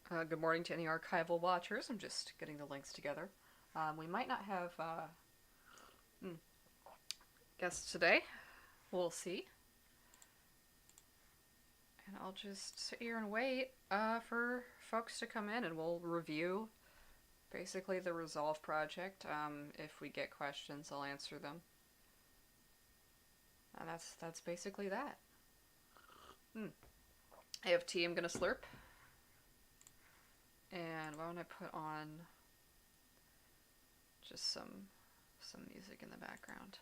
Good morning to any archival watchers. I'm just getting the links together. We might not have hmm, guests today. We'll see. And I'll just sit here and wait for folks to come in, and we'll review basically the Resolve project. If we get questions, I'll answer them. And that's basically that. Hmm. I have tea I'm gonna slurp. And why don't I put on just some music in the background?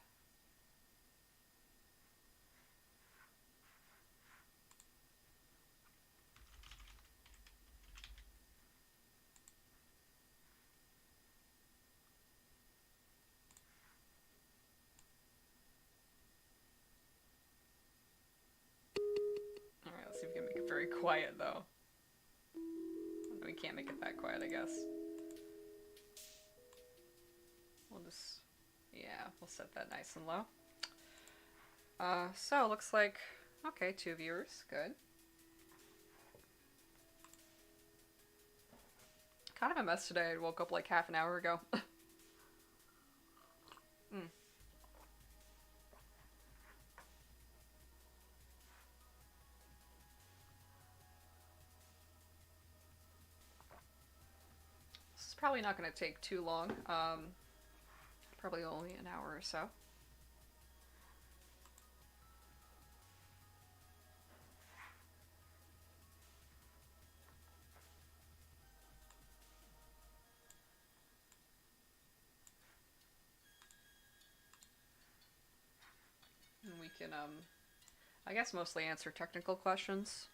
All right, let's see if we can make it very quiet though. We can't make it that quiet, I guess. We'll just, yeah, we'll set that nice and low. So looks like, okay, 2 viewers, good. Kind of a mess today. I woke up like half an hour ago. mm. This is probably not going to take too long. Probably only an hour or so. And we can, I guess, mostly answer technical questions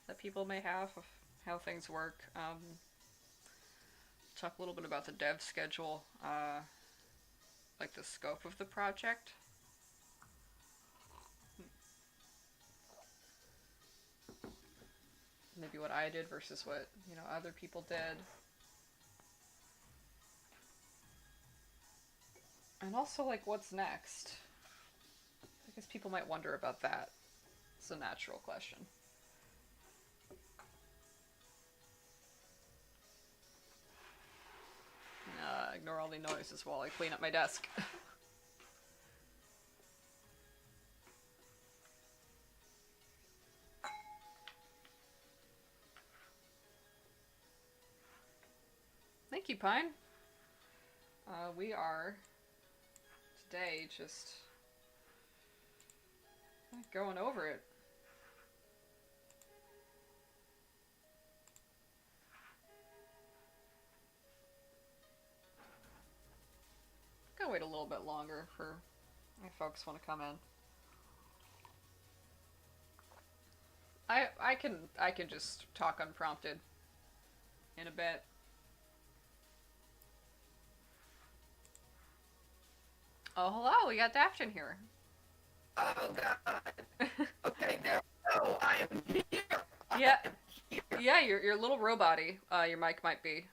that people may have of how things work. Talk a little bit about the dev schedule, like the scope of the project. Maybe what I did versus what other people did, and also like what's next. I guess people might wonder about that. It's a natural question. Ignore all the noises while I clean up my desk. Thank you, Pine. We are today just going over it. Gotta wait a little bit longer for my folks want to come in. I can just talk unprompted in a bit. Oh, hello, we got Daft in here. Oh God. Okay, no, I am here. Yeah, I am here. yeah, you're a little robot-y. Your mic might be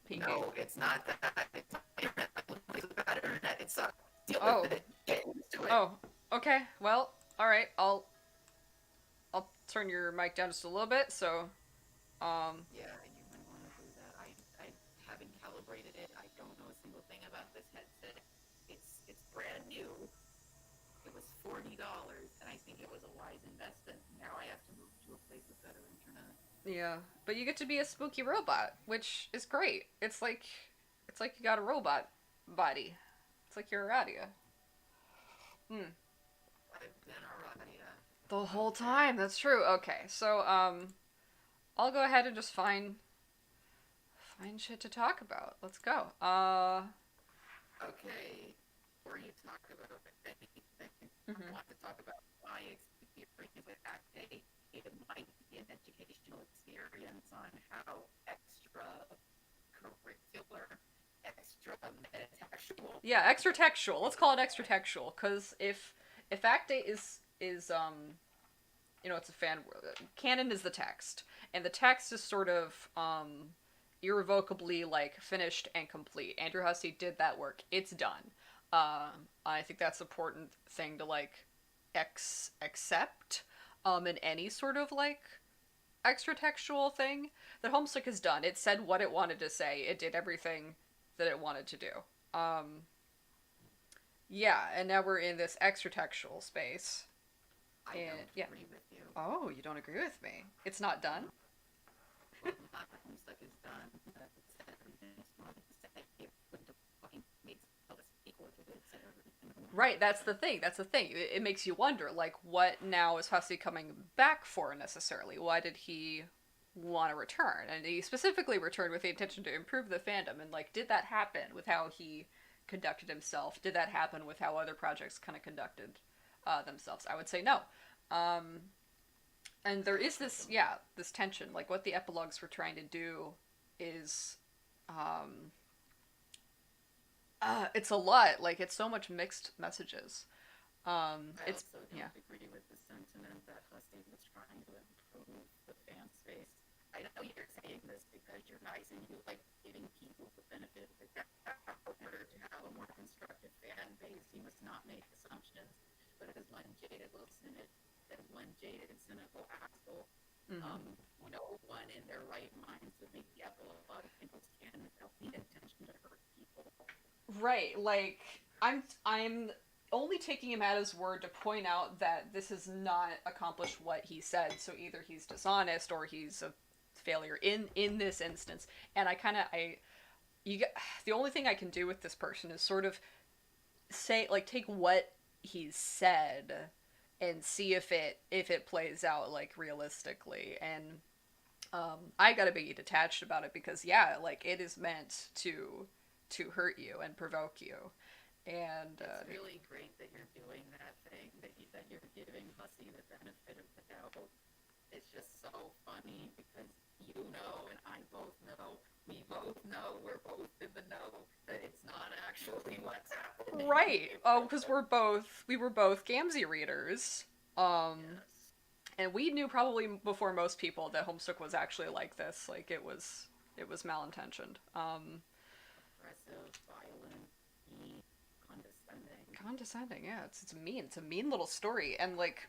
peaking. No, it's not that. It's not internet. It's bad internet. It sucks. Deal with Oh, it. Get used to it. oh, okay. Well, all right. I'll turn your mic down just a little bit. So, um, Yeah, you might want to do that. I haven't calibrated it. I don't know a single thing about this headset. It's brand new. It was $40, and I think it was a wise investment. Now I have to move to a place with better internet. yeah, but you get to be a spooky robot, which is great. It's like you got a robot body. It's like you're a radio. Hmm. I've been already. The whole Okay. time. That's true. Okay, so I'll go ahead and just find shit to talk about. Let's go. Okay. Before you talk about anything, I Mhm. want to talk about my experience with Act A. It might be an educational experience on how extracurricular, extra metatextual. Yeah, extra textual. Let's call it extra textual, because if Act Eight is it's a fan. Canon is the text, and the text is sort of irrevocably like finished and complete. Andrew Hussey did that work. It's done. I think that's an important thing to like accept in any sort of like extra textual thing that Homestuck has done. It said what it wanted to say. It did everything that it wanted to do. Um, yeah, and now we're in this extra textual space. I And don't yeah. agree with you. Oh, you don't agree with me? It's not done. Well, not that Homestuck is done. It said everything it's wanted to say. It wouldn't have fucking made all this equal if it had said everything it wanted Right, to that's say. the thing. That's the thing. It makes you wonder, like, what now is Hussey coming back for necessarily? Why did he want to return? And he specifically returned with the intention to improve the fandom. And like, did that happen with how he conducted himself? Did that happen with how other projects kind of conducted themselves? I would say no. Um, and there is this, yeah, this tension. Like, what the epilogues were trying to do is um, it's a lot. Like, it's so much mixed messages. I It's also yeah. don't agree with the sentiment that Hussey was trying to improve the fan space. I know you're saying this because you're nice and you like giving people the benefit of the doubt. In order to have a more constructive fan base, you must not make assumptions. But as one jaded little cynic, as one jaded and cynical asshole, Mm-hmm. no one in their right minds would make the epilogue think was canon without the intention to hurt people. Right. Like, I'm only taking him at his word to point out that this has not accomplished what he said. So either he's dishonest or he's a failure in this instance. And I kind of I you get the only thing I can do with this person is sort of say, like, take what he's said and see if it plays out like realistically. And I gotta be detached about it because yeah, like, it is meant to hurt you and provoke you. And It's really great that you're doing that thing, that you're giving Hussey the benefit of the doubt. It's just so funny because you know and I both know, we both know, we're both in the know that it's not actually what's happening. right. Oh, because we were both Gamzee readers. Yes. And we knew probably before most people that Homestuck was actually like this. Like, it was malintentioned. Aggressive, violent, mean, condescending. Condescending, yeah. It's mean. It's a mean little story. And like,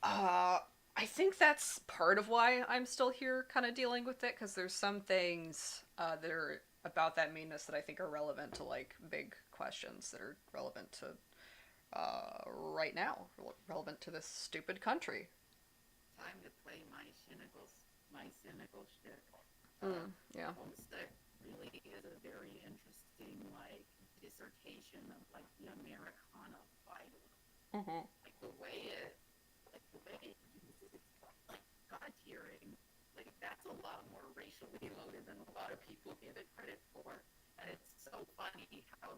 I think that's part of why I'm still here kind of dealing with it, because there's some things that are about that meanness that I think are relevant to like big questions that are relevant to right now, relevant to this stupid country. Time to play my cynical shit. Yeah. Homestead really is a very interesting like dissertation of like the Americana Bible. Mm-hmm. Like the way it uses like God tiering, like that's a lot more racially loaded than a lot of people give it credit for. And it's so funny how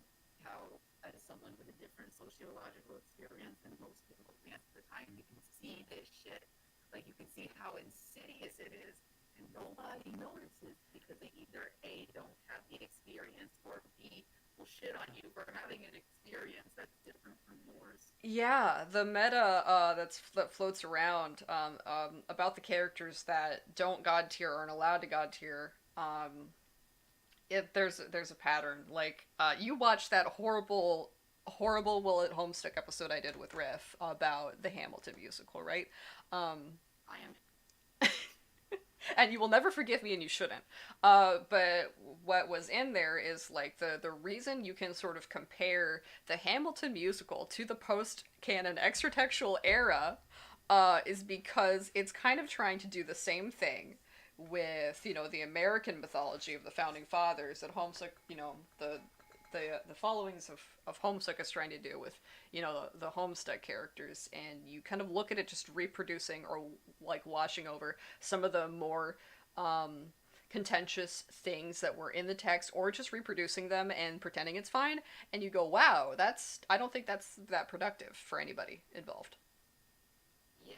as someone with a different sociological experience than most people at the time, you can see this shit. Like you can see how insidious it is, and nobody notices because they either A don't have the experience or B will shit on you for having an experience that's different from yours. Yeah, the meta that floats around about the characters that don't god tier or aren't allowed to god tier. There's a pattern. Like, you watched that horrible Will It Homestuck episode I did with Riff about the Hamilton musical, right? Um, I am and you will never forgive me, and you shouldn't. But what was in there is like the reason you can sort of compare the Hamilton musical to the post canon extratextual era is because it's kind of trying to do the same thing with, you know, the American mythology of the founding fathers that Homestuck, you know, the followings of Homestuck is trying to do with, you know, the Homestuck characters, and you kind of look at it just reproducing or like washing over some of the more contentious things that were in the text, or just reproducing them and pretending it's fine, and you go, wow, that's, I don't think that's that productive for anybody involved. yeah.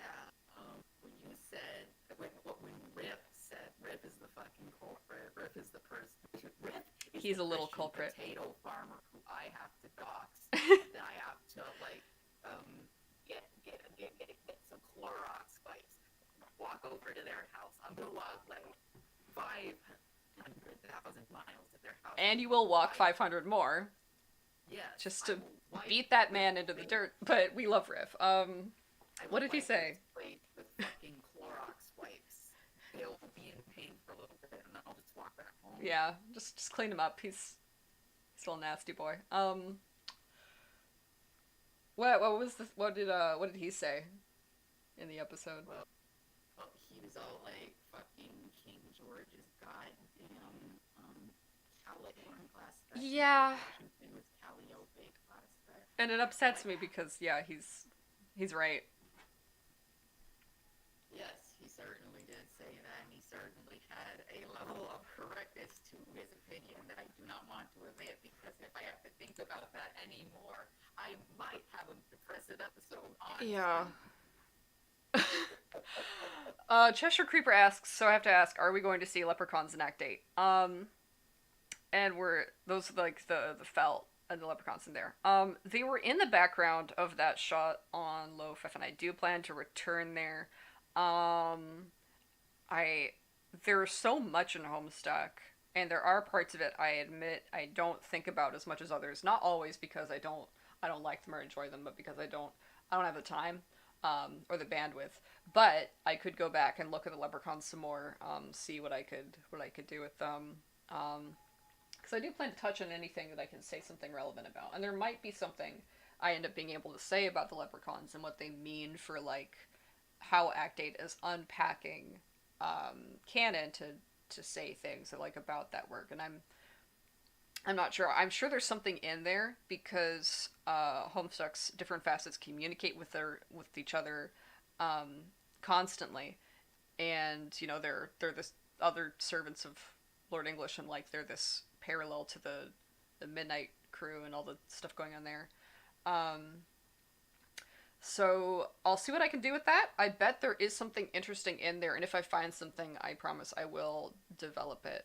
When you said when Rip said Rip is the fucking culprit, Rip is the person. Rip is He's the a little Christian culprit. potato farmer who I have to dox. Then I have to like get some Clorox wipes. Walk over to their house. I'm gonna walk like 500,000 miles to their house. And you will walk 500 more Yes. just I to will wipe beat that with man into the plate. dirt. But we love Riff. I What will did he wipe say? his plate with fucking Clorox wipes. Yeah, just clean him up. He's still a nasty boy. What was this? What did he say in the episode? Well, he was all like, fucking King George's goddamn, California class spec. Yeah, Washington was Calliope class spec. and it upsets Like, me because yeah, he's right. yes, he certainly did say that, and he certainly had a level of correctness to his opinion that I do not want to admit, because if I have to think about that anymore, I might have a depressive episode on Yeah. screen. Cheshire Creeper asks, so I have to ask, are we going to see leprechauns in Act 8? And we're, those are like the felt and the leprechauns in there. They were in the background of that shot on Loaf, and I do plan to return there. Um, I, there's so much in Homestuck, and there are parts of it I admit I don't think about as much as others. Not always because I don't like them or enjoy them, but because I don't have the time, or the bandwidth. But I could go back and look at the leprechauns some more, see what I could do with them. Because I do plan to touch on anything that I can say something relevant about, and there might be something I end up being able to say about the leprechauns and what they mean for like how Act 8 is unpacking canon to say things like about that work, and I'm not sure. I'm sure there's something in there because Homestuck's different facets communicate with each other um, constantly, and you know they're this other servants of Lord English, and like they're this parallel to the Midnight Crew and all the stuff going on there. Um, so I'll see what I can do with that. I bet there is something interesting in there, and if I find something, I promise I will develop it.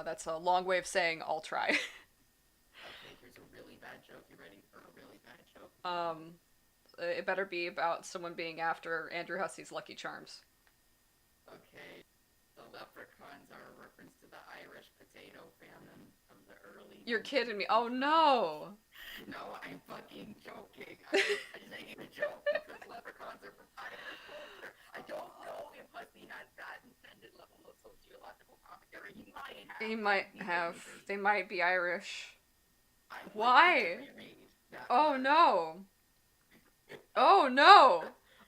That's a long way of saying I'll try. Okay, here's a really bad joke. You ready for a really bad joke? It better be about someone being after Andrew Hussey's Lucky Charms. Okay, the leprechauns are a reference to the Irish potato famine of the early. You're kidding me. Oh no! No, I'm fucking joking. I'm saying a joke because leprechauns are from Irish culture. I don't know if Hussey has that intended level of sociological commentary. He might have. He might have. They might be Irish. I Why? that Oh part. no! Oh no!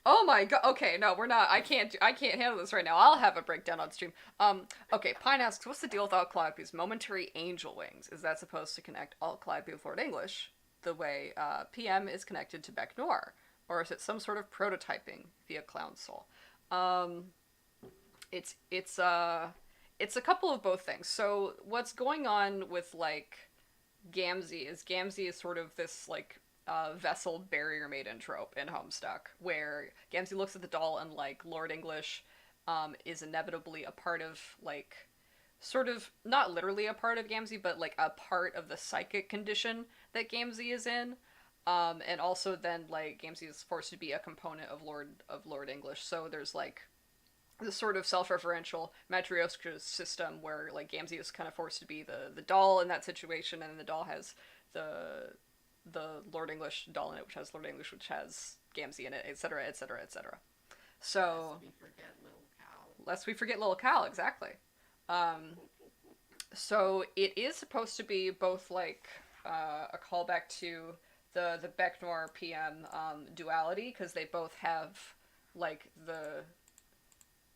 Oh my god. Okay, no, we're not. I can't handle this right now. I'll have a breakdown on stream. Okay, Pine asks, what's the deal with Alt Calliope's momentary angel wings? Is that supposed to connect Alt Calliope with Lord English the way PM is connected to Bec Noir? Or is it some sort of prototyping via Clown Soul? Um, it's it's uh it's a couple of both things. So what's going on with like Gamzee is sort of this like vessel barrier maiden trope in Homestuck, where Gamzee looks at the doll and like Lord English is inevitably a part of like sort of not literally a part of Gamzee, but like a part of the psychic condition that Gamzee is in. And also then like Gamzee is forced to be a component of Lord English. So there's like this sort of self-referential Matryoshka system where like Gamzee is kind of forced to be the doll in that situation, and then the doll has the the Lord English doll in it, which has Lord English, which has Gamzee in it, etc., etc., etc. So, Lest we forget Little Cow. lest we forget Little Cal, exactly. Um, so it is supposed to be both like a callback to the Bec Noir PM duality, because they both have like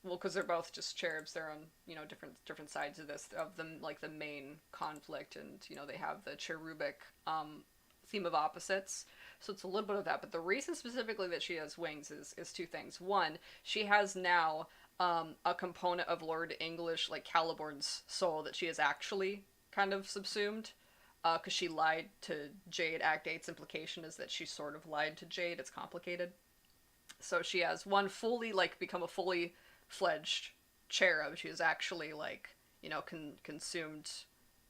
well, because they're both just cherubs. They're on different sides of this of them like the main conflict, and they have the cherubic theme of opposites. So it's a little bit of that. But the reason specifically that she has wings is two things. One, she has now a component of Lord English, like Caliborn's soul, that she has actually kind of subsumed. Because she lied to Jade. Act 8's implication is that she sort of lied to Jade. It's complicated. So she has one fully, like, become a fully fledged cherub. She has actually, like, consumed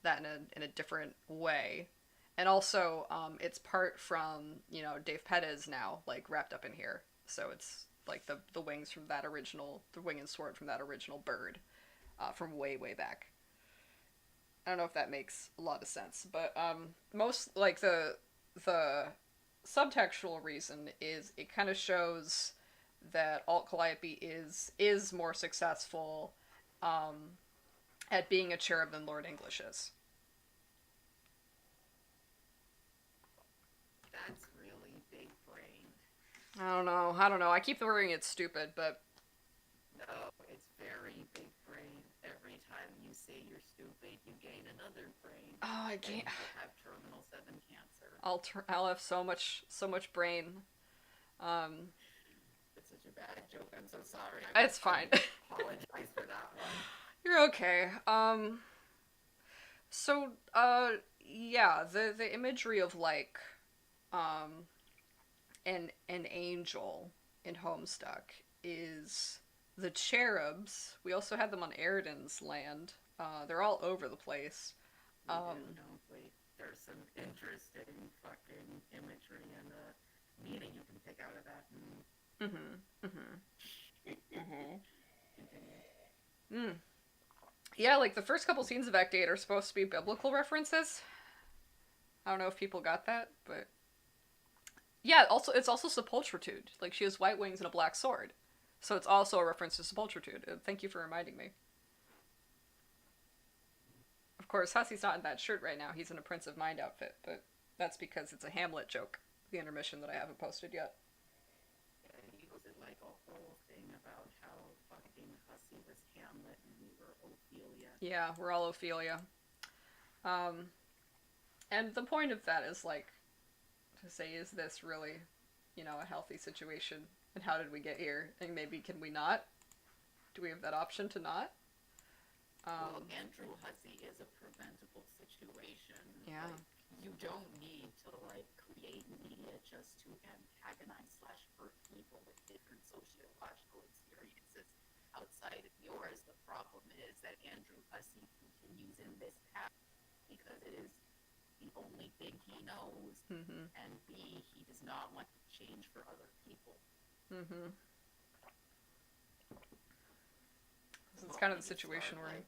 that in a different way. And also, it's part from, Dave Pettis now, like, wrapped up in here. So it's, like, the wings from that original, the wing and sword from that original bird from way, way back. I don't know if that makes a lot of sense, but most, like, the subtextual reason is it kind of shows that Alt Calliope is more successful, um, at being a cherub than Lord English is. That's really big brain. I don't know. I don't know. I keep worrying it's stupid, but No, it's very big brain. Every time you say you're stupid, you gain another brain. oh, I And can't. you will have terminal 7 cancer. I'll have so much brain. It's such a bad joke. I'm so sorry. It's fine. I apologize for that one. You're okay. So yeah, the imagery of like um an angel in Homestuck is the cherubs. We also had them on Eridan's land. They're all over the place. We Um, do, don't we? There's some interesting fucking imagery and meaning you can pick out of that. mhm, mhm, mhm. Continue. Mm. Yeah, like the first couple scenes of Act 8 are supposed to be biblical references. I don't know if people got that, but yeah, also it's also Sepulchritude. Like she has white wings and a black sword. So it's also a reference to Sepulchritude. Thank you for reminding me. Of course, Hussey's not in that shirt right now. He's in a Prince of Mind outfit, but that's because it's a Hamlet joke. The intermission that I haven't posted yet. Yeah, he was in like a whole thing about how fucking Hussey was Hamlet and we were Ophelia. Yeah, we're all Ophelia. Um, and the point of that is like to say, is this really, a healthy situation? And how did we get here? And maybe can we not? Do we have that option to not? Well, Andrew Hussey is a preventable situation. Yeah. Like, you don't need to like create media just to antagonize slash hurt people with different sociological experiences outside of yours. The problem is that Andrew Hussey continues in this path because it is the only thing he knows, Mm-hmm. and B, he does not want to change for other people. Mm-hmm. So it's kind of the situation we're in.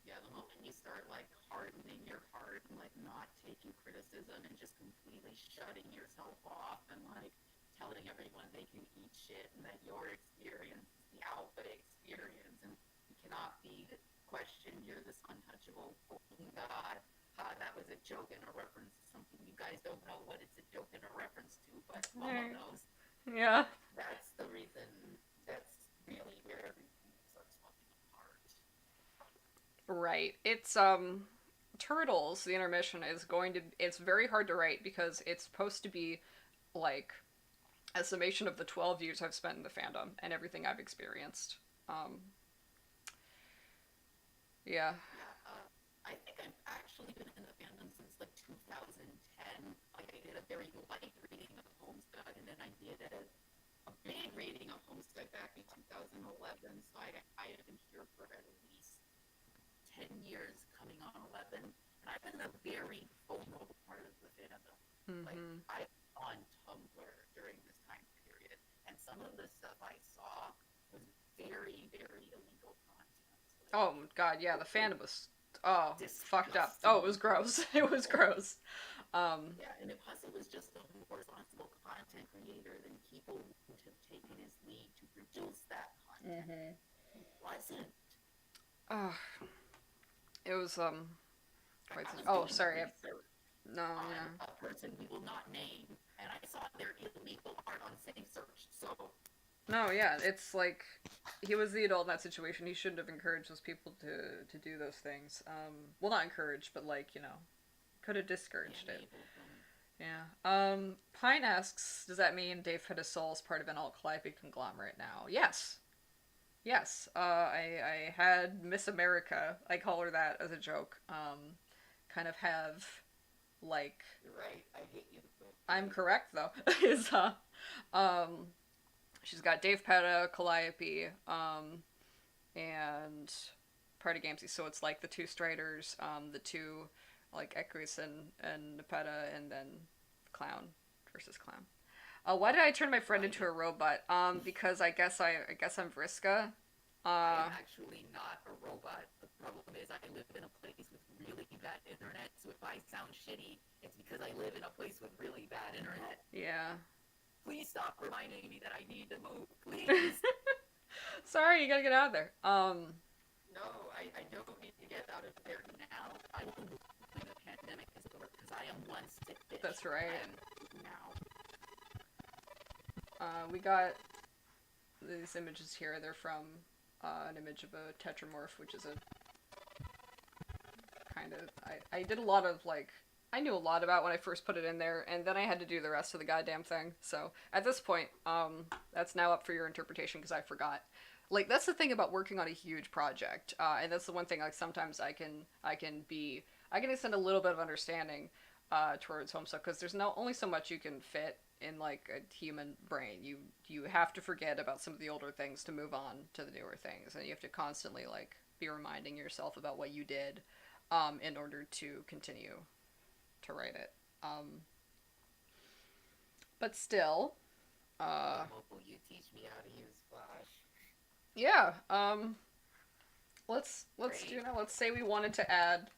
Yeah, the moment you start like hardening your heart and like not taking criticism and just completely shutting yourself off and like telling everyone they can eat shit and that your experience is the alpha experience and you cannot be questioned, you're this untouchable god. That was a joke and a reference to something you guys don't know what it's a joke and a reference to, but Mama knows. Yeah. That's the reason. That's really where everything starts falling apart. Right. It's Turtles, the intermission is going to it's very hard to write because it's supposed to be like a summation of the 12 years I've spent in the fandom and everything I've experienced. Yeah. I think I've actually been in the fandom since like 2010. Like I did a very light reading of Homestuck, and then I did a big reading of Homestuck back in 2011. So I have been here for at least 10 years, coming on 11, and I've been in a very vulnerable part of the fandom. Mm-hmm. Like I'm on Tumblr during this time period, and some of the stuff I saw was very, very illegal content. Like, oh god, yeah, the fandom was fucked up. disgusting. Oh, it was gross. It was gross. Yeah, and if Hussey was just a more responsible content creator, then people would have taken his lead to produce that content. He wasn't. It was quite. I was Oh, doing sorry. research No, on yeah. a person we will not name, and I saw their illegal art on Safe Search. So No, yeah, it's like he was the adult in that situation. He shouldn't have encouraged those people to do those things. Well, not encouraged, but like could have discouraged it. Yeah. Pine asks, does that mean Dave Pedestal is part of an alt Calliope conglomerate now? Yes. Yes. I had Miss America. I call her that as a joke. Kind of have like. You're right. I hate you. I'm correct though. Is she's got Dave Petta, Calliope, and Party Gamesy. So it's like the two Striders, the two like Equus and Nepeta, and then Clown versus Clown. Why did I turn my friend into a robot? Because I guess I'm Vriska. I'm actually not a robot. The problem is I live in a place with really bad internet, so if I sound shitty, it's because I live in a place with really bad internet. Yeah. Please stop reminding me that I need to move, please. Sorry, you gotta get out of there. No, I don't need to get out of there now. I will when the pandemic is over because I am one sick bitch. That's right. And now. We got these images here. They're from an image of a tetramorph, which is a kind of I did a lot of like I knew a lot about when I first put it in there, and then I had to do the rest of the goddamn thing. So at this point, that's now up for your interpretation because I forgot. Like that's the thing about working on a huge project, and that's the one thing. Like sometimes I can extend a little bit of understanding towards Homestuck because there's no only so much you can fit in like a human brain. You have to forget about some of the older things to move on to the newer things, and you have to constantly like be reminding yourself about what you did in order to continue to write it. But still, Will you teach me how to use Flash? yeah. Let's Great. do now. Let's say we wanted to add.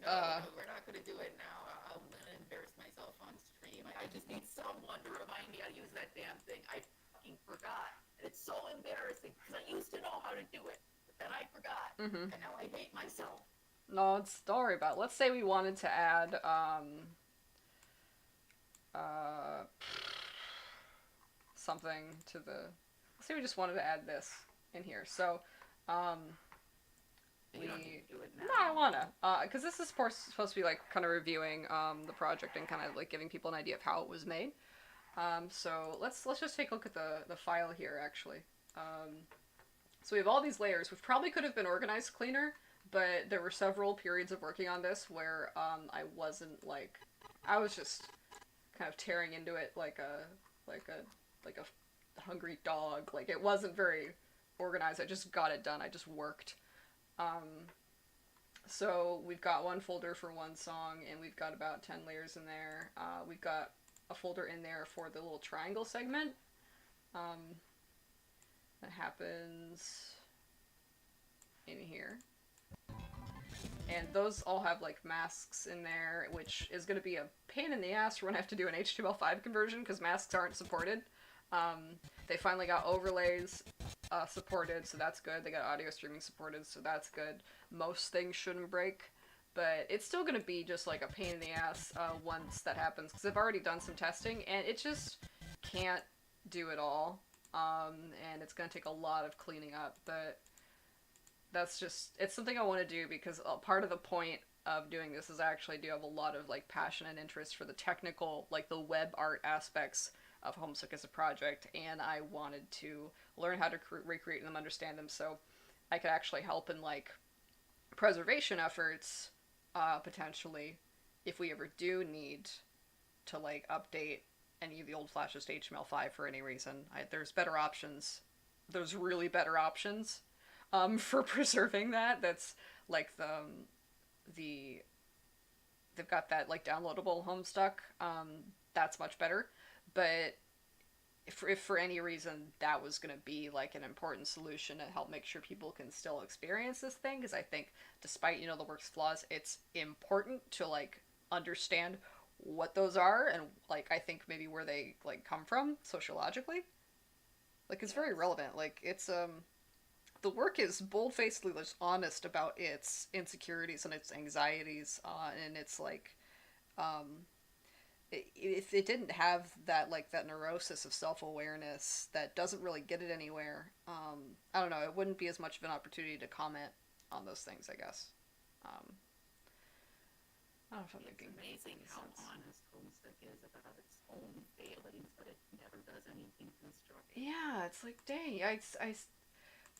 No, no, we're not gonna do it now. I'm gonna embarrass myself on stream. I just need someone to remind me how to use that damn thing. I fucking forgot. It's so embarrassing because I used to know how to do it, but then I forgot, and now I hate myself. No, don't worry about it. Let's say we wanted to add uh, something to the. Let's say we just wanted to add this in here. So, You don't need to do it now. no, I wanna, because this is supposed to be like kind of reviewing the project and kind of like giving people an idea of how it was made. So let's just take a look at the file here actually. So we have all these layers, which probably could have been organized cleaner, but there were several periods of working on this where I wasn't like I was just kind of tearing into it like a hungry dog. Like it wasn't very organized. I just got it done. I just worked. So we've got one folder for one song, and we've got about 10 layers in there. We've got a folder in there for the little triangle segment. That happens in here. And those all have like masks in there, which is going to be a pain in the ass when I have to do an HTML5 conversion because masks aren't supported. They finally got overlays supported, so that's good. They got audio streaming supported, so that's good. Most things shouldn't break, but it's still going to be just like a pain in the ass once that happens because I've already done some testing and it just can't do it all. And it's going to take a lot of cleaning up, but that's just it's something I want to do because part of the point of doing this is I actually do have a lot of like passion and interest for the technical, like the web art aspects of Homestuck as a project, and I wanted to learn how to recreate them, understand them, so I could actually help in like preservation efforts, potentially, if we ever do need to like update any of the old flashes to HTML5 for any reason. There's better options. There's really better options for preserving that. That's like the they've got that like downloadable Homestuck. That's much better. But if for any reason that was going to be like an important solution to help make sure people can still experience this thing, because I think despite the work's flaws, it's important to like understand what those are and like I think maybe where they like come from sociologically. Like it's very relevant. Like it's the work is bold-facedly just honest about its insecurities and its anxieties, and it's like if it didn't have that like that neurosis of self-awareness that doesn't really get it anywhere, I don't know, it wouldn't be as much of an opportunity to comment on those things, I guess. I don't know if I'm making amazing how sense. honest Homestuck is about its own failings, but it never does anything constructive. Yeah, it's like dang,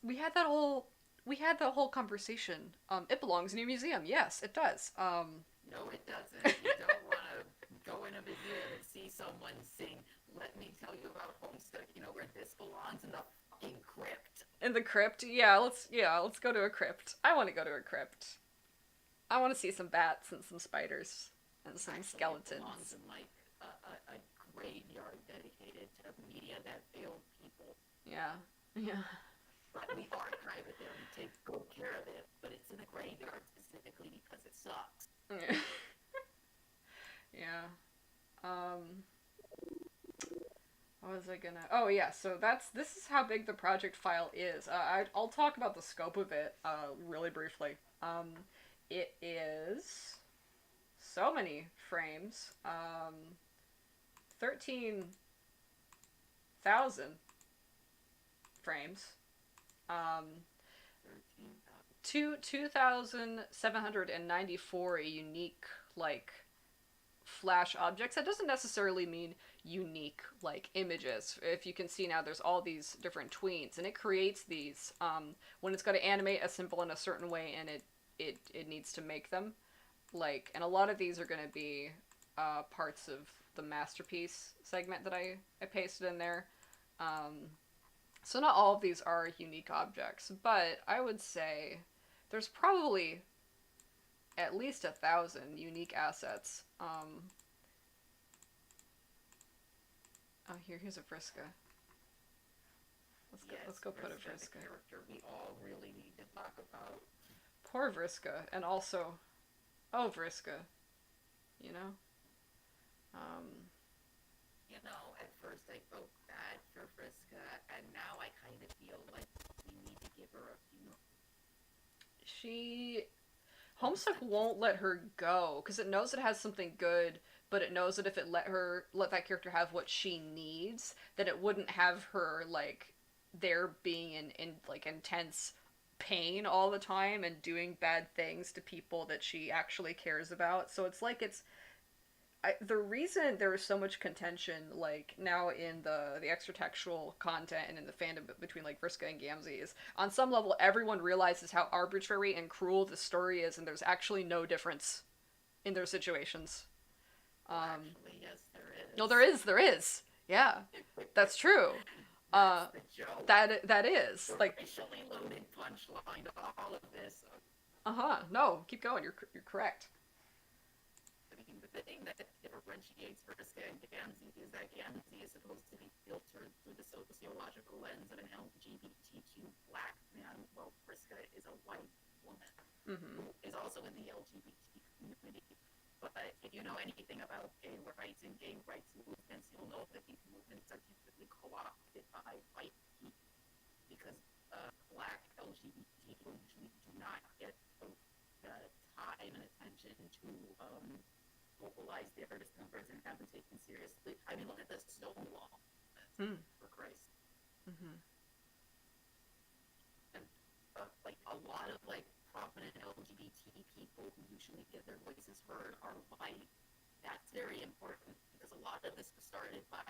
we had that whole conversation. It belongs in a museum. Yes, it does. No, it doesn't. You don't want to go in a museum and see someone sing "Let Me Tell You About Homestuck." You know where this belongs? In the fucking crypt. In the crypt. Let's go to a crypt. I want to go to a crypt. I want to see some bats and some spiders and some skeletons. It belongs in like a graveyard dedicated to media that failed people. Yeah. But we archive it there and take good care of it. But it's in a graveyard specifically because it sucks. Yeah. What was I gonna? Oh yeah, so this is how big the project file is. I'll talk about the scope of it really briefly. It is so many frames. 13,000 frames. Um, 13,000. 2,794 unique like flash objects. That doesn't necessarily mean unique like images. If you can see now, there's all these different tweens, and it creates these when it's got to animate a symbol in a certain way, and it needs to make them like. And a lot of these are going to be parts of the masterpiece segment that I pasted in there. So not all of these are unique objects, but I would say there's probably at least 1,000 unique assets. Oh, here's a Vriska. Let's go put a Vriska. The character we all really need to talk about. Poor Vriska, and also, oh Vriska, you know. You know, at first I felt bad for Vriska, and now I kind of feel like we need to give her a few. She Homestuck won't let her go because it knows it has something good, but it knows that if it let that character have what she needs, then it wouldn't have her like there being in like intense pain all the time and doing bad things to people that she actually cares about. So it's like the reason there is so much contention like now in the extra textual content and in the fandom between like Vriska and Gamzee is on some level everyone realizes how arbitrary and cruel the story is, and there's actually no difference in their situations. Actually, yes, there is. No, there is. Yeah, that's true. That's the joke. That is The like racially loaded punchline of all of this. No, keep going. You're correct. I mean, the thing that differentiates Vriska and Gamzee is that Gamzee is supposed to be filtered through the sociological lens of an LGBTQ black man, while Vriska is a white woman who is also in the LGBT community. But if you know anything about gay rights and gay rights movements, you'll know that these movements are typically co-opted by white people because black LGBT people usually do not get the time and attention to vocalize their discomforts and have them taken seriously. I mean, look at the Stonewall movement, for Christ. Mm-hmm. And like a lot of like prominent LGBT people who usually get their voices heard are white. That's very important because a lot of this was started by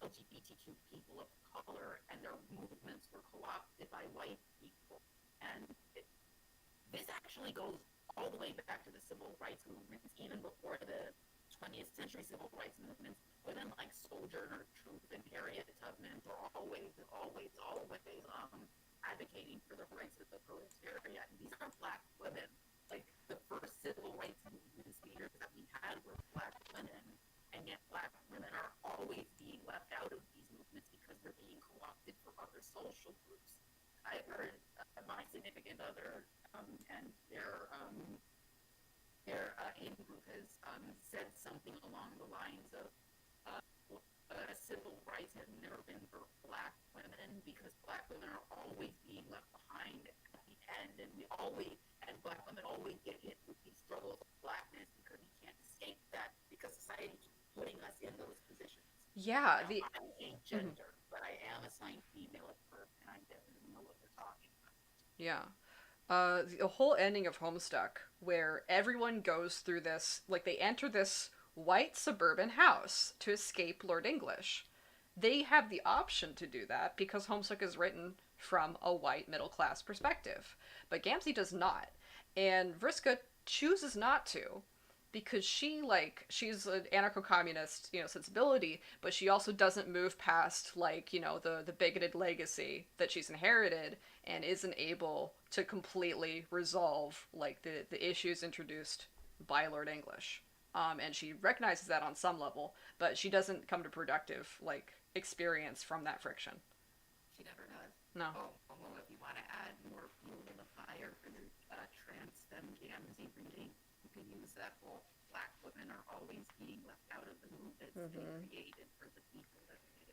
LGBTQ people of color, and their movements were co-opted by white people. And this actually goes all the way back to the civil rights movements, even before the 20th century civil rights movements. Women like Sojourner Truth and Harriet Tubman were always advocating for the rights of the proletariat. And these are black women. Like, the first civil rights movement leaders that we had were black women, and yet black women are always being left out of these movements because they're being co-opted for other social groups. I heard my significant other and their in-group has said something along the lines of civil rights have never been for black women because black women are always being left behind at the end, and black women always get hit with these struggles of blackness because we can't escape that because society keeps putting us in those positions. Yeah, now, I'm a gender, but I am assigned female at birth, and I definitely know what they're talking about. yeah. The whole ending of Homestuck, where everyone goes through this, like they enter this white suburban house to escape Lord English. They have the option to do that because Homestuck is written from a white middle class perspective, but Gamzee does not, and Vriska chooses not to because she's an anarcho-communist sensibility, but she also doesn't move past the bigoted legacy that she's inherited and isn't able to completely resolve like the issues introduced by Lord English. And she recognizes that on some level, but she doesn't come to productive experience from that friction. She never does. No. Well, if you want to add more fuel to the fire for your trans femme Gamzee reading, you can use that whole black women are always being left out of the movements they created for the people that they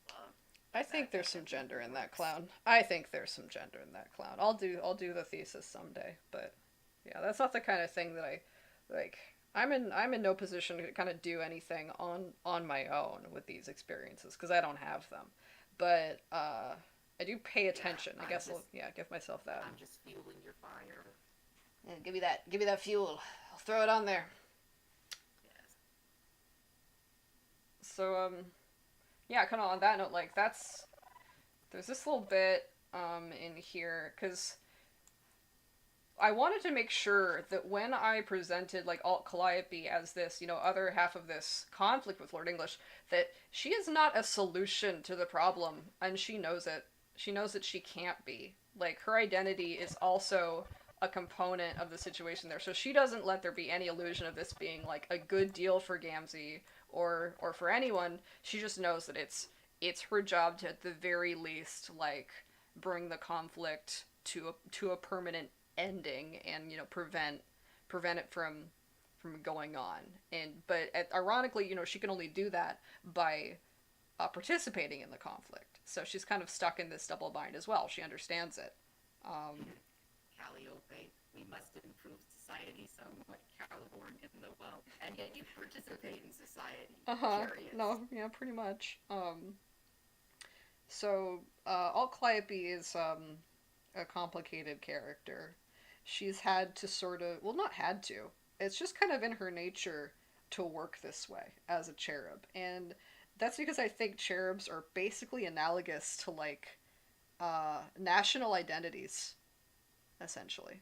I think there's some gender in that clown. I think there's some gender in that clown. I'll do the thesis someday, but yeah, that's not the kind of thing that I like. I'm in no position to kind of do anything on my own with these experiences because I don't have them. But I do pay attention. I guess I'll yeah give myself that. I'm just fueling your fire. Yeah, give me that fuel. I'll throw it on there. Yes. So yeah, kind of on that note, like that's there's this little bit in here because I wanted to make sure that when I presented like Alt Calliope as this, other half of this conflict with Lord English, that she is not a solution to the problem, and she knows it. She knows that she can't be. Like her identity is also a component of the situation there. So she doesn't let there be any illusion of this being like a good deal for Gamzee or for anyone. She just knows that it's her job to at the very least like bring the conflict to a permanent ending and prevent it from going on. And but ironically, she can only do that by participating in the conflict. So she's kind of stuck in this double bind as well. She understands it. Calliope, we must improve society somewhat. Caliborn in the well, and yet you participate in society. Curious. No, yeah, pretty much. So Alt Calliope is a complicated character. She's had to sort of, well, not had to. It's just kind of in her nature to work this way as a cherub, and that's because I think cherubs are basically analogous to like national identities, essentially.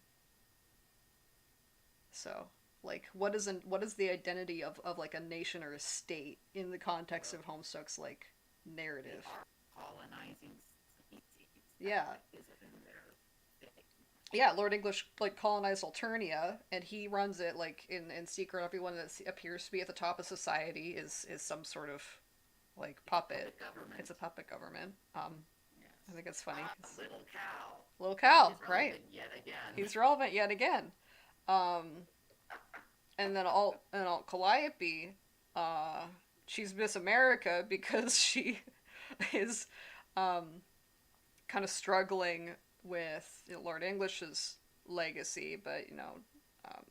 So, like, what is the identity of like a nation or a state in the context of Homestuck's like narrative? They are colonizing species. Yeah, Is it in their thing? yeah. Lord English like colonized Alternia, and he runs it like in secret. Everyone that appears to be at the top of society is some sort of like puppet. Government. It's a puppet government. Yes. I think it's funny. Little cow. Little Cal, He's right? relevant yet again. He's relevant yet again. Um, and then Alt Calliope, she's Miss America because she is kind of struggling with Lord English's legacy, but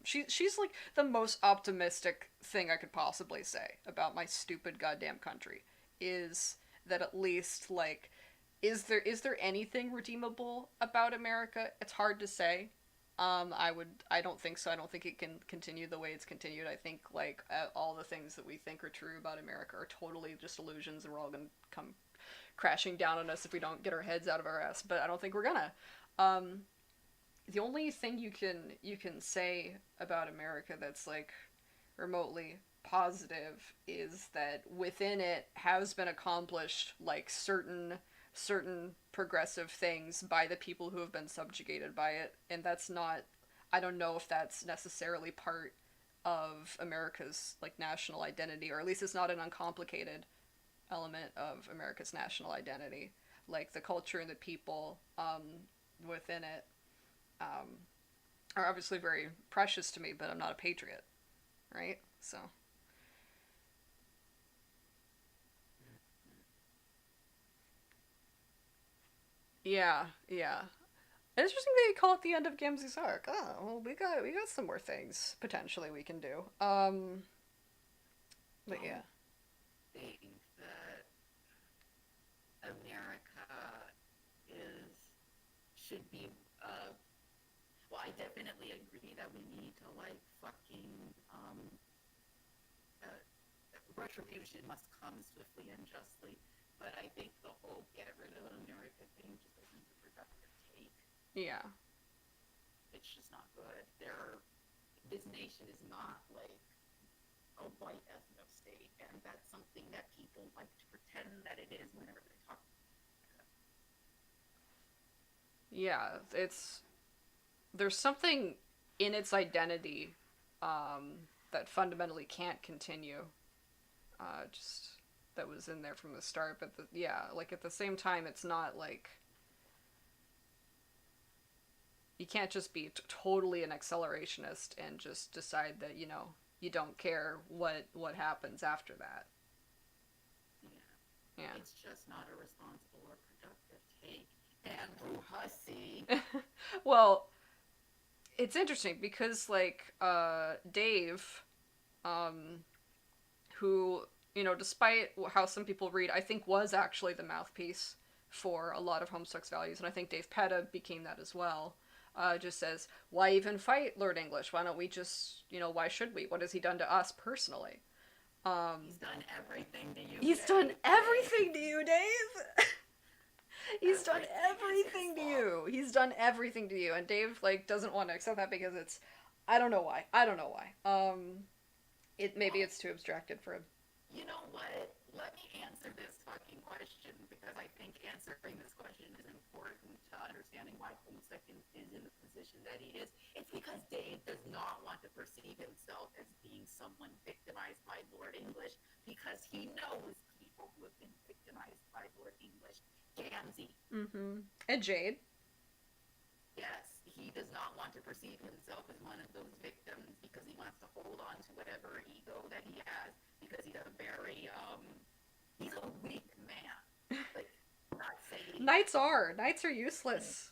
she's like the most optimistic thing I could possibly say about my stupid goddamn country is that at least like is there anything redeemable about America? It's hard to say. I don't think so. I don't think it can continue the way it's continued. I think like all the things that we think are true about America are totally just illusions, and we're all gonna come crashing down on us if we don't get our heads out of our ass. But I don't think we're gonna. Um, the only thing you can say about America that's like remotely positive is that within it has been accomplished like certain progressive things by the people who have been subjugated by it, and that's not, I don't know if that's necessarily part of America's like national identity, or at least it's not an uncomplicated element of America's national identity. Like the culture and the people within it um, are obviously very precious to me, but I'm not a patriot, right? So yeah, yeah. Interesting that you call it the end of Gamzee's arc. Oh, well, we got some more things potentially we can do. But yeah, Think that America is should be well, I definitely agree that we need to like fucking uh, retribution must come swiftly and justly. But I think the whole get rid of America thing just isn't a productive take. yeah, It's just not good. This nation is not like a white ethno state, and that's something that people like to pretend that it is whenever they talk. yeah. There's something in its identity that fundamentally can't continue. Just that was in there from the start, but yeah, like at the same time, it's not like you can't just be totally an accelerationist and just decide that you don't care what happens after that. Yeah. Yeah. It's just not a responsible or productive take. Andrew Hussey. Well, it's interesting because like Dave, um, who, despite how some people read, I think was actually the mouthpiece for a lot of Homestuck's values, and I think Dave Petta became that as well. Just says, why even fight Lord English? Why don't we just, why should we? What has he done to us personally? He's done everything to you, He's done Dave. everything to you, Dave. He's done Everything is his everything to fault. you. He's done everything to you, and Dave like doesn't want to accept that because it's, I don't know why. I don't know why. Maybe Well, it's too abstracted for him. you know what? Let me answer this fucking question because I think answering this question is important to understanding why Homestuck is in the position that he is. It's because Dave does not want to perceive himself as being someone victimized by Lord English because he knows people who have been victimized by Lord English. Gamzee. Mm-hmm. And Jade. Yes, he does not want to perceive himself as one of those victims because he wants to hold on to whatever ego that he has because he's a very he's a weak man. Like, not saying Knights are useless.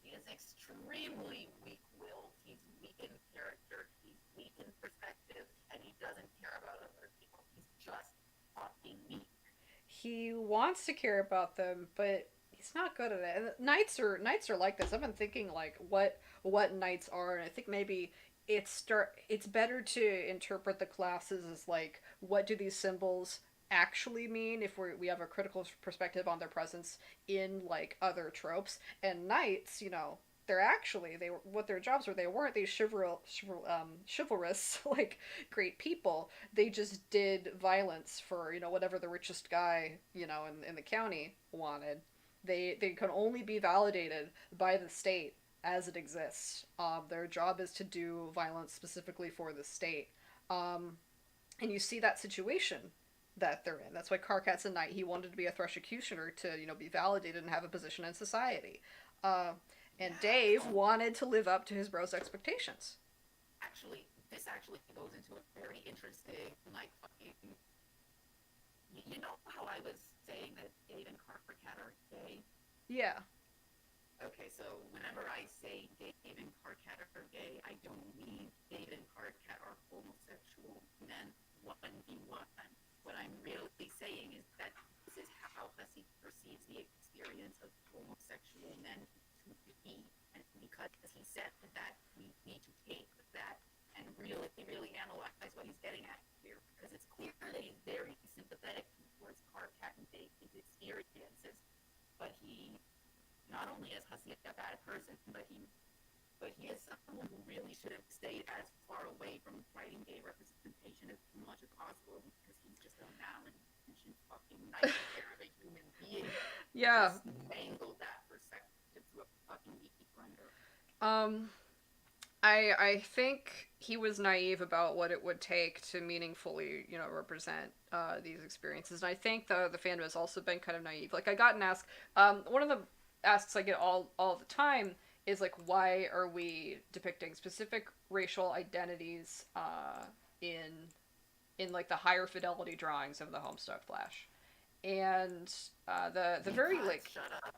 he is extremely weak-willed. He's weak in character. He's weak in perspective, and he doesn't care about other people. He's just fucking weak. He wants to care about them, but he's not good at it. And knights are like this. I've been thinking like what knights are, and I think maybe it's better to interpret the classes as like what do these symbols actually mean if we have a critical perspective on their presence in like other tropes. And knights, they're actually they were what their jobs were. They weren't these chivalrous like great people. They just did violence for whatever the richest guy in the county wanted. They can only be validated by the state as it exists. Their job is to do violence specifically for the state. And you see that situation that they're in. That's why Karkat's a knight. He wanted to be a thrush executioner to be validated and have a position in society. Uh, and Dave Yeah. wanted to live up to his bro's expectations. Actually, this actually goes into a very interesting, like, fucking. You know how I was saying that Dave and Karkat are gay? Yeah. Okay, so whenever I say Dave and Karkat are gay, I don't mean Dave and Karkat are homosexual men 1v1. What I'm really saying is that this is how Hussey perceives the experience of homosexual men to be. And because he said that, we need to take that and really, really analyze what he's getting at here. Because it's clear that he's very sympathetic towards Karkat and Dave's experiences. But he not only is Hussey a bad person, but he is someone who really should have stayed as far away from fighting gay representation as much as possible because he's just a malintended fucking nightmare of a human being. Yeah. Just mangled that perspective to a fucking geeky blender. Um, I think he was naive about what it would take to meaningfully, represent these experiences. And I think the fandom has also been kind of naive. Like I got an ask, one of the asks I get all the time is like, why are we depicting specific racial identities in like the higher fidelity drawings of the Homestuck Flash? And the very like Shut up.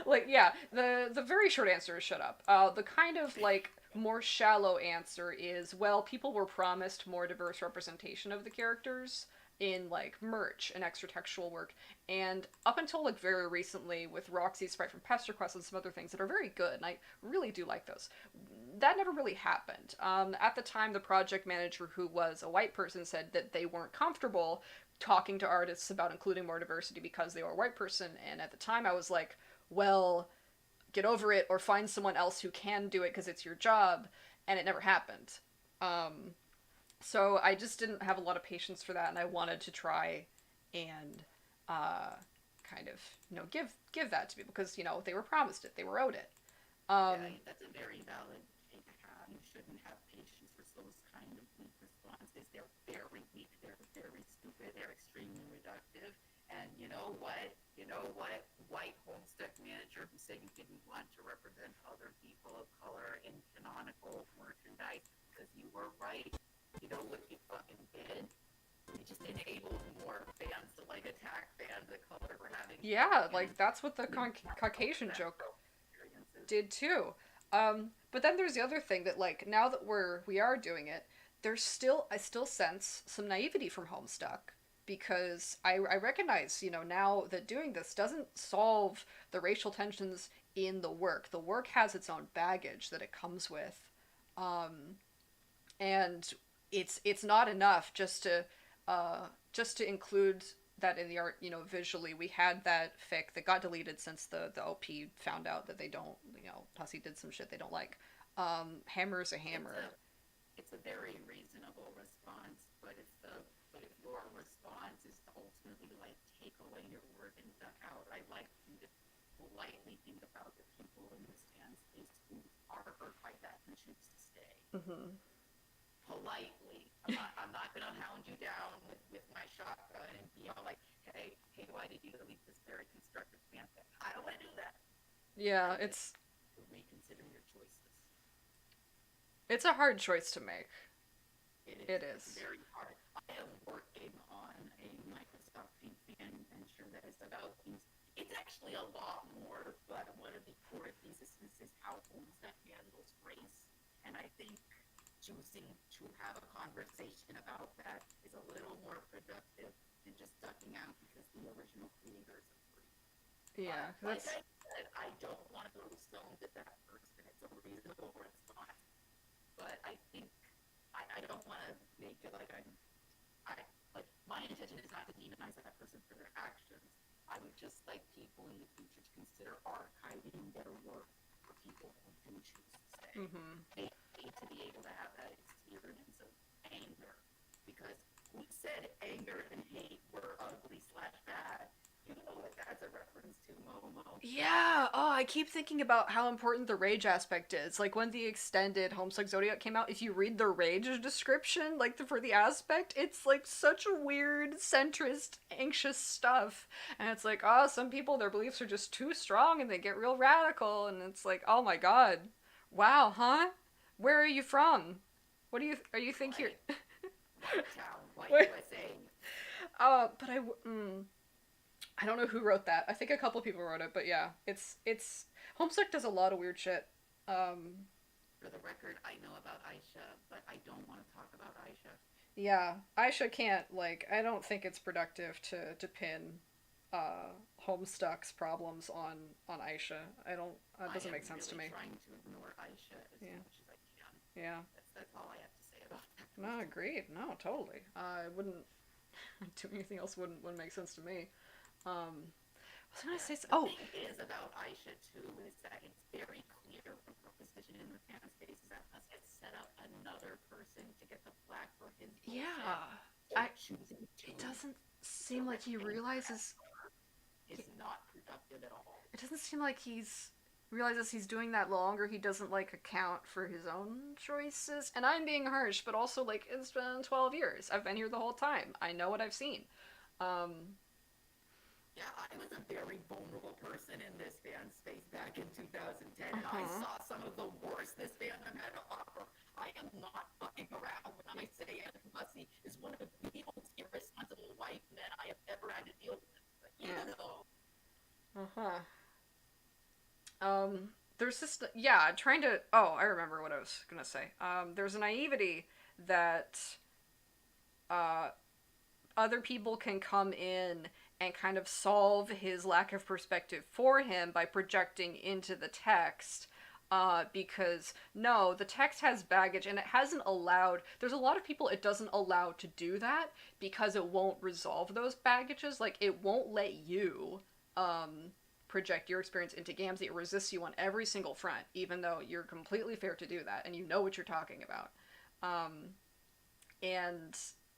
like yeah, the very short answer is shut up. The kind of like more shallow answer is, well, people were promised more diverse representation of the characters in like merch and extra textual work, and up until like very recently with Roxy's sprite from Pester Quest and some other things that are very good, and I really do like those, that never really happened. At the time, the project manager, who was a white person, said that they weren't comfortable talking to artists about including more diversity because they were a white person, and at the time I was like, well, get over it or find someone else who can do it because it's your job, and it never happened. um, so I just didn't have a lot of patience for that, and I wanted to try and kind of give that to people because they were promised it, they were owed it. Yeah, um, that's a very valid take to have. You shouldn't have patience for those kind of weak responses. They're very weak. They're very stupid. They're extremely reductive. And you know what? White Homestuck manager who said you didn't want to represent other people of color in canonical merchandise because you were right. You know what you fucking did? You just enabled more fans to like attack Yeah, And like that's what the Caucasian joke did too. But then there's the other thing that like now that we are doing it, there's still I still sense some naivety from Homestuck because I recognize now that doing this doesn't solve the racial tensions in the work. The work has its own baggage that it comes with, um, and it's not enough just to include that in the art. Visually we had that fic that got deleted since the OP found out that they don't, Pussy did some shit they don't like. Hammer is a hammer. It's a very reasonable response, but if your response is to ultimately like take away your word and duck out, I'd like you to politely think about the people in this fan space who are hurt by that and choose to stay. Mm-hmm. Politely. I'm not gonna hound you down with my shotgun and be all like, hey, why did you delete this very constructive fanfic? I don't wanna do that. Yeah, I reconsider your choices. it's a hard choice to make. It It is is. very hard. I am working on a Microsoft Paint fan venture that is about these. It's actually a lot more, but one of the core theses is how Homestuck handles race. And I think choosing to have a conversation about that is a little more productive than just ducking out because the original creators agree. Yeah, Like that's I said, I don't want to throw stones at that person. It's a reasonable response. But I think I don't want to make it like I like my intention is not to demonize that person for their actions. I would just like people in the future to consider archiving their work for people who do choose to stay. mm-hmm. They need to be able to have that experience of anger. Because who said anger and hate were ugly / bad? You know that that's a reference to Momo. Yeah. Oh, I keep thinking about how important the rage aspect is. Like when the extended Homestuck Zodiac came out, if you read the rage description, like for the aspect, it's like such weird, centrist, anxious stuff. And it's like, oh, some people their beliefs are just too strong and they get real radical. And it's like, oh my god, wow, huh? Where are you from? What do you are you think you're? White, white town, white Wait. USA. But I don't know who wrote that. I think a couple people wrote it, but yeah, it's Homestuck does a lot of weird shit. Um, For the record, I know about Aisha, but I don't want to talk about Aisha. yeah, Aisha can't like. I don't think it's productive to pin uh, Homestuck's problems on Aisha. I don't. It I doesn't am make sense to really me. trying to ignore Aisha as Yeah, much as I can. yeah. That's all I have to say about that. No, agreed. No, totally. I wouldn't do anything else. Wouldn't make sense to me. I was gonna Yeah, say. the Oh, thing is about Aisha too is that it's very clear from her position in the fan space that must have set up another person to get the flag for his bullshit. yeah. So I. choosing to It doesn't seem like direct he anger at realizes. her is not productive at all. It doesn't seem like he's realizes he's doing that longer. He doesn't like account for his own choices. And I'm being harsh, but also like it's been 12 years. I've been here the whole time. I know what I've seen. Um, Yeah, I was a very vulnerable person in this fan space back in 2010, and I uh-huh. saw some of the worst this fandom had to offer. I am not fucking around when I say Anthony Bussy is one of the most irresponsible white men I have ever had to deal with. But you Yeah. know, Uh-huh. There's this yeah, trying to oh, I remember what I was gonna say. There's a naivety that uh other people can come in and kind of solve his lack of perspective for him by projecting into the text. Because no, the text has baggage and it hasn't allowed. There's a lot of people it doesn't allow to do that because it won't resolve those baggages. Like, it won't let you project your experience into Gamzee. It resists you on every single front, even though you're completely fair to do that and you know what you're talking about. Um, and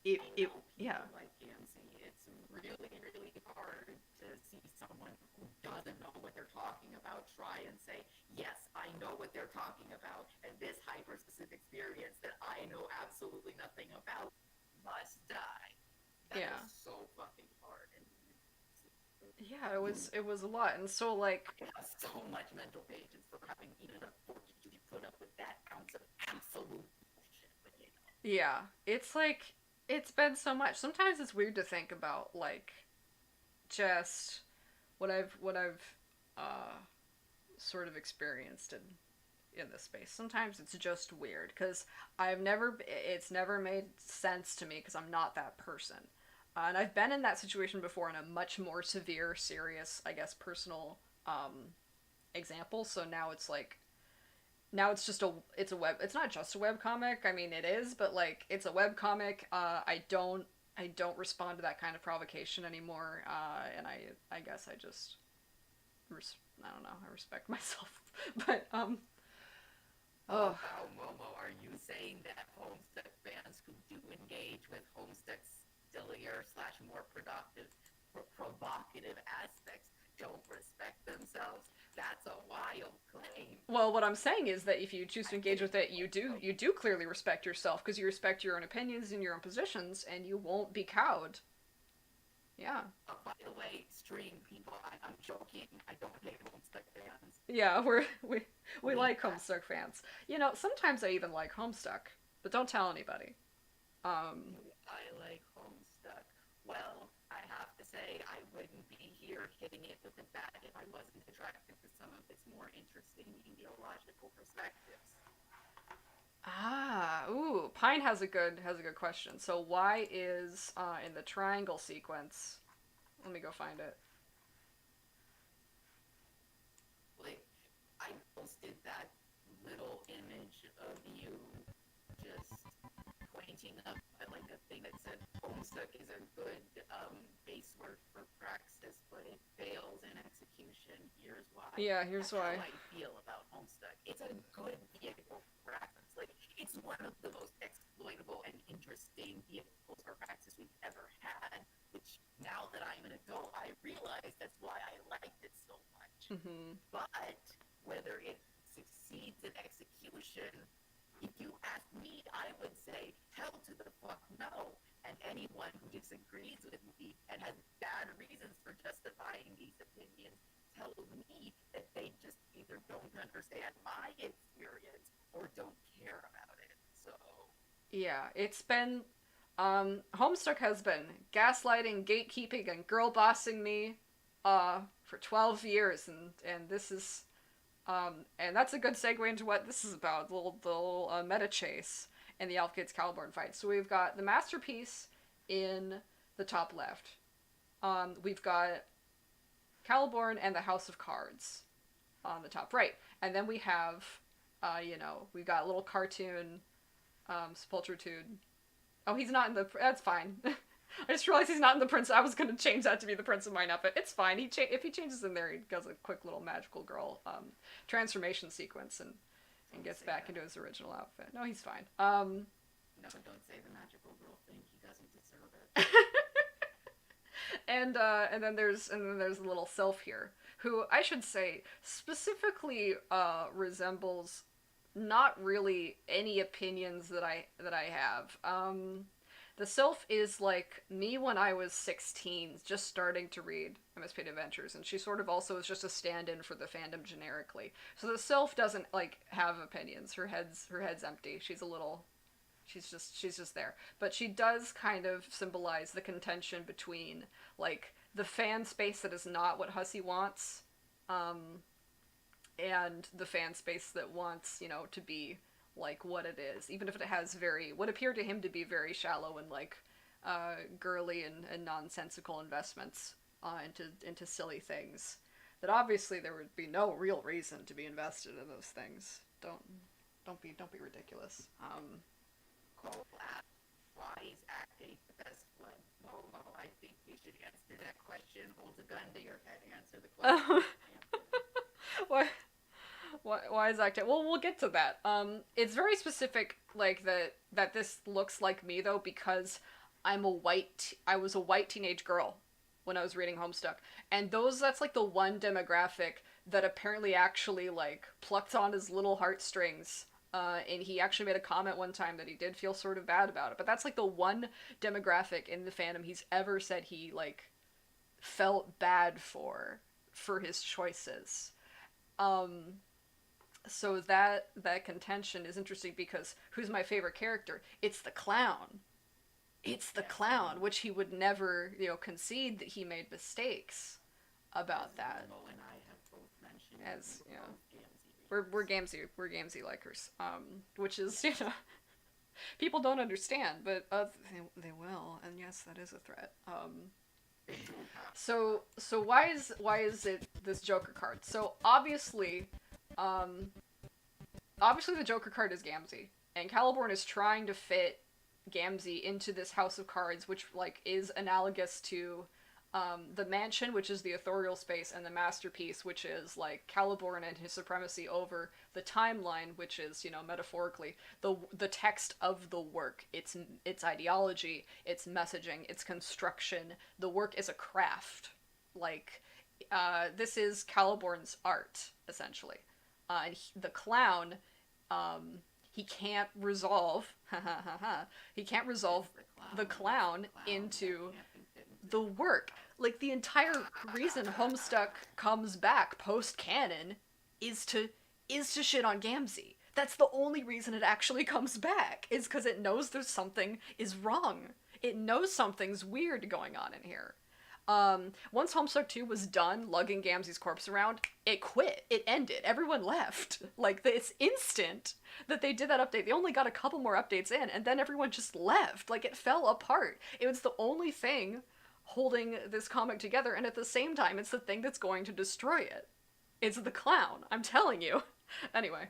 I it know yeah. people like Yancy. It's really, really hard to see someone who doesn't know what they're talking about try and say, yes, I know what they're talking about, and this hyper-specific experience that I know absolutely nothing about must die. That Yeah. is so fucking hard. And Yeah, it was a lot. And so like I have so much mental patience for having even a fortitude to put up with that ounce of absolute bullshit. But you know. yeah, it's like it's been so much. Sometimes it's weird to think about like just what I've uh sort of experienced in this space. Sometimes it's just weird because it's never made sense to me because I'm not that person. And I've been in that situation before in a much more severe, serious, I guess, personal example. So now it's like, now it's just it's a web, it's not just a web comic. I mean, it is, but like, it's a web comic. I don't respond to that kind of provocation anymore. And I guess I just, I don't know, I respect myself. But, Oh, oh, wow, Momo, are you saying that Homestuck fans who do engage with Homestuck's sillier slash more productive, provocative aspects don't respect themselves? That's a wild claim. well, what I'm saying is that if you choose to I engage think with it, you do clearly respect yourself because you respect your own opinions and your own positions, and you won't be cowed. Yeah. by the way, stream people, I'm joking. I don't hate Homestuck fans. Yeah, we We like Homestuck fans. Sometimes I even like Homestuck, but don't tell anybody. Um, I like Homestuck. Well, I have to say, I wouldn't be here hitting it with a bat if I wasn't attracted to some of its more interesting ideological perspectives. ooh, Pine has a good question. So why is in the triangle sequence? Let me go find it. Like, I posted that little image of you just pointing up at like a thing that said Homestuck is a good base work for Praxis, but it fails in execution. Here's why. Yeah, here's That's how why. I feel about Homestuck. It's a good vehicle for Praxis. Like, it's one of the most exploitable and interesting vehicles for Praxis we've ever had. Which now that I'm an adult, I realize that's why I liked it so much. Mm-hmm. But whether it succeeds in execution, if you ask me, I would say hell to the fuck no. And anyone who disagrees with me and has bad reasons for justifying these opinions tells me that they just either don't understand my experience or don't care about it. So, Yeah, it's been Homestuck has been gaslighting, gatekeeping, and girl bossing me for 12 years, and this is and that's a good segue into what this is about, the little meta chase in the Elf Kids Caliborn fight. So we've got the masterpiece in the top left. We've got Caliborn and the House of Cards on the top right, and then we have, we've got a little cartoon, Sepulturitude. Oh, he's not in the. That's fine. I just realized he's not in the Prince. I was gonna change that to be the Prince of Mine outfit. It's fine. If he changes in there, he does a quick little magical girl transformation sequence and don't gets say back that. into his original outfit. No, he's fine. No, don't say the magical girl thing. He doesn't deserve it. And then there's a little Sylph here, who I should say specifically resembles not really any opinions that I have. The Sylph is like me when I was 16, just starting to read MSP Adventures, and she sort of also is just a stand-in for the fandom generically. So the Sylph doesn't like have opinions. Her head's empty. She's just there. But she does kind of symbolize the contention between like the fan space that is not what Hussey wants, um, and the fan space that wants, to be like what it is, even if it has what appear to him to be very shallow and like girly and nonsensical investments into silly things. That obviously there would be no real reason to be invested in those things. Don't be ridiculous. Cole asked, why is Act 8 the best one? Momo, I think you should answer that question. Hold a gun to your head. Answer the question. why why is that? Well, we'll get to that. It's very specific, like that this looks like me though, because I was a white teenage girl when I was reading Homestuck, and that's like the one demographic that apparently actually like plucked on his little heartstrings. And he actually made a comment one time that he did feel sort of bad about it, but that's like the one demographic in the fandom he's ever said he like felt bad for his choices. Um, so that contention is interesting because who's my favorite character? It's the clown. It's the clown, which he would never, concede that he made mistakes. as about that. Momo and I have both mentioned, we As were you know, both Gamzee we're readers. Gamesy likers. Which is Yes. people don't understand, but they will, and yes, that is a threat. They do have So why is it this Joker card? So obviously the Joker card is Gamzee, and Caliborn is trying to fit Gamzee into this house of cards, which like is analogous to the mansion, which is the authorial space, and the masterpiece, which is like Caliborn and his supremacy over the timeline, which is metaphorically the text of the work, its ideology, its messaging, its construction. The work is a craft, like this is Caliborn's art essentially, and the clown um, he can't resolve he can't resolve it's the the clown clown that into can't be fit into the the work. house. Like the entire reason Homestuck comes back post canon is to shit on Gamzee. That's the only reason it actually comes back, is because it knows there's something is wrong. It knows something's weird going on in here. Once Homestuck 2 was done lugging Gamzee's corpse around, it quit. It ended. Everyone left. Like, it's instant that they did that update. They only got a couple more updates in, and then everyone just left. Like, it fell apart. It was the only thing holding this comic together, and at the same time, it's the thing that's going to destroy it. It's the clown. I'm telling you. Anyway,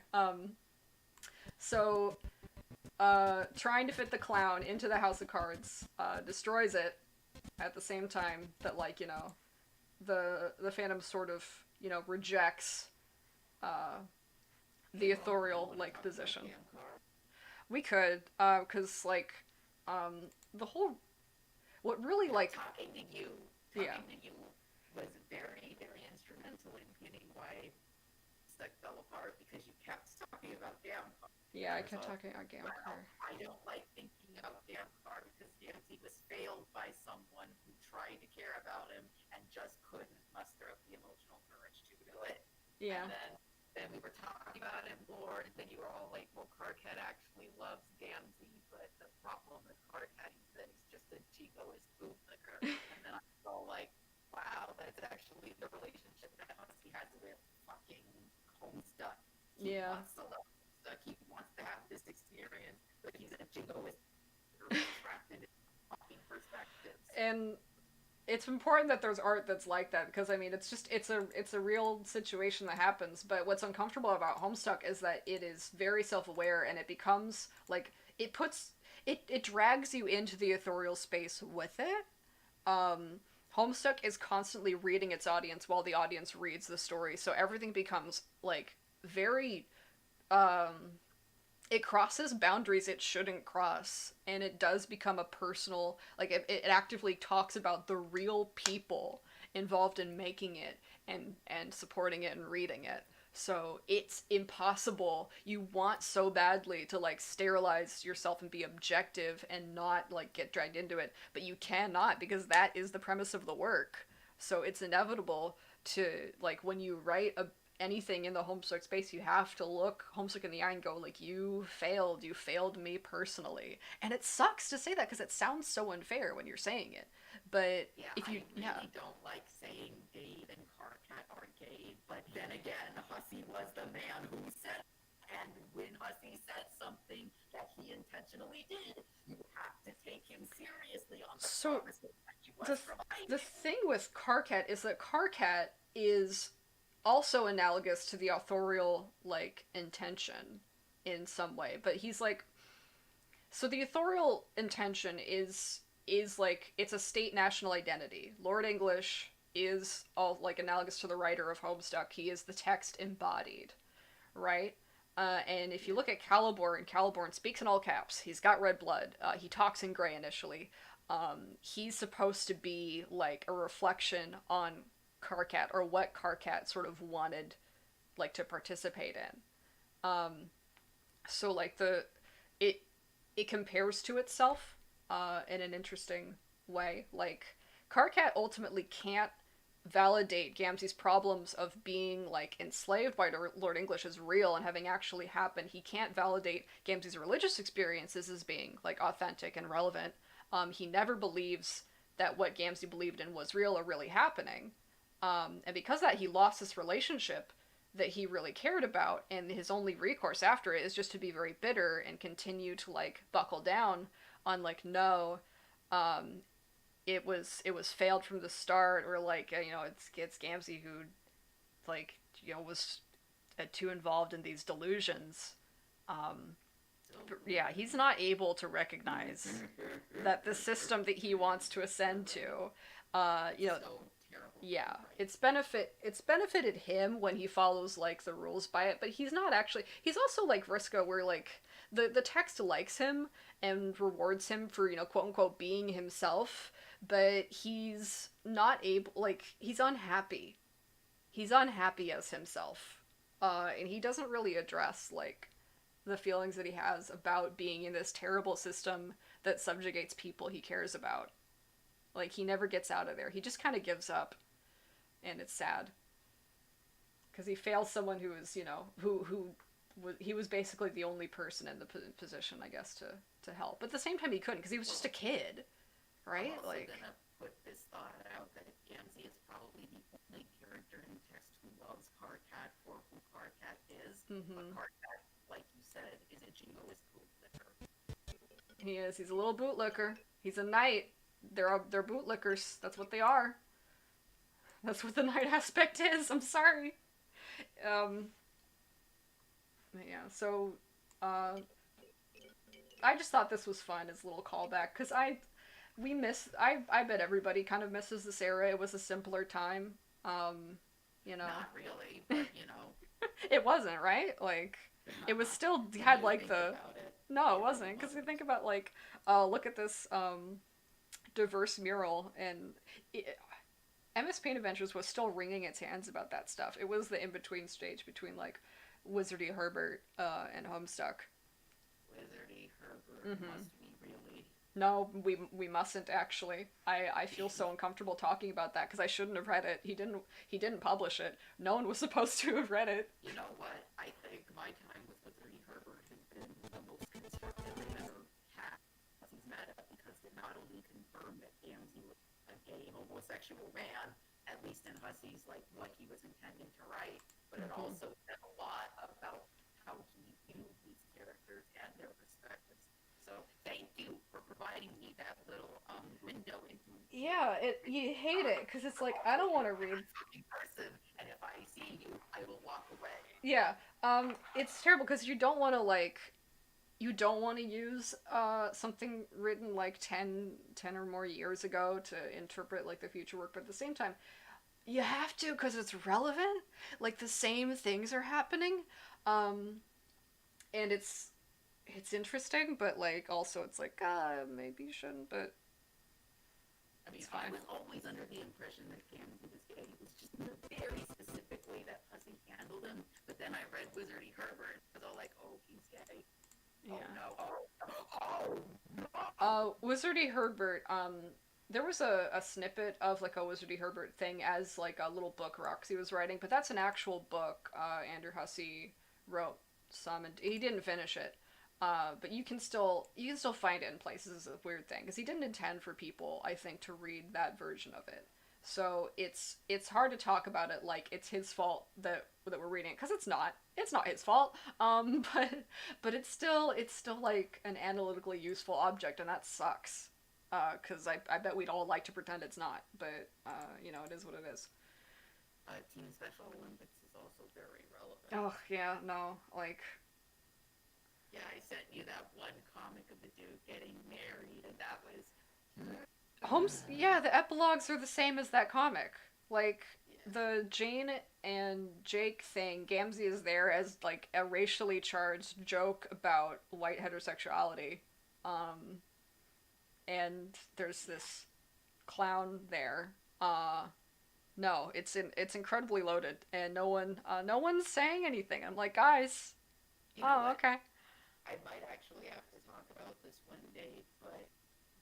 so, trying to fit the clown into the House of Cards, destroys it at the same time that, like, the Phantom sort of, rejects, uh, the authorial, like, position. We could, because, like, the whole, what really, like, talking to you, yeah. was very, very instrumental in getting why Stuck fell apart because you kept talking about Damcar. Yeah, I kept talking about Gamcar. I don't like thinking about Damcar because Gamzee was failed by someone who tried to care about him and just couldn't muster up the emotional courage to do it. Yeah. And then we were talking about him more, and then you were all like, well, Karkat actually loves Gamzee, but the problem with Karkat is that he's just a Chicoist bootlicker. And then I was all like, wow, that's actually the relationship that he has with fucking Homestuck. He Yeah. wants to love Homestuck. He wants to have this experience, but he's a Chicoist trapped in his fucking perspectives. And it's important that there's art that's like that, because I mean it's a real situation that happens. But what's uncomfortable about Homestuck is that it is very self-aware, and it becomes like it drags you into the authorial space with it. Homestuck is constantly reading its audience while the audience reads the story, so everything becomes like very it crosses boundaries it shouldn't cross, and it does become a personal, like it actively talks about the real people involved in making it and supporting it and reading it. So it's impossible. You want so badly to like sterilize yourself and be objective and not like get dragged into it, but you cannot, because that is the premise of the work. So it's inevitable to, like, when you write anything in the Homestuck space, you have to look Homestuck in the eye and go like, you failed me personally. And it sucks to say that because it sounds so unfair when you're saying it, but yeah, if you I really don't like saying Dave and Karkat are gay, but then again, Hussey was the man who said, and when Hussey said something that he intentionally did, you have to take him seriously on the so promises that he was the providing. the thing with Karkat is that Karkat is also analogous to the authorial like intention in some way, but he's like, so the authorial intention is like, it's a state national identity. Lord English is all like analogous to the writer of Homestuck. He is the text embodied, right? And if you look at Caliborn, Caliborn speaks in all caps. He's got red blood. He talks in gray initially. He's supposed to be like a reflection on Karkat, or what Karkat sort of wanted like to participate in. So like it it compares to itself in an interesting way. Like, Karkat ultimately can't validate Gamzee's problems of being like enslaved by Lord English as real and having actually happened. He can't validate Gamzee's religious experiences as being like authentic and relevant. He never believes that what Gamzee believed in was real or really happening. And because of that, he lost this relationship that he really cared about, and his only recourse after it is just to be very bitter and continue to like buckle down on like no, um, it was failed from the start, or like it's Gamzee who like was too involved in these delusions. Um, yeah, he's not able to recognize that the system that he wants to ascend to, So terrible. yeah, Right. it's benefited him when he follows like the rules by it, but he's not actually. He's also like Vriska, where like the text likes him and rewards him for quote unquote being himself, but he's not able. Like he's unhappy. He's unhappy as himself, and he doesn't really address like the feelings that he has about being in this terrible system that subjugates people he cares about. Like he never gets out of there. He just kind of gives up, and it's sad because he fails someone who is he was basically the only person in the position, I guess, to help. But at the same time, he couldn't because he was just a kid, right? I'm also Like, gonna put this thought out that Gamzee is probably the only character in text who loves Karkat for who Karkat is. But mm-hmm. Karkat, like you said, is a jingoist bootlicker. He is. He's a little bootlicker. He's a knight. They're bootlickers. That's what they are. That's what the knight aspect is. I'm sorry. Um, yeah. So, uh, I just thought this was fun as a little callback because I bet everybody kind of misses this era. It was a simpler time. You know, Not really, but it wasn't right. Like, it was still when had you like think the about it, no, it it really wasn't because you wasn't. think about like, look at this diverse mural and. MS Paint Adventures was still wringing its hands about that stuff. It was the in between stage between like Wizardy Herbert and Homestuck. Wizardy Herbert Mm-hmm. must be really. No, we mustn't actually. I feel so uncomfortable talking about that because I shouldn't have read it. He didn't publish it. No one was supposed to have read it. You know what? I think my time with Wizardy Herbert has been the most constructive I've ever had. He's mad at because it not only confirmed that Gamzee was a gay homosexual man, at least in Hussey's like what he was intending to write, but it Mm-hmm. also said a lot about how he viewed these characters and their perspectives. So thank you for providing me that little window into Yeah, you hate it because it's like I don't want to read. fucking person, and if I see you, I will walk away. Yeah, it's terrible because you don't want to use something written like 10 or more years ago to interpret like the future work, but at the same time you have to because it's relevant. Like the same things are happening, um, and it's interesting, but like also it's like maybe you shouldn't, but I mean, it's I fine. was always under the impression that Gamzee was gay. It was just the very specific way that Hussey handled him. But then I read Wizardy Herbert, and I was all like, oh, he's gay. Oh Yeah. no. Oh no. Wizardy Herbert. There was a snippet of like a Wizardy Herbert thing as like a little book Roxy was writing, but that's an actual book. Andrew Hussey wrote some, and he didn't finish it. But you can still find it in places. It's a weird thing because he didn't intend for people, I think, to read that version of it. So it's hard to talk about it like it's his fault that we're reading it because it's not. It's not his fault. But it's still like an analytically useful object, and that sucks. Because I bet we'd all like to pretend it's not, but it is what it is. Team Special Olympics is also very relevant. Oh yeah, no, like Yeah, I sent you that one comic of the dude getting married, and that was. Holmes. Yeah, the epilogues are the same as that comic. Like Yeah. the Jane and Jake thing, Gamzee is there as like a racially charged joke about white heterosexuality. Um, and there's this clown there. No, it's incredibly loaded, and no one's saying anything. I'm like, guys, You know oh what? okay, I might actually have to talk about this one day, but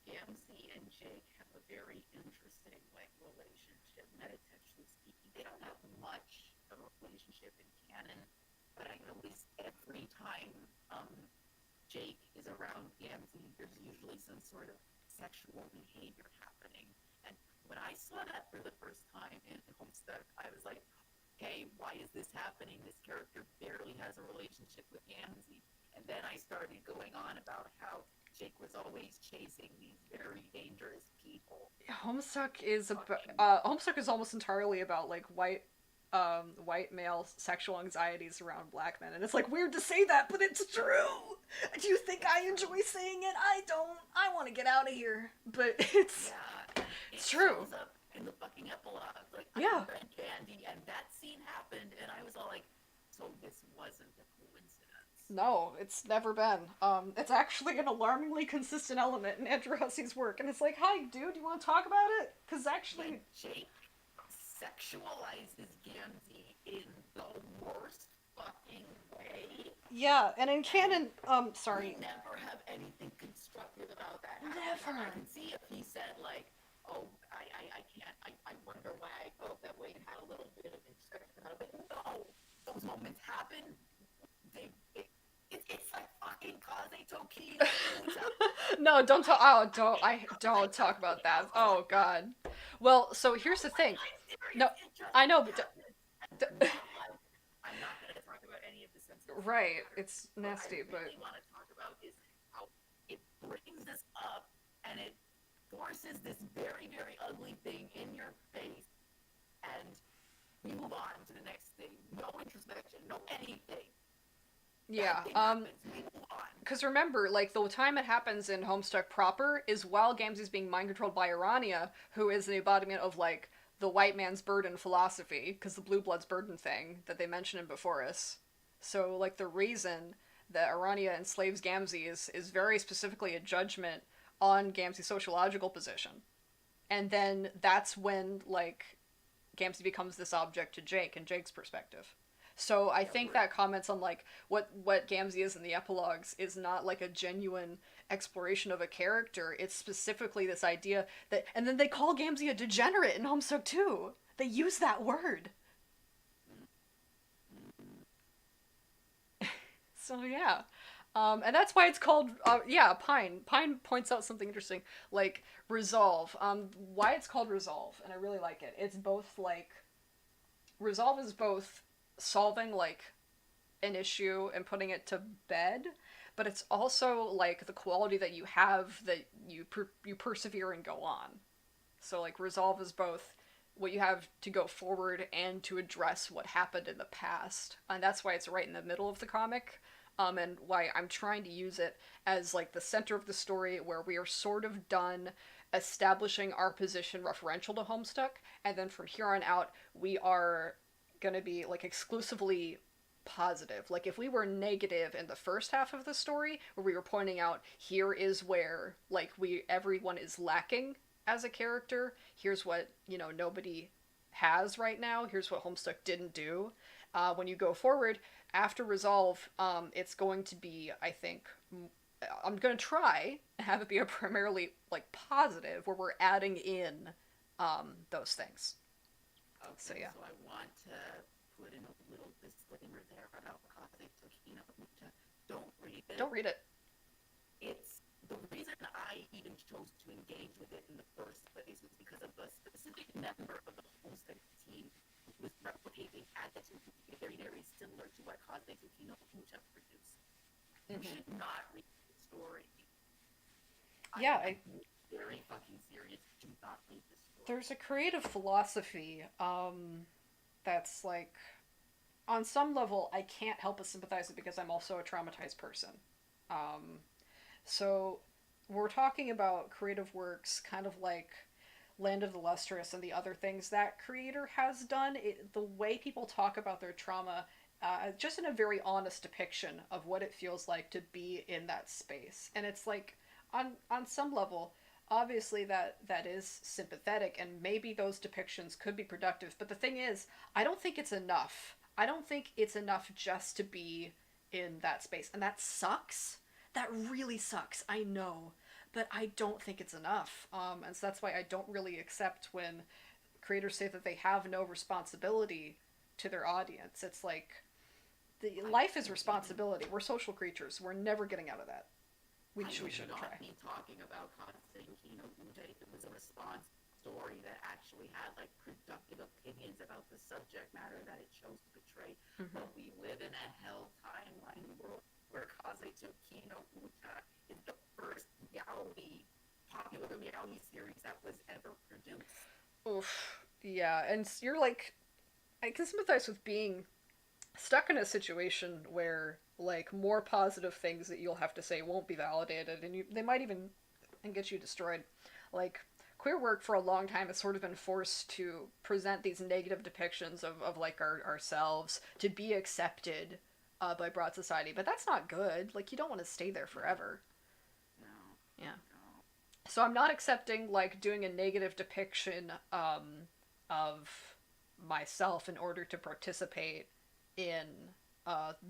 Gamzee and Jake have a very interesting like relationship, metatextually speaking. They don't have much of a relationship in canon, but I notice every time Jake is around Gamzee, there's usually some sort of sexual behavior happening. And when I saw that for the first time in Homestuck, why is this happening? This character barely has a relationship with Gamzee. And then I started going on about how Jake was always chasing these very dangerous people. Homestuck is almost entirely about like white male sexual anxieties around black men, and it's like weird to say that, but it's true. Do you think I enjoy saying it? I don't. I want to get out of here, but Yeah, it's it true. shows up in the fucking epilogue. Like, I Yeah. read Candy, and that scene happened, and I was all like, so this wasn't a coincidence. No, it's never been. It's actually an alarmingly consistent element in Andrew Hussey's work, and it's like, hi, dude, you want to talk about it? Because And actually, Jake sexualizes Gamzee in the worst fucking way. yeah, and in And canon, we sorry, never have anything constructive about that happening. I never. can see if he said, like, oh, I can't, I wonder why I felt that way and had a little bit of introspection about it. But no, those moments happen. They, it's like fucking Kaze Toki. No, don't talk. Oh, don't talk about that. Oh God. Well, so here's the thing. No, It just I know, but happened. And I'm not going to talk about any of the sensitive right, matters. it's What I nasty, but really want to talk about is how it brings this up and it forces this very, very ugly thing in your face, and we move on to the next thing. No introspection, no anything. yeah. Bad thing happens, we move on. Because remember, like the time it happens in Homestuck proper is while Gamzee's being mind controlled by Urania, who is an embodiment of like the white man's burden philosophy, because the blue bloods burden thing that they mentioned in Beforus. So like the reason that Urania enslaves Gamzee is very specifically a judgment on Gamzee's sociological position. And then that's when like Gamzee becomes this object to Jake and Jake's perspective. So I Yeah, think that comments on like what Gamzee is in the epilogues is not like a genuine exploration of a character. It's specifically this idea that, and then they call Gamzee a degenerate in Homestuck too. They use that word. So yeah, and that's why it's called yeah, Pine. Pine points out something interesting, like resolve. Why it's called resolve, and I really like it. It's both like resolve is both solving like an issue and putting it to bed, but it's also like the quality that you have that you persevere and go on. So like resolve is both what you have to go forward and to address what happened in the past, and that's why it's right in the middle of the comic. And why I'm trying to use it as like the center of the story where we are sort of done establishing our position referential to Homestuck, and then from here on out we are gonna be like exclusively positive. Like if we were negative in the first half of the story, where we were pointing out here is where like we everyone is lacking as a character. Here's what nobody has right now. Here's what Homestuck didn't do. When you go forward after Resolve, it's going to be I think I'm gonna try and have it be a primarily like positive where we're adding in those things. Okay, So yeah. so I want to put in a little disclaimer there about Kaze Tokino Mucha. Don't read it. Don't read it. It's the reason I even chose to engage with it in the first place was because of a specific member of the Homestead team who was replicating attitudes very, very similar to what Kaze Tokino Mucha produced. You should not read the story. Yeah, I'm very fucking serious. Do not read this story. there's a creative philosophy that's like on some level I can't help but sympathize with because I'm also a traumatized person. Um, so we're talking about creative works kind of like Land of the Lustrous and the other things that creator has done. The way people talk about their trauma, just in a very honest depiction of what it feels like to be in that space, and it's like on some level, obviously that is sympathetic, and maybe those depictions could be productive. But the thing is, I don't think it's enough. I don't think it's enough just to be in that space, and that sucks. That really sucks. I know, but I don't think it's enough. And so that's why I don't really accept when creators say that they have no responsibility to their audience. It's like life is responsibility. We're social creatures. We're never getting out of that. We shouldn't try. Be talking about Konstantin Uja if it was a response story that actually had like productive opinions about the subject matter that it chose to right? Mm-hmm. But we live in a hell timeline world where Kazetsuki no Uta is the first popular reality series that was ever produced. Oof. Yeah, and you're like, I can sympathize with being stuck in a situation where like more positive things that you'll have to say won't be validated, and they might even and get you destroyed. Like queer work for a long time has sort of been forced to present these negative depictions of like ourselves to be accepted by broad society, but that's not good. Like you don't want to stay there forever. No, Yeah. no. So I'm not accepting like doing a negative depiction of myself in order to participate in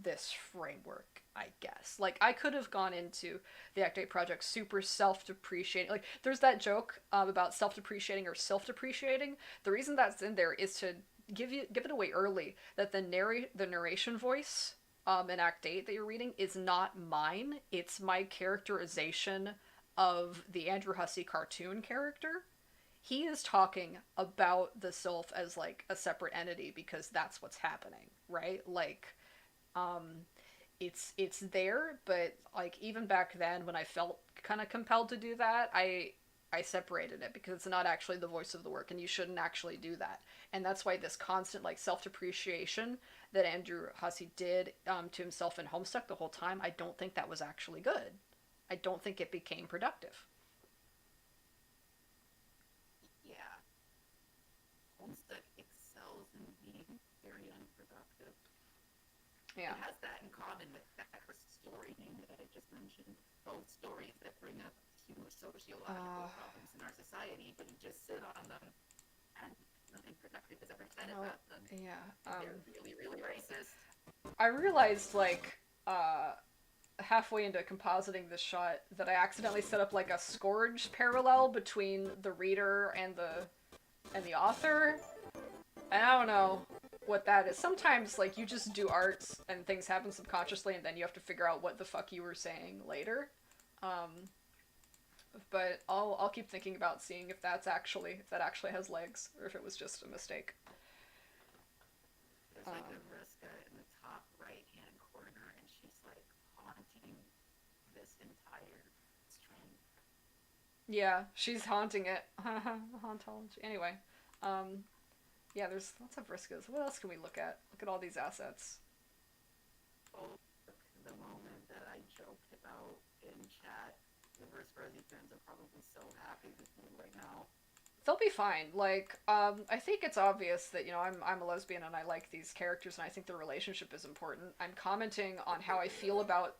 this framework, I guess. Like I could have gone into the Act 8 project super self-depreciating. Like there's that joke about self-depreciating or self-depreciating. The reason that's in there is to give it away early that the narration voice in Act 8 that you're reading is not mine. It's my characterization of the Andrew Hussey cartoon character. He is talking about the sylph as like a separate entity because that's what's happening, right? Like um it's there, but like even back then when I felt kind of compelled to do that, I separated it because it's not actually the voice of the work and you shouldn't actually do that. And that's why this constant like self-depreciation that Andrew Hussey did to himself in Homestuck the whole time, I don't think that was actually good. I don't think it became productive. Yeah, Homestuck excels in being very unproductive. Yeah. It has that in common with that first story name that I just mentioned. Both stories that bring up huge sociological problems in our society, but you just sit on them and nothing productive is ever said about them. Yeah. They're really, really racist. I realized like halfway into compositing this shot that I accidentally set up like a scourge parallel between the reader and the author. And I don't know what that is. Sometimes like you just do arts and things happen subconsciously and then you have to figure out what the fuck you were saying later. Um but I'll keep thinking about seeing if if that actually has legs or if it was just a mistake. There's like a Vriska in the top right hand corner, and she's like haunting this entire string. Yeah, she's haunting it. Hauntology. Anyway, um, yeah, there's lots of Vriskas. What else can we look at? Look at all these assets. Oh, the moment that I joked about in chat, the Verse Rosie fans are probably so happy with me right now. They'll be fine. Like, I think it's obvious that I'm a lesbian and I like these characters and I think their relationship is important. I'm commenting on how I feel about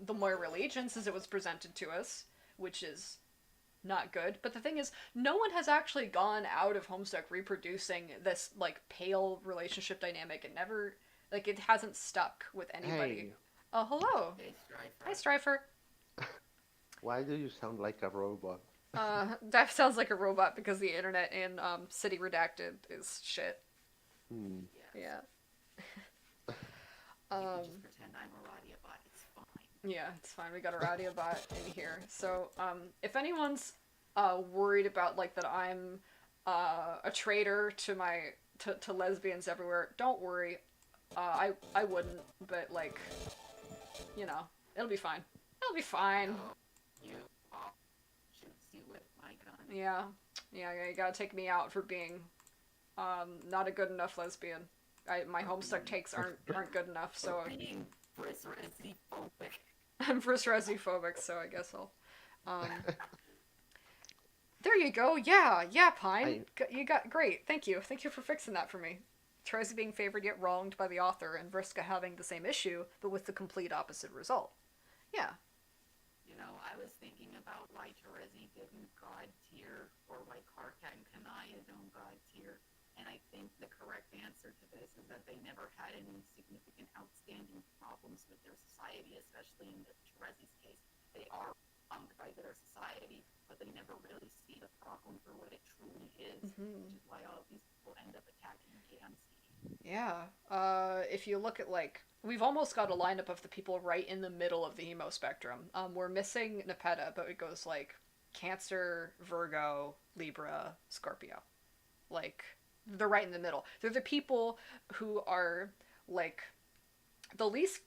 the Moira allegiance as it was presented to us, which is not good. But the thing is, no one has actually gone out of Homestuck reproducing this like pale relationship dynamic. It never like it hasn't stuck with anybody. Hey, Oh, hello. Hey, Strifer. Hi, Strifer. why do you sound like a robot? That sounds like a robot because the internet in City Redacted is shit. Hmm. Yes. Yeah. You can just pretend I'm a Radia bot. It's fine. Yeah, it's fine. We got a radio bot in here. So, if anyone's worried about like that I'm a traitor to to lesbians everywhere, don't worry. I wouldn't, but like, it'll be fine. It'll be fine. No, you all shoots you with my gun. Yeah, yeah. You gotta take me out for being not a good enough lesbian. My Homestuck takes aren't good enough, so Being Brisresi-phobic. I'm Resi-phobic, so I guess I'll. Um, there you go. Yeah, Pine. You got great. Thank you. Thank you for fixing that for me. Terezi being favored yet wronged by the author, and Vriska having the same issue, but with the complete opposite result. Yeah. You know, I was thinking about why Terezi didn't God tier, or why Karkat and Kanaya don't God tier. And I think the correct answer to this is that they never had any significant outstanding problems with their society, especially in Terezi's case. They are wronged by their society, but they never really see the problem for what it truly is, which is why all of these people end up attacking KMC. Yeah. If you look at like we've almost got a lineup of the people right in the middle of the emo spectrum. We're missing Nepeta, but it goes like Cancer, Virgo, Libra, Scorpio. Like they're right in the middle. They're the people who are like the least,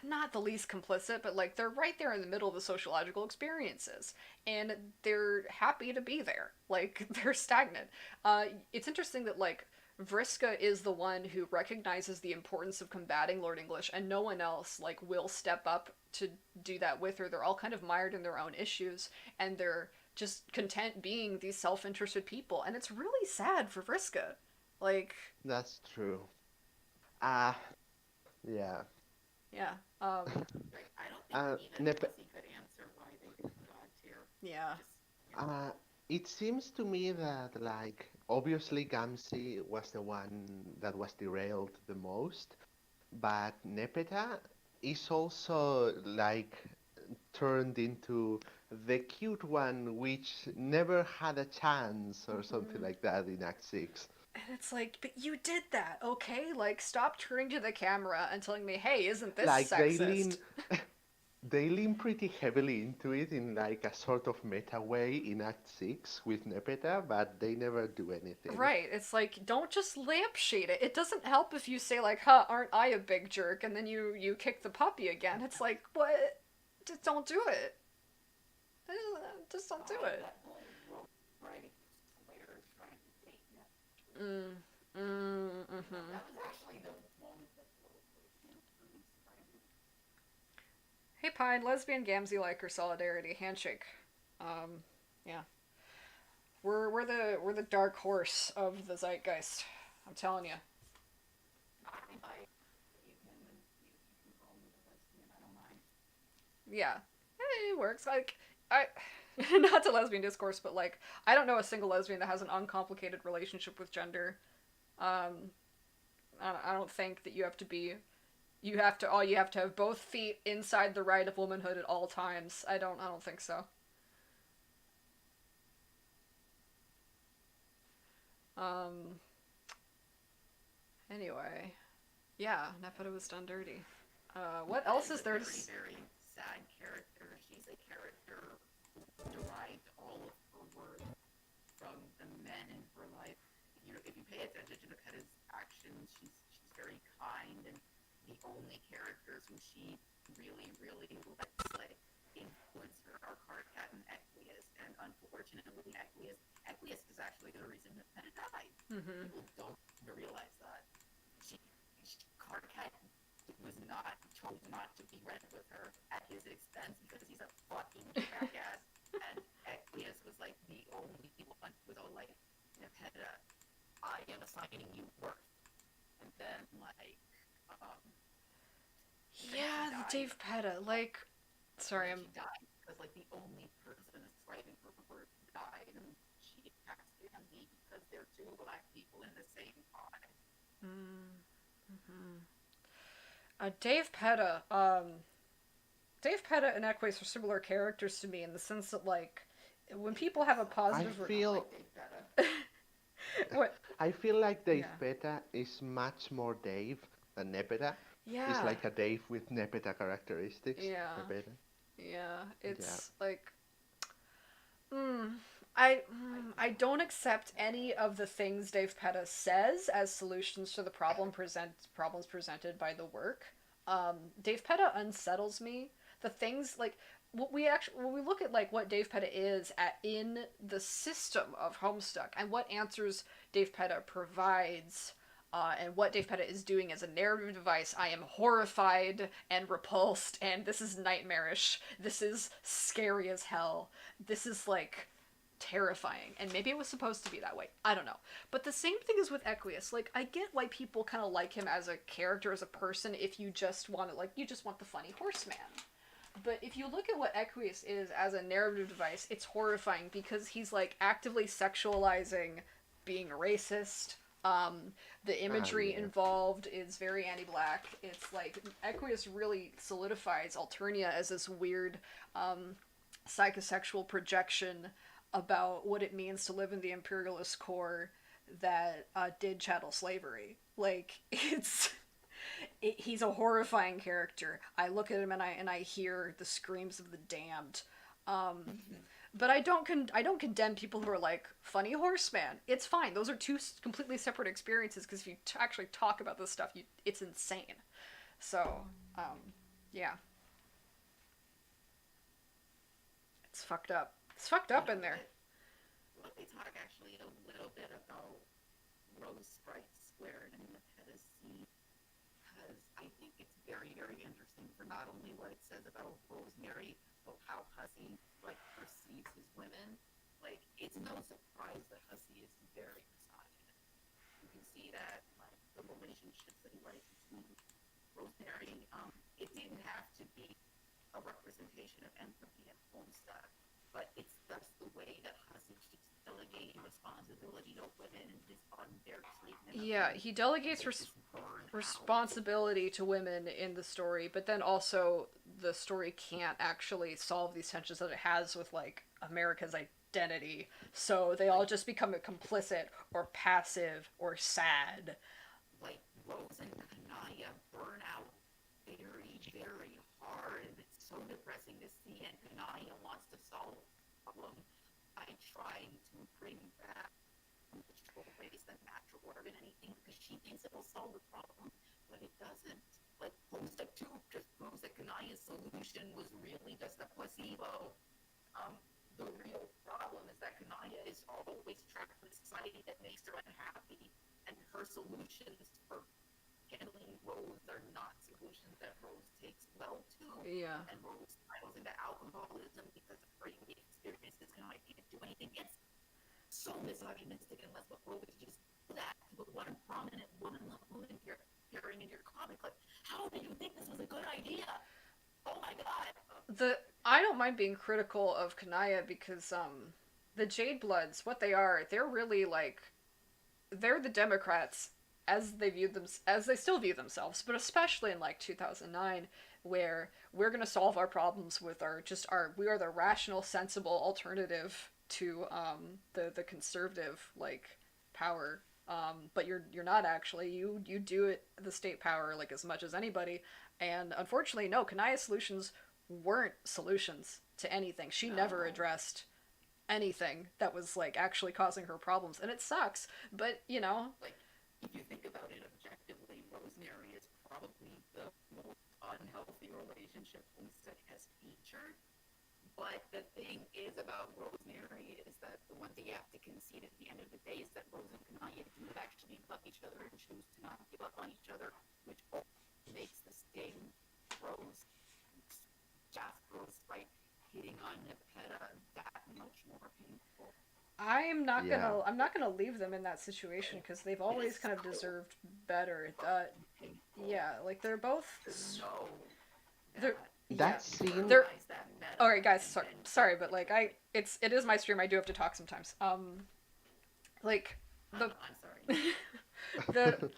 not the least complicit, but like they're right there in the middle of the sociological experiences, and they're happy to be there. Like they're stagnant. It's interesting that like Vriska is the one who recognizes the importance of combating Lord English, and no one else like will step up to do that with her. They're all kind of mired in their own issues, and they're just content being these self-interested people, and it's really sad for Vriska. Like, That's true. Ah, yeah. yeah, Like, I don't think even Nep Pussy could answer why they did God tier. yeah. Just, yeah. Uh, it seems to me that, like, obviously Gamsi was the one that was derailed the most, but Nepeta is also, like, turned into the cute one which never had a chance or something Mm-hmm. like that in Act 6. And it's like, but you did that, okay? Like, stop turning to the camera and telling me, hey, isn't this Like, sexist? they lean pretty heavily into it in, like, a sort of meta way in Act 6 with Nepeta, but they never do anything. Right, it's like, don't just lampshade it. It doesn't help if you say, like, huh, aren't I a big jerk? And then you kick the puppy again. It's like, what? Just don't do it. Just don't do it. That whole rope riding Slayer trying to date me. Mm, mm-hmm. That was actually the moment that really surprised me. Hey, Pine, lesbian Gamzee like her solidarity handshake. Yeah. We're the dark horse of the zeitgeist. I'm telling you. I you can call me the lesbian. I don't mind. Yeah, it works. Like I, not to lesbian discourse, but like I don't know a single lesbian that has an uncomplicated relationship with gender. Um, I don't think that you have to be. You have to have both feet inside the right of womanhood at all times. I don't think so. Um. Anyway, yeah, Nepeta was done dirty. What That else is is a there to? very, very sad character. She's a character who derived all of her worth from the men in her life. You know, if you pay attention to Nepeta's actions, she's very kind, and the only characters who she really, really lets like influence her are Cardcat and Equius. And unfortunately, Equius is actually the reason Nepeta died. Mm-hmm. People don't realize that. Cardcat was not chose not to be friends with her at his expense because he's a fucking jackass. And Equius was like the only one who was all like, Nepeta, I am assigning you worth. And then like, Yeah, the Dave Petta. Like, sorry, I'm. she died because like the only person ascribing her worth died, and she attacks Gamzee because they're two black people in the same pod. Mm-hmm. Dave Petta. Dave Petta and Equus are similar characters to me in the sense that like when people have a I positive. feel What? I feel like Dave Yeah. Peta is much more Dave than Nepeta. It's Yeah. like a Dave with Nepeta characteristics. Yeah. Nepeta. Yeah. Yeah. It's like. Mm, I don't accept any of the things Dave Petta says as solutions to the problems presented by the work. Dave Petta unsettles me. The things like what we actually when we look at like what Dave Petta is at in the system of Homestuck and what answers Dave Petta provides. And what Dave Petta is doing as a narrative device, I am horrified and repulsed, and this is nightmarish. This is scary as hell. This is like terrifying, and maybe it was supposed to be that way. I don't know. But the same thing is with Equius. Like, I get why people kind of like him as a character, as a person, if you just want to, like, you just want the funny horseman. But if you look at what Equius is as a narrative device, it's horrifying because he's, like, actively sexualizing being racist. The imagery Yeah. involved is very anti-black. It's like Equius really solidifies Alternia as this weird psychosexual projection about what it means to live in the imperialist core that did chattel slavery. Like he's a horrifying character. I look at him and I hear the screams of the damned. But I don't condemn people who are like funny horseman. It's fine. Those are two completely separate experiences because if you actually talk about this stuff, it's insane. So, yeah, it's fucked up. It's fucked You up know, in there. let me talk actually a little bit about Rose Sprite Squared and the Tennessee, because I think it's very, very interesting for not only what it says about Rosemary, but how Hussey like perceives his women. Like, it's no surprise that Hussey is very misogynist. You can see that like the relationships that he writes between Rosemary. It didn't have to be a representation of empathy and Homestuck, but it's just the way that Hussey keeps delegating responsibility to women and his unfair treatment of Yeah, them. he delegates They just burn out. responsibility to women in the story, but then also the story can't actually solve these tensions that it has with like America's identity. So they all Like, just become complicit or passive or sad. like Rose and Kanaya burn out very, very hard, and it's so depressing to see. And Kanaya wants to solve the problem by trying to bring back natural ways that natural order in anything because she thinks it will solve the problem, but it doesn't. Like Homestuck 2 just proves that Kanaya's solution was really just a placebo. Um, the real problem is that Kanaya is always trapped in a society that makes her unhappy, and her solutions for handling Rose are not solutions that Rose takes well to. Yeah. And Rose spirals into alcoholism because of her unique experiences. Kanaya can't do anything. It's so misogynistic unless what Rose just that to the one prominent woman appearing in your comic. Like, how did you think this was a good idea? Oh my god. The I don't mind being critical of Kanaya because the Jade Bloods, what they are, they're really like they're the Democrats as they still view themselves, but especially in like 2009 where we're going to solve our problems with our we are the rational sensible alternative to the conservative like power, but you're not actually you do it the state power like as much as anybody, and unfortunately no, Kanaya's solutions weren't solutions to anything. She never No. addressed anything that was like actually causing her problems, and it sucks, but you know. Like, if you think about it objectively, Rosemary is probably the most unhealthy relationship Homestuck has featured. But the thing is about Rosemary is that the one thing you have to concede at the end of the day is that Rose and Kanaya do actually love each other and choose to not give up on each other, which makes the sting Rose, Jasper's right hitting on Nepeta that much more painful. Yeah. I'm not gonna leave them in that situation because they've It always is kind of so deserved better. painful Yeah, like they're both. to know They're that yeah. That you scene, They're realize that all Meta right, guys. and then Sorry, but like it is my stream. I do have to talk sometimes. Like the I'm sorry. the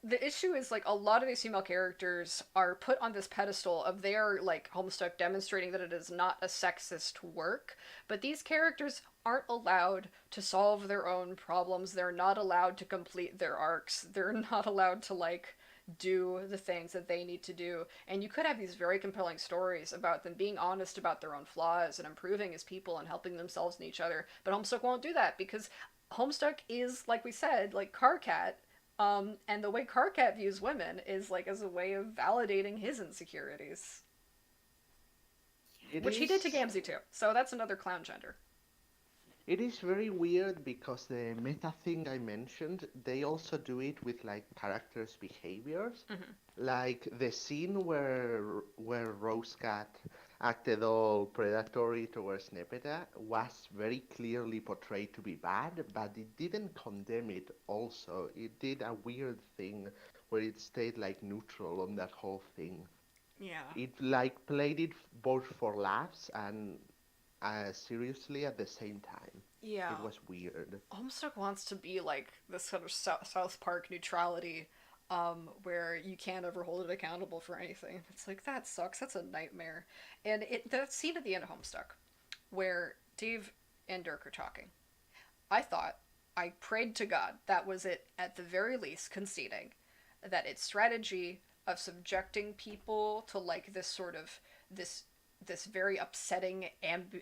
the issue is like a lot of these female characters are put on this pedestal of their like Homestuck demonstrating that it is not a sexist work, but these characters aren't allowed to solve their own problems. They're not allowed to complete their arcs. They're not allowed to like do the things that they need to do. And you could have these very compelling stories about them being honest about their own flaws and improving as people and helping themselves and each other. But Homestuck won't do that because Homestuck is, like we said, like Carcat, and the way Karkat views women is like as a way of validating his insecurities, it which he did to is Gamzee too. So that's another clown gender. it is very weird because the meta thing I mentioned, they also do it with like characters' behaviors. Hmm. Like the scene where Rosecat acted all predatory towards Nepeta was very clearly portrayed to be bad, but it didn't condemn it also. It did a weird thing where it stayed like neutral on that whole thing. Yeah. It like played it both for laughs and seriously at the same time. Yeah. It was weird. Homestuck wants to be like this sort of South Park neutrality, where you can't ever hold it accountable for anything. It's like that sucks. That's a nightmare. And that scene at the end of Homestuck, where Dave and Dirk are talking. I thought, I prayed to God that was it at the very least conceding that its strategy of subjecting people to like this sort of this this very upsetting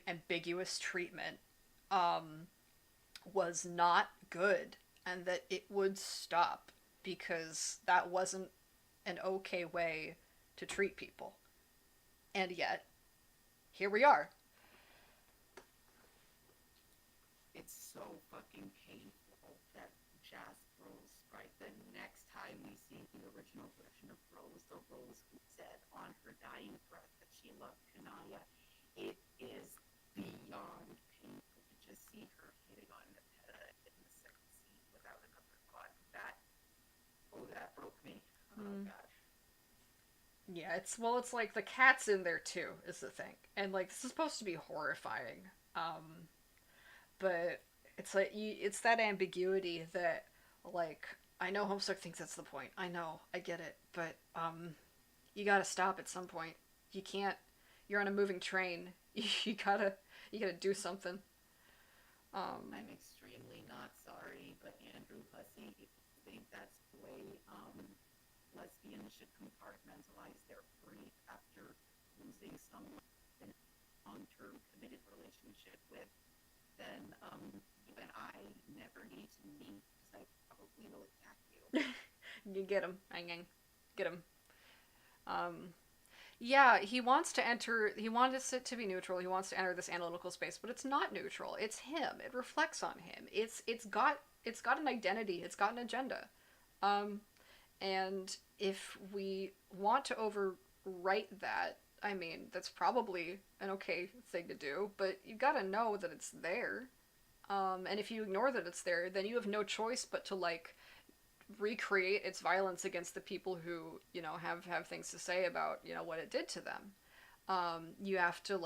ambiguous treatment um, was not good, and that it would stop because that wasn't an okay way to treat people. And yet, here we are. It's so fucking painful that Jazz Rose, right? The next time we see the original version of Rose, the Rose who said on her dying breath that she loved Kanaya, it is beyond painful to just see her hitting on Nepeta in the second scene without another thought. That broke me. Oh god. Yeah, it's like the cat's in there too, is the thing. And like this is supposed to be horrifying. But it's like it's that ambiguity that like I know Homestuck thinks that's the point. I know, I get it, but you got to stop at some point. You can't. You're on a moving train. You gotta do something. I'm extremely not sorry, but Andrew Hussey, if you think that's the way lesbians should compartmentalize their grief after losing someone in a long-term committed relationship with, then you and I never need to meet because I probably will attack you. You get him, get him. Um, yeah, he wants to enter. He wants it to be neutral. He wants to enter this analytical space, but it's not neutral. It's him. It reflects on him. It's got an identity. It's got an agenda. Um, and if we want to overwrite that, I mean, that's probably an okay thing to do. But you gotta know that it's there. And if you ignore that it's there, then you have no choice but to like recreate its violence against the people who have things to say about what it did to them. You have to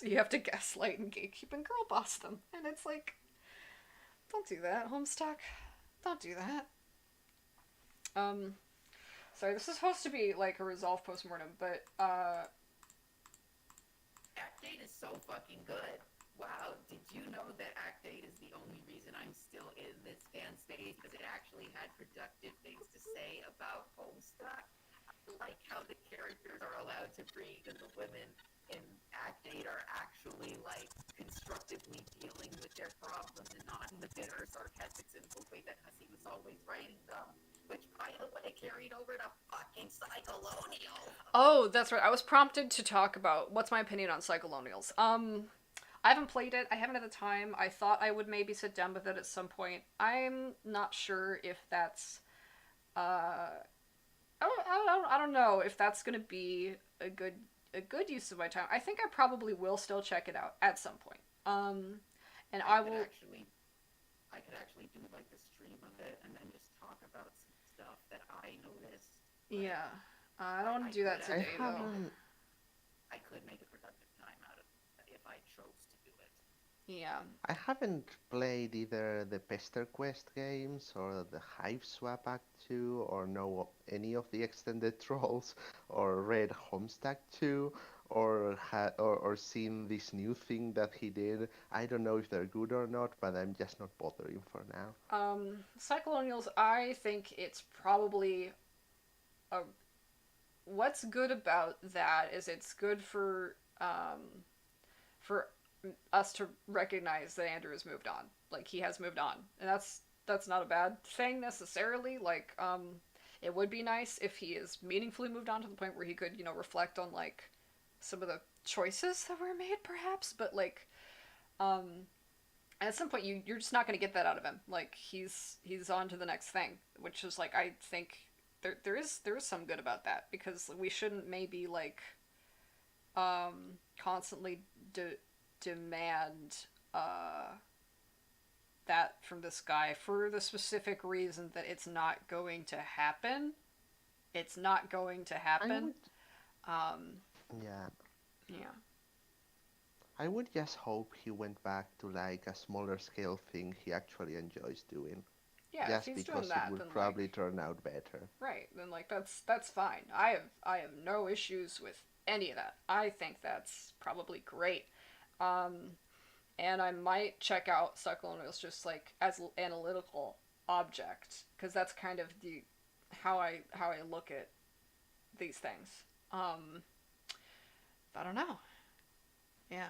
you have to gaslight and gatekeep and girl boss them, and it's like, don't do that, Homestuck. Don't do that. Um, Sorry, this is supposed to be like a resolve postmortem, but Act 8 is so fucking good. Wow, did you know that Act 8 is the only reason I'm still in this fan space? Because it actually had productive things to say about Homestuck. I like how the characters are allowed to breathe and the women in Act 8 are actually like constructively dealing with their problems and not in the bitter, sarcastic, cynical way that Hussey was always writing them. Which, by the way, carried over to fucking Cyclonial. oh, that's right. I was prompted to talk about what's my opinion on Cyclonials. I haven't played it. I haven't had the time. I thought I would maybe sit down with it at some point. I'm not sure if that's. I don't know if that's gonna be a good use of my time. I think I probably will still check it out at some point. And I will. I could actually do like a stream of it and then just talk about some stuff that I noticed. Yeah, I don't want to do that I today though. haven't. I could make a productive time out of it if I chose to do it. Yeah. I haven't played either the Pester Quest games or the Hive Swap Act 2 or know any of the extended trolls or read Homestuck 2 or seen this new thing that he did. I don't know if they're good or not, but I'm just not bothering for now. Cyclonials, I think it's probably a. What's good about that is it's good for us to recognize that Andrew has moved on. Like he has moved on, and that's not a bad thing necessarily. Like it would be nice if he is meaningfully moved on to the point where he could reflect on like some of the choices that were made, perhaps. But like at some point you're just not going to get that out of him. Like he's on to the next thing, which is like I think there is some good about that because we shouldn't maybe like constantly demand that from this guy for the specific reason that it's not going to happen. It's not going to I happen. would, Um, yeah, yeah. I would just hope he went back to like a smaller scale thing he actually enjoys doing, Yeah, if just he's doing because it that, would then probably like turn out better. right, then like that's fine. I have no issues with any of that. I think that's probably great. Um, and I might check out Succulentals just like as analytical object because that's kind of the how I look at these things. I don't know. Yeah.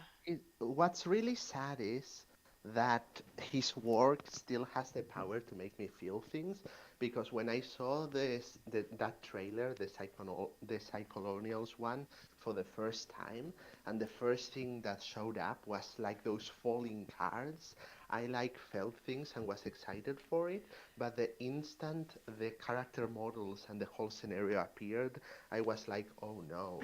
What's really sad is that his work still has the power to make me feel things. Because when I saw that trailer, the Psychocolonials one, for the first time, and the first thing that showed up was like those falling cards, I like felt things and was excited for it. But the instant the character models and the whole scenario appeared, I was like, oh no.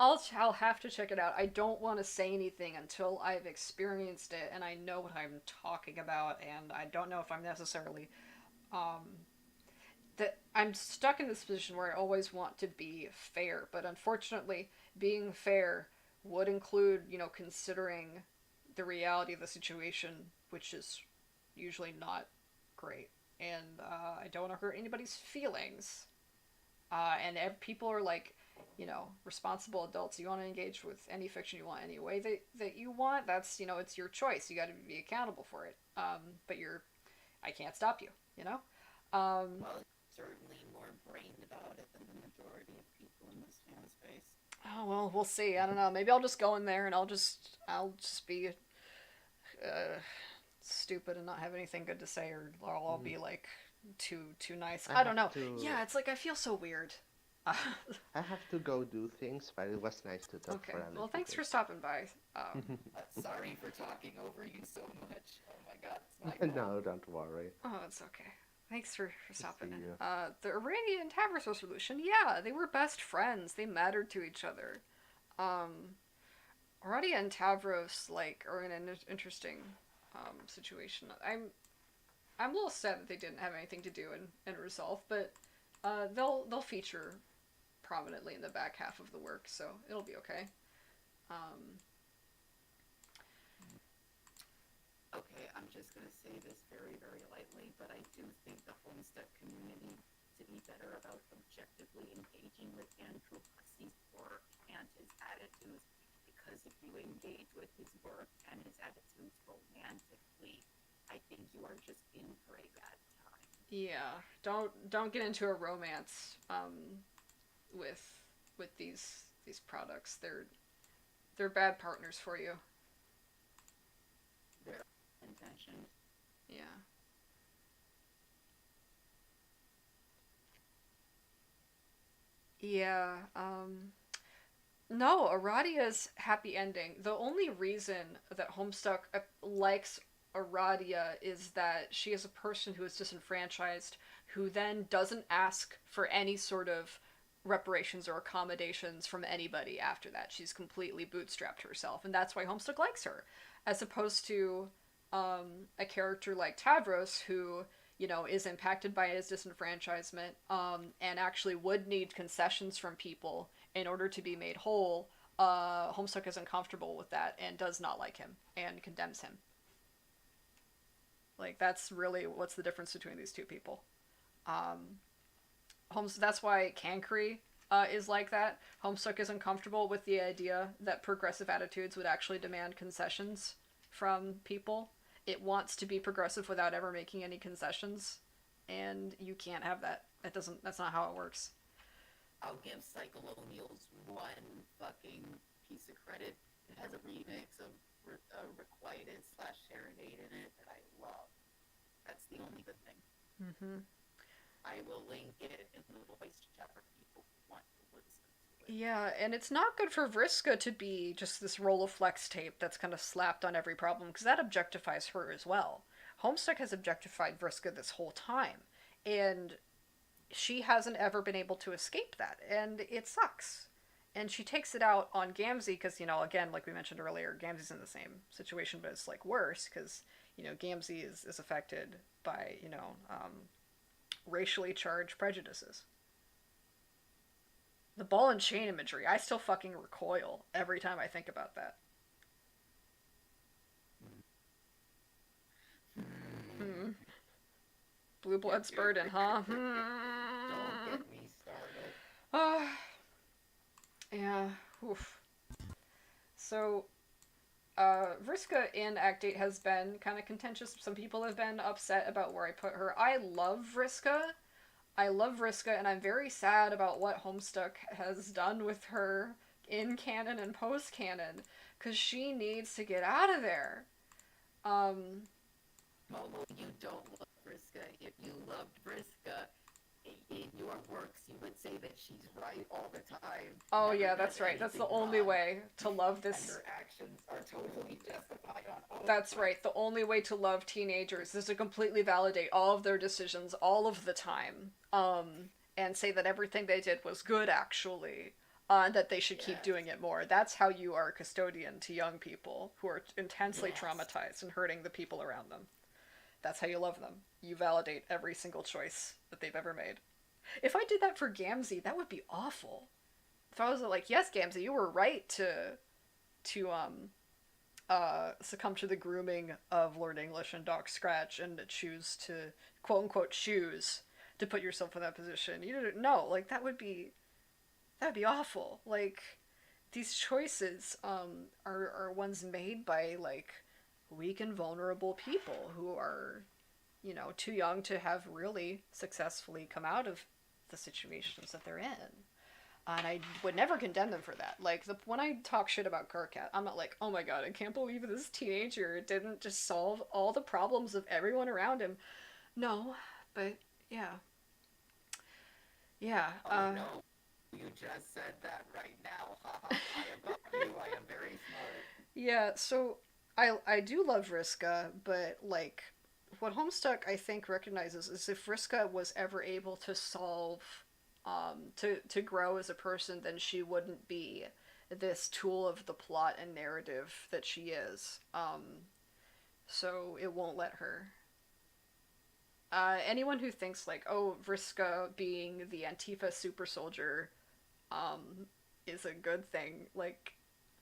I'll have to check it out. I don't want to say anything until I've experienced it and I know what I'm talking about, and I don't know if I'm necessarily um that I'm stuck in this position where I always want to be fair, but unfortunately, being fair would include, considering the reality of the situation, which is usually not great. And I don't want to hurt anybody's feelings. And people are like, responsible adults. You want to engage with any fiction you want, any way that you want. That's, it's your choice. You got to be accountable for it. But I can't stop you. You know. Well, certainly more brained about it than the majority of people in this fan space. Oh well, we'll see. I don't know. Maybe I'll just go in there and I'll just be stupid and not have anything good to say, or I'll Mm, be like too nice. I I don't have know. to Yeah, it's like I feel so weird. I have to go do things, but it was nice to talk Okay. for a Well, little thanks bit. for stopping by. Um, Sorry for talking over you so much. Oh my god, it's my fault. No, don't worry. oh, it's okay. Thanks for See stopping in. you. The Iranian and Tavros resolution. Yeah, they were best friends. They mattered to each other. Um, Aradia and Tavros like are in an interesting situation. I'm a little sad that they didn't have anything to do and resolve, but they'll feature prominently in the back half of the work, so it'll be okay. Um, Okay, I'm just gonna say this very, very lightly, but I do think the Homestead community to be better about objectively engaging with Andrew Husse's work and his attitudes, because if you engage with his work and his attitudes romantically, I think you are just in for a bad time. yeah, don't get into a romance with these products. They're bad partners for you. Their intention. Yeah. Yeah. No, Aradia's happy ending. The only reason that Homestuck likes Aradia is that she is a person who is disenfranchised, who then doesn't ask for any sort of reparations or accommodations from anybody after that. She's completely bootstrapped herself, and that's why Homestuck likes her, as opposed to a character like Tavros, who is impacted by his disenfranchisement, and actually would need concessions from people in order to be made whole. Homestuck is uncomfortable with that and does not like him and condemns him. Like that's really what's the difference between these two people. Um, that's why Cancri is like that. Homestuck is uncomfortable with the idea that progressive attitudes would actually demand concessions from people. It wants to be progressive without ever making any concessions, and you can't have that. That doesn't. That's not how it works. I'll give Cyclonials one fucking piece of credit. It has a remix of Requited slash Serenade in it that I love. That's the only good thing. Mm-hmm. I will link it in the voice chat for people who want to listen to it. Yeah, and it's not good for Vriska to be just this roll of flex tape that's kind of slapped on every problem, because that objectifies her as well. Homestuck has objectified Vriska this whole time, and she hasn't ever been able to escape that, and it sucks. And she takes it out on Gamzee because, again, like we mentioned earlier, Gamzee's in the same situation, but it's like worse because, Gamzee is affected by, racially charged prejudices. The ball and chain imagery, I still fucking recoil every time I think about that. Hmm. Blue Blood's burden, huh? Don't Hmm. get me started. Uh, yeah. Oof. So, Vriska in Act 8 has been kind of contentious. Some people have been upset about where I put her. I love Vriska. I love Vriska, and I'm very sad about what Homestuck has done with her in canon and post canon. because she needs to get out of there. Um, Momo, you don't love Vriska. If you loved Vriska, in your works, you would say that she's right all the time. oh Never yeah, does that's right. That's the anything only wrong, way to love and this. her actions are totally justified on all That's fronts. right. The only way to love teenagers is to completely validate all of their decisions all of the time. And say that everything they did was good, actually. And that they should keep Yes, doing it more. That's how you are a custodian to young people who are intensely yes. traumatized and hurting the people around them. That's how you love them. You validate every single choice that they've ever made. If I did that for Gamzee, that would be awful. If I was like, yes, Gamzee, you were right to succumb to the grooming of Lord English and Doc Scratch and choose to quote unquote choose to put yourself in that position. You didn't know, like that'd be awful. Like these choices are ones made by like weak and vulnerable people who are, you know, too young to have really successfully come out of the situations that they're in. And I would never condemn them for that. Like when I talk shit about Karkat, I'm not like, oh my god, I can't believe this teenager didn't just solve all the problems of everyone around him. No, but yeah, yeah, Oh no, you just said that right now. Haha, I am not you. I am very smart. yeah. So I do love Vriska, but like what Homestuck I think recognizes is if Vriska was ever able to solve to grow as a person, then she wouldn't be this tool of the plot and narrative that she is. So it won't let her. Anyone who thinks like, oh, Vriska being the Antifa super soldier, is a good thing. Like,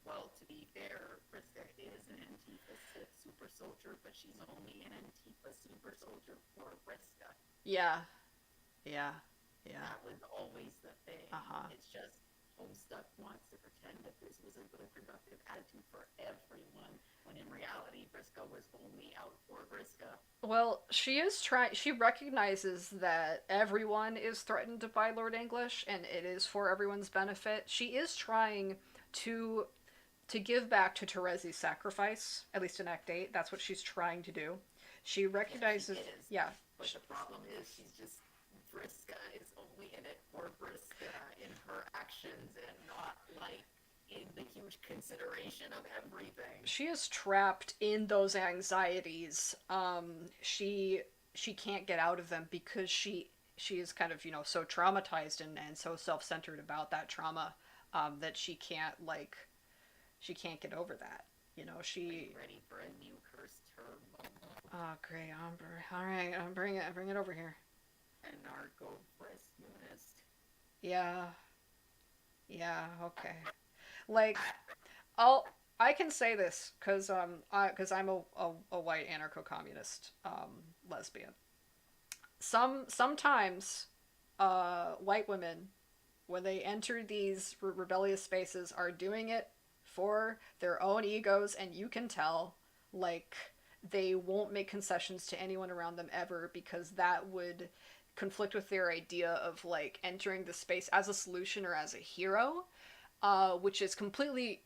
Well, to be fair, Vriska is an Antifa super soldier, but she's only an Antifa super soldier for Vriska. yeah, yeah, yeah. That was always the thing. Uh huh. It's just Homestuck wants to pretend that this was a good, productive attitude for everyone, when in reality, Vriska was only out for Vriska. Well, she is trying. She recognizes that everyone is threatened by Lord English, and it is for everyone's benefit. She is trying to to give back to Terezi's sacrifice, at least in Act 8. That's what she's trying to do. She Yes, she recognizes, is. yeah, But the problem is she's just Vriska is only in it for Vriska in her actions and not like in the huge consideration of everything. she is trapped in those anxieties. She can't get out of them because she is kind of, you know, so traumatized and so self-centered about that trauma, that she can't get over that. You know, Are you she ready for a new cursed term? oh great, Amber. All right, bring it over here. Anarcho-Friskunist. Yeah, yeah, okay. Like I'll I can say this because I'm a white anarcho-communist lesbian. Sometimes white women, when they enter these rebellious spaces, are doing it for their own egos, and you can tell, like, they won't make concessions to anyone around them ever because that would conflict with their idea of like entering the space as a solution or as a hero, which is completely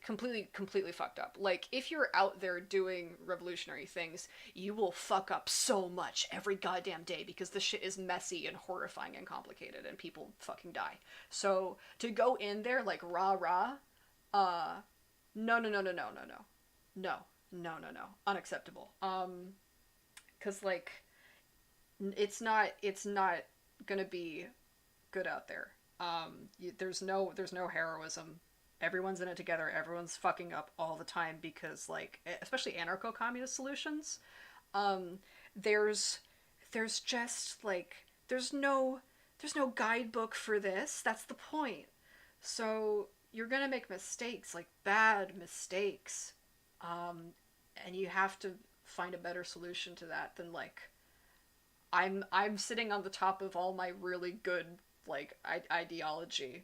fucked up. Like, if you're out there doing revolutionary things, you will fuck up so much every goddamn day because the shit is messy and horrifying and complicated, and people fucking die. So to go in there like rah rah, uh, no, no, unacceptable. Cause like it's not gonna be good out there. There's no heroism. Everyone's in it together. Everyone's fucking up all the time because like especially anarcho-communist solutions. Um, there's just like there's no guidebook for this. That's the point. So you're gonna make mistakes, like bad mistakes, um, and you have to find a better solution to that than like I'm sitting on the top of all my really good like ideology,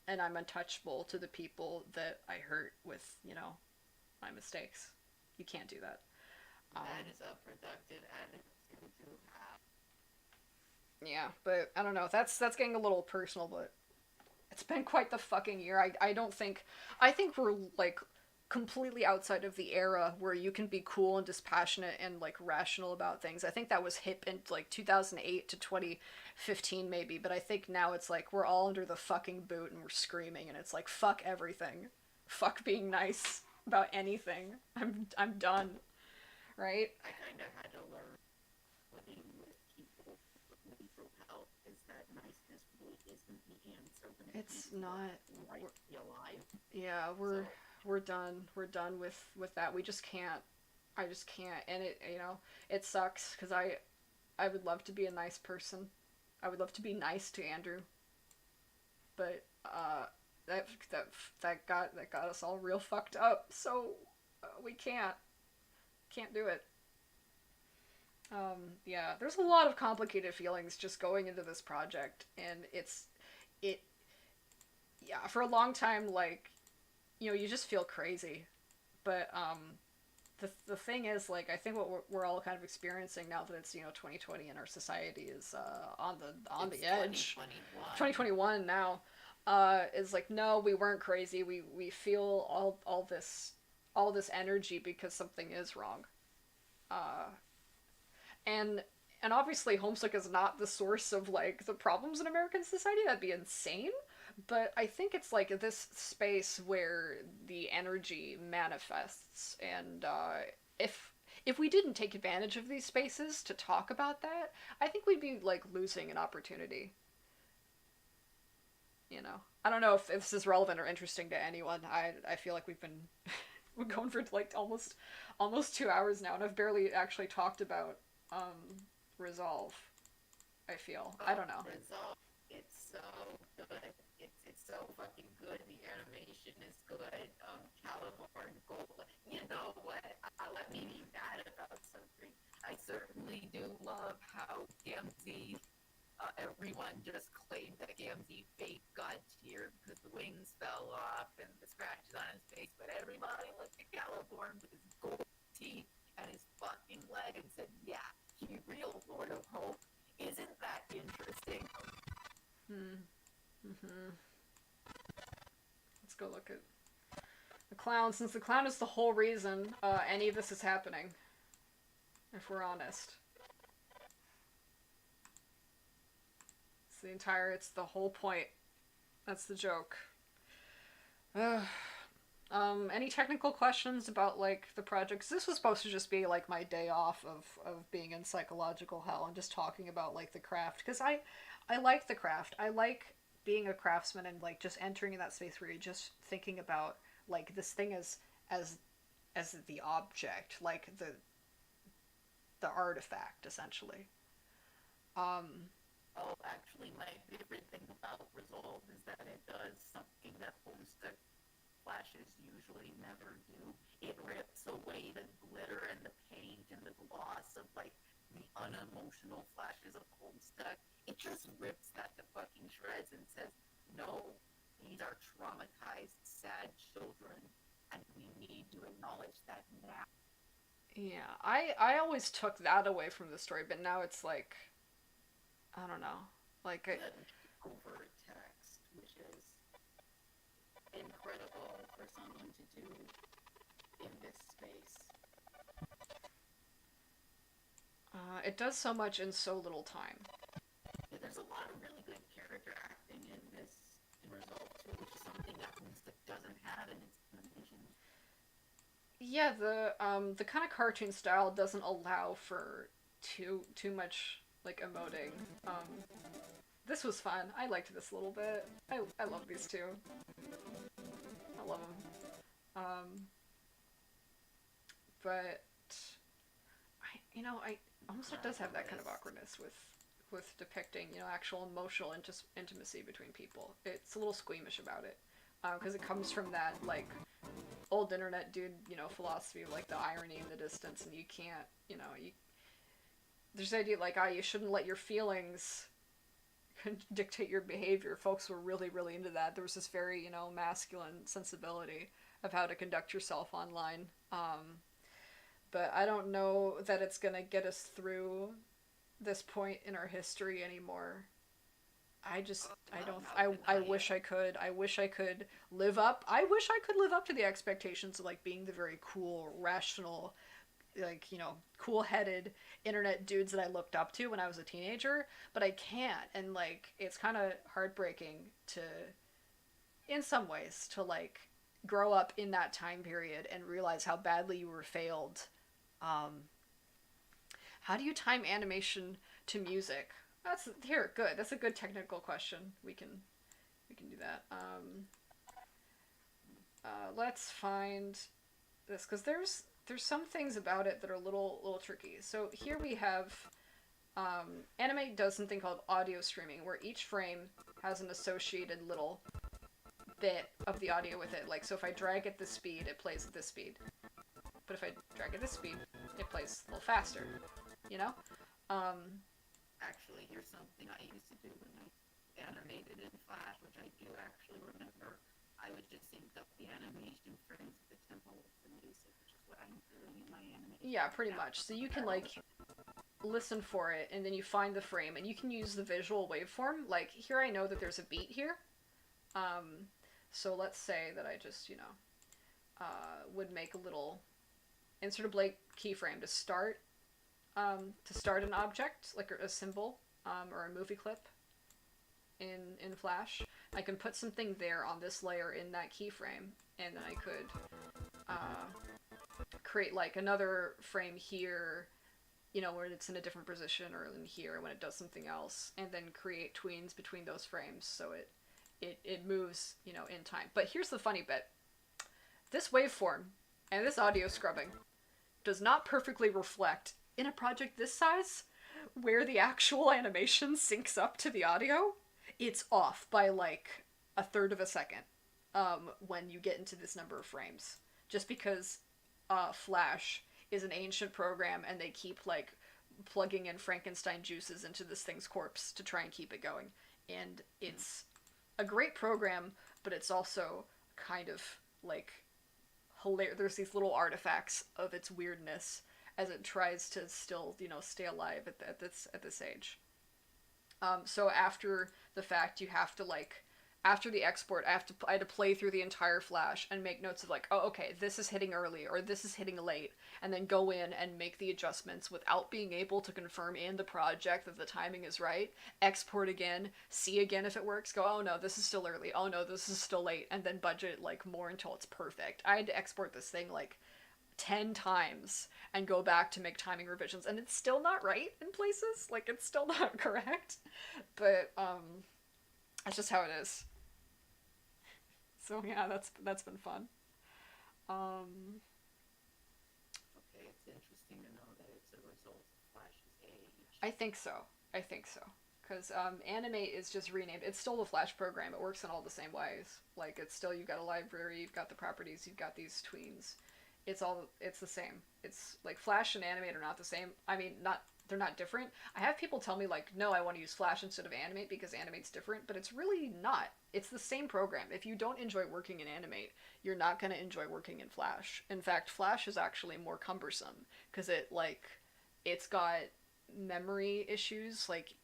and I'm untouchable to the people that I hurt with, you know, my mistakes. You can't do that. That is a productive attitude to have. Yeah, but I don't know. That's getting a little personal, but it's been quite the fucking year. I don't think I think we're like completely outside of the era where you can be cool and dispassionate and like rational about things. I think that was hip in like 2008 to 2015 maybe, but I think now it's like we're all under the fucking boot and we're screaming and it's like fuck everything. Fuck being nice about anything. I'm done, right? I kind of had to learn living with people with mental health is that niceness really isn't the answer when it It's comes to not. right to be alive. Yeah, So we're done. We're done with that. We just can't. I just can't. And it, you know, it sucks cuz I would love to be a nice person. I would love to be nice to Andrew. But that got us all real fucked up. So we can't do it. Yeah, there's a lot of complicated feelings just going into this project, and it yeah, for a long time, like, you know, you just feel crazy. But the thing is, like, I think what we're all kind of experiencing now that it's, you know, 2020 and our society is on it's the edge. 2021. 2021 now, is like, no, we weren't crazy. We feel all this energy because something is wrong. Uh, and and obviously homesick is not the source of like the problems in American society. That'd be insane. But I think it's like this space where the energy manifests, and if if we didn't take advantage of these spaces to talk about that, I think we'd be like losing an opportunity. You know, I don't know if this is relevant or interesting to anyone. I feel like we've been we're going for like almost 2 hours now, and I've barely actually talked about Resolve. I feel I don't know. Resolve. It's so good. It's so fucking good. The animation is good. Californ Gold. You know what? Let me be mad about something. I certainly do love how Gamzee. Everyone just claimed that Gamzee fake got teared because the wings fell off and the scratches on his face. But everybody looked at Californ with his gold teeth and his fucking leg and said, "Yeah, he real Lord of Hope." Isn't that interesting? Hmm. Mm-hmm. Let's go look at the clown, since the clown is the whole reason any of this is happening. If we're honest, it's the whole point. That's the joke. Any technical questions about like the project? 'Cause this was supposed to just be like my day off of being in psychological hell and just talking about like the craft. Because I like the craft. I like being a craftsman and like just entering in that space where you're just thinking about like this thing as as the object, like the artifact essentially. Um, Oh, actually, my favorite thing about Resolve is that it does something that Homestuck flashes usually never do. It rips away the glitter and the paint and the gloss of like the unemotional flashes of Homestuck. It just rips that to fucking shreds and says, "No, these are traumatized, sad children, and we need to acknowledge that now." yeah, I always took that away from the story, but now it's like I don't know, like The overt text, which is incredible for someone to do in this space. it does so much in so little time. Yeah, there's a lot of really good character acting in this in Resolve too, which is something that Homestuck doesn't have in its animation. Yeah, the kind of cartoon style doesn't allow for too much like emoting. This was fun. I liked this a little bit. I love these two. I love them. But I I almost it does have that kind of awkwardness with depicting actual emotional intimacy between people. It's a little squeamish about it because it comes from that like old internet dude philosophy of like the irony and the distance, and you can't you there's the idea like you shouldn't let your feelings dictate your behavior. Folks were really into that. There was this very masculine sensibility of how to conduct yourself online. But I don't know that it's gonna get us through this point in our history anymore. I just I Well, don't how can I wish I could. I wish I could live up. I wish I could live up to the expectations of like being the very cool, rational, like, cool-headed internet dudes that I looked up to when I was a teenager, but I can't. And like it's kind of heartbreaking to in some ways to like grow up in that time period and realize how badly you were failed. Um how do you time animation to music? That's here, good. That's a good technical question. We can do that. Let's find this because there's some things about it that are a little tricky. So here we have Anime does something called audio streaming, where each frame has an associated little bit of the audio with it. Like, so if I drag at this speed, it plays at this speed. But if I drag at this speed, it plays a little faster. You know? Um, Actually, here's something I used to do when I animated in Flash, which I do actually remember. I would just sync up the animation frames with the tempo of the music, which is what I'm doing in my animation. yeah, pretty much. So you can like listen for it, and then you find the frame, and you can use the visual waveform. Like here, I know that there's a beat here. Um, so let's say that I just would make a little insert a blank keyframe to start an object, like a symbol, or a movie clip in Flash. I can put something there on this layer in that keyframe, and then I could create like another frame here, where it's in a different position, or in here when it does something else, and then create tweens between those frames so it moves, in time. But here's the funny bit. This waveform and this audio scrubbing does not perfectly reflect in a project this size where the actual animation syncs up to the audio. It's off by like a third of a second when you get into this number of frames, just because Flash is an ancient program and they keep like plugging in Frankenstein juices into this thing's corpse to try and keep it going. And it's a great program, but it's also kind of like hilarious. There's these little artifacts of its weirdness as it tries to still, stay alive at this age. So after the fact, you have to like, after the export, I had to play through the entire Flash and make notes of like, oh, okay, this is hitting early or this is hitting late, and then go in and make the adjustments without being able to confirm in the project that the timing is right. Export again, see again if it works. Go, oh no, this is still early. Oh no, this is still late, and then budget like more until it's perfect. I had to export this thing like 10 times and go back to make timing revisions, and it's still not right in places. Like it's still not correct, but that's just how it is. So yeah, that's been fun. Um, Okay, it's interesting to know that it's a result of Flash's age. I think so. I think so. Because Animate is just renamed. It's still the Flash program. It works in all the same ways. Like it's still, you've got a library, you've got the properties, you've got these tweens. It's the same. It's like Flash and Animate are not the same. I mean, not they're not different. I have people tell me like, no, I want to use Flash instead of Animate because Animate's different, but it's really not. It's the same program. If you don't enjoy working in Animate, you're not going to enjoy working in Flash. In fact, Flash is actually more cumbersome because it's got memory issues. Like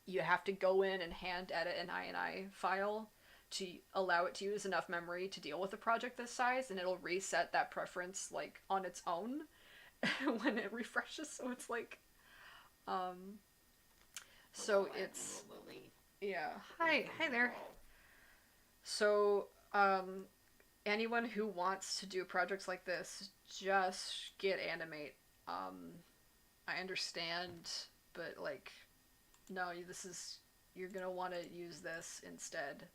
you have to go in and hand edit an INI file to allow it to use enough memory to deal with a project this size, and it'll reset that preference like on its own when it refreshes. So it's like so it's yeah. Hi there. So anyone who wants to do projects like this, just get Animate. I understand, but like no, you're gonna want to use this instead.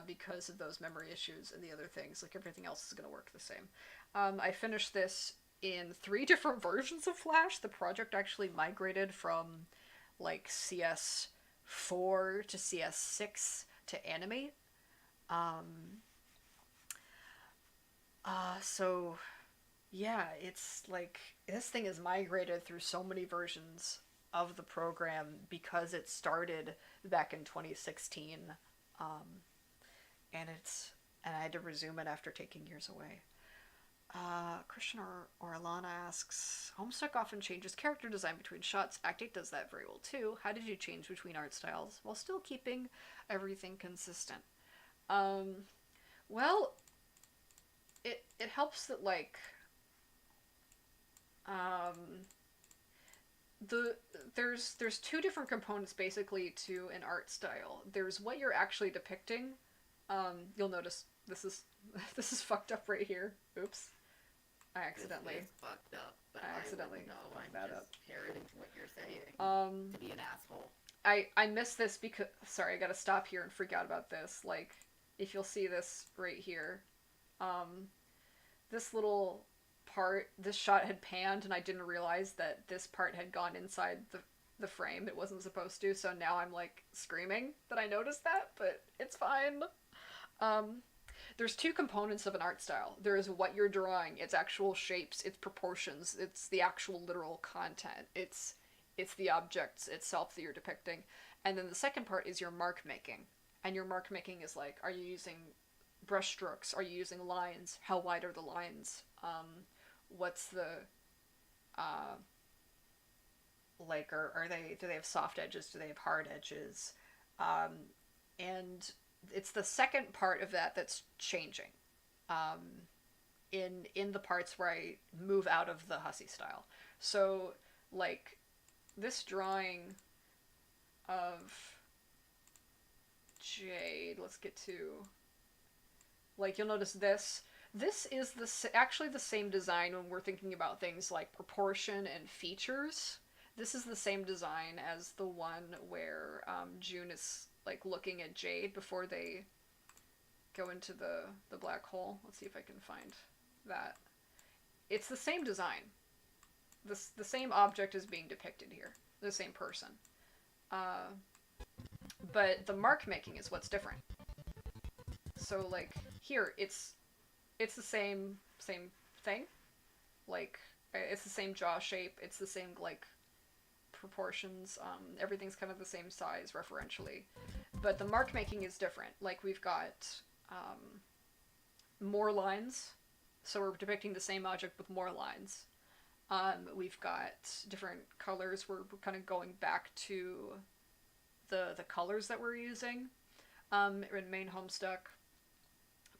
Because of those memory issues and the other things, like everything else is going to work the same. I finished this in 3 different versions of Flash. The project actually migrated from like CS4 to CS6 to Animate. So yeah, it's like this thing is migrated through so many versions of the program because it started back in 2016. Um, and I had to resume it after taking years away. Christian or Alana asks, Homestuck often changes character design between shots. Act 8 does that very well too. How did you change between art styles while still keeping everything consistent? Um, well, it helps that like um, the there's two different components basically to an art style. There's what you're actually depicting. You'll notice this is this is fucked up right here. Oops, I accidentally. This is fucked up, but I I accidentally wouldn't know. I'm that just up. parroting what you're saying to be an asshole. I missed this because sorry, I gotta stop here and freak out about this. Like, if you'll see this right here, um, this little part, this shot had panned, and I didn't realize that this part had gone inside the frame. It wasn't supposed to, so now I'm like screaming that I noticed that, but it's fine. Um, there's two components of an art style. There is what you're drawing, its actual shapes, its proportions, it's the actual literal content. It's the objects itself that you're depicting. And then the second part is your mark making. And your mark making is like, are you using brush strokes? Are you using lines? How wide are the lines? What's the uh like are they do they have soft edges? Do they have hard edges? Um and it's the second part of that that's changing. Um in the parts where I move out of the hussy style. So like this drawing of Jade, let's get to like you'll notice this. This is actually the same design when we're thinking about things like proportion and features. This is the same design as the one where June is like looking at Jade before they go into the black hole. Let's see if I can find that. It's the same design. The same object is being depicted here. The same person. Uh, but the mark making is what's different. So like here, it's the same thing. Like it's the same jaw shape. It's the same like proportions. Everything's kind of the same size referentially, but the mark making is different. Like we've got more lines, so we're depicting the same object with more lines. We've got different colors. We're kind of going back to the colors that we're using in main Homestuck,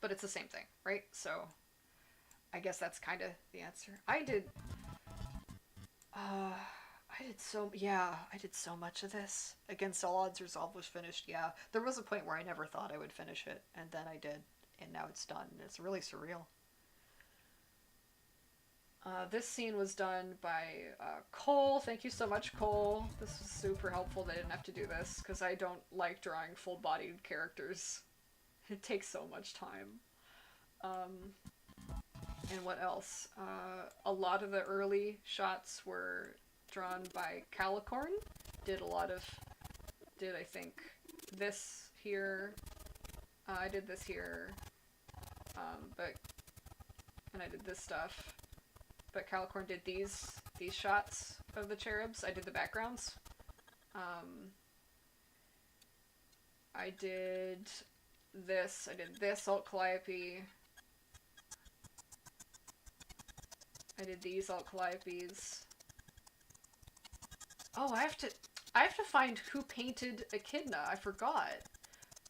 but it's the same thing, right? So I guess that's kind of the answer. I did so much of this. Against All Odds Resolve was finished. Yeah, there was a point where I never thought I would finish it, and then I did, and now it's done. It's really surreal. This scene was done by Cole. Thank you so much, Cole. This was super helpful that I didn't have to do this, because I don't like drawing full-bodied characters. It takes so much time. And what else? A lot of the early shots were drawn by Calicorn. Did I think this here. I did this here. And I did this stuff. But Calicorn did these shots of the cherubs. I did the backgrounds. I did this. I did this alt calliope. I did these alt calliopes. Oh, I have to find who painted Echidna. I forgot.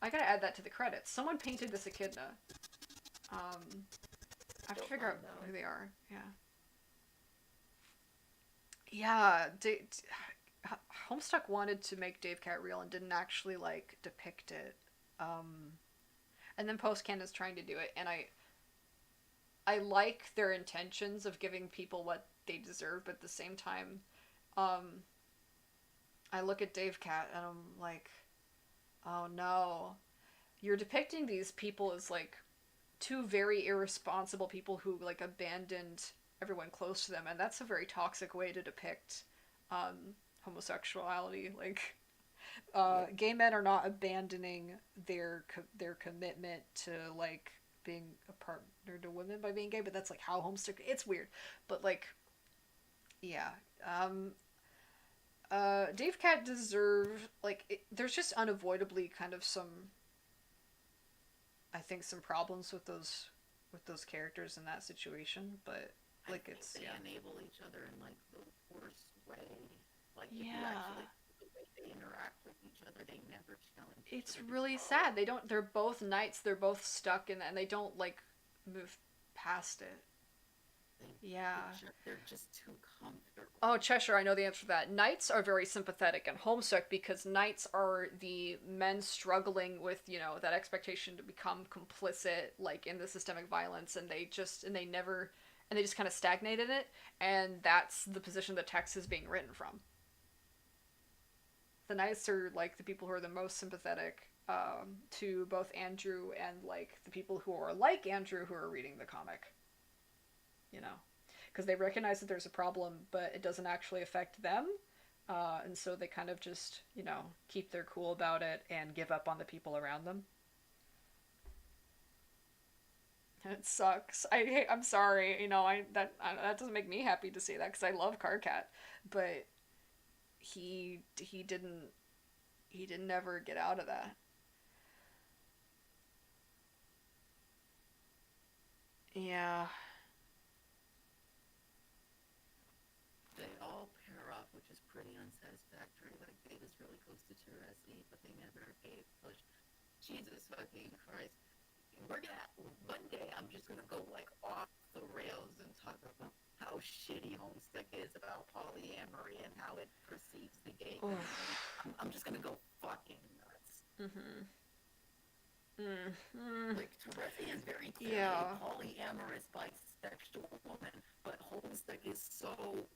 I gotta add that to the credits. Someone painted this Echidna. I have to figure out who they are. Yeah. Yeah, Homestuck wanted to make Dave Cat real and didn't actually like depict it. And then Postcan is trying to do it, and I like their intentions of giving people what they deserve, but at the same time, I look at Dave Cat and I'm like, oh no, you're depicting these people as like two very irresponsible people who like abandoned everyone close to them, and that's a very toxic way to depict homosexuality. Like gay men are not abandoning their commitment to like being a partner to women by being gay, but that's like how Homestuck. It's weird, but like, yeah. Dave Cat deserved there's just unavoidably kind of some, I think, some problems with those with those characters in that situation, but I like think it's they yeah. enable each other in like the worst way. Like if you Yeah. actually the way they interact with each other, they never challenge each It's other to really grow. sad. They're both knights, they're both stuck in that and they don't like move past it. Yeah. They're just too comfortable. Oh, Cheshire, I know the answer to that. Knights are very sympathetic and homesick because knights are the men struggling with, that expectation to become complicit, like in the systemic violence, and they just kind of stagnate in it, and that's the position the text is being written from. The knights are like the people who are the most sympathetic to both Andrew and like the people who are like Andrew who are reading the comic, you know. Because they recognize that there's a problem, but it doesn't actually affect them. And so they kind of just, keep their cool about it and give up on the people around them. And it sucks. I'm sorry. That doesn't make me happy to see that because I love Carcat, but he didn't ever get out of that. Yeah. They all pair up, which is pretty unsatisfactory. Like Dave is really close to Teresi, but they never gave push. Jesus fucking Christ. We're gonna one day I'm just gonna go like off the rails and talk about how shitty Homestuck is about polyamory and how it perceives the gay community. I'm just gonna go fucking nuts. Mhm. Mm. Like Teresi is very clearly Yeah. a polyamorous bisexual woman, but Homestuck is so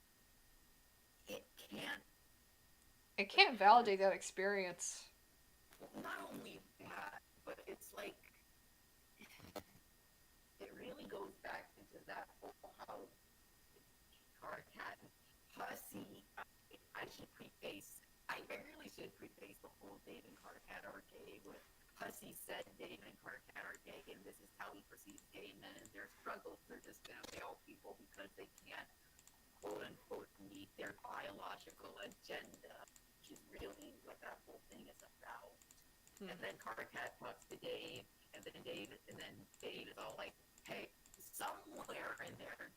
it can't. It can't validate that experience. Not only that, but it's like it really goes back into that whole how Carcat and Hussy. I should preface. I really should preface the whole Dave and Carcat are gay with Hussy said Dave and Carcat are gay, and this is how he perceives gay men and their struggles. They're just gonna fail people because they can't quote unquote meet their biological agenda, which is really what that whole thing is about. And then Carcat talks to Dave, and then Dave is all like, "Hey, somewhere in there,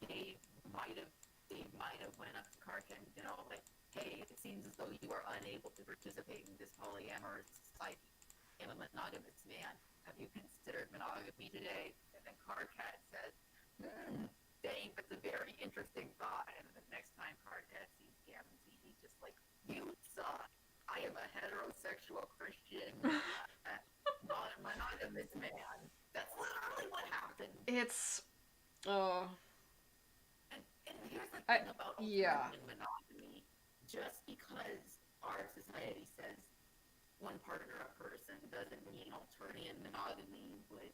Dave might have went up to Carcat and like, hey, it seems as though you are unable to participate in this polyamorous society. I'm a monogamous man. Have you considered monogamy today?" And then Carcat says, "Dave, that's a very interesting thought." And the next time Carcat sees Gamzee, he's just like, "You suck. I am a heterosexual Christian, not a monogamous man." That's literally what happened. It's And here's the thing about yeah. monogamy. Just because our society says one partner a person doesn't mean Alternian monogamy would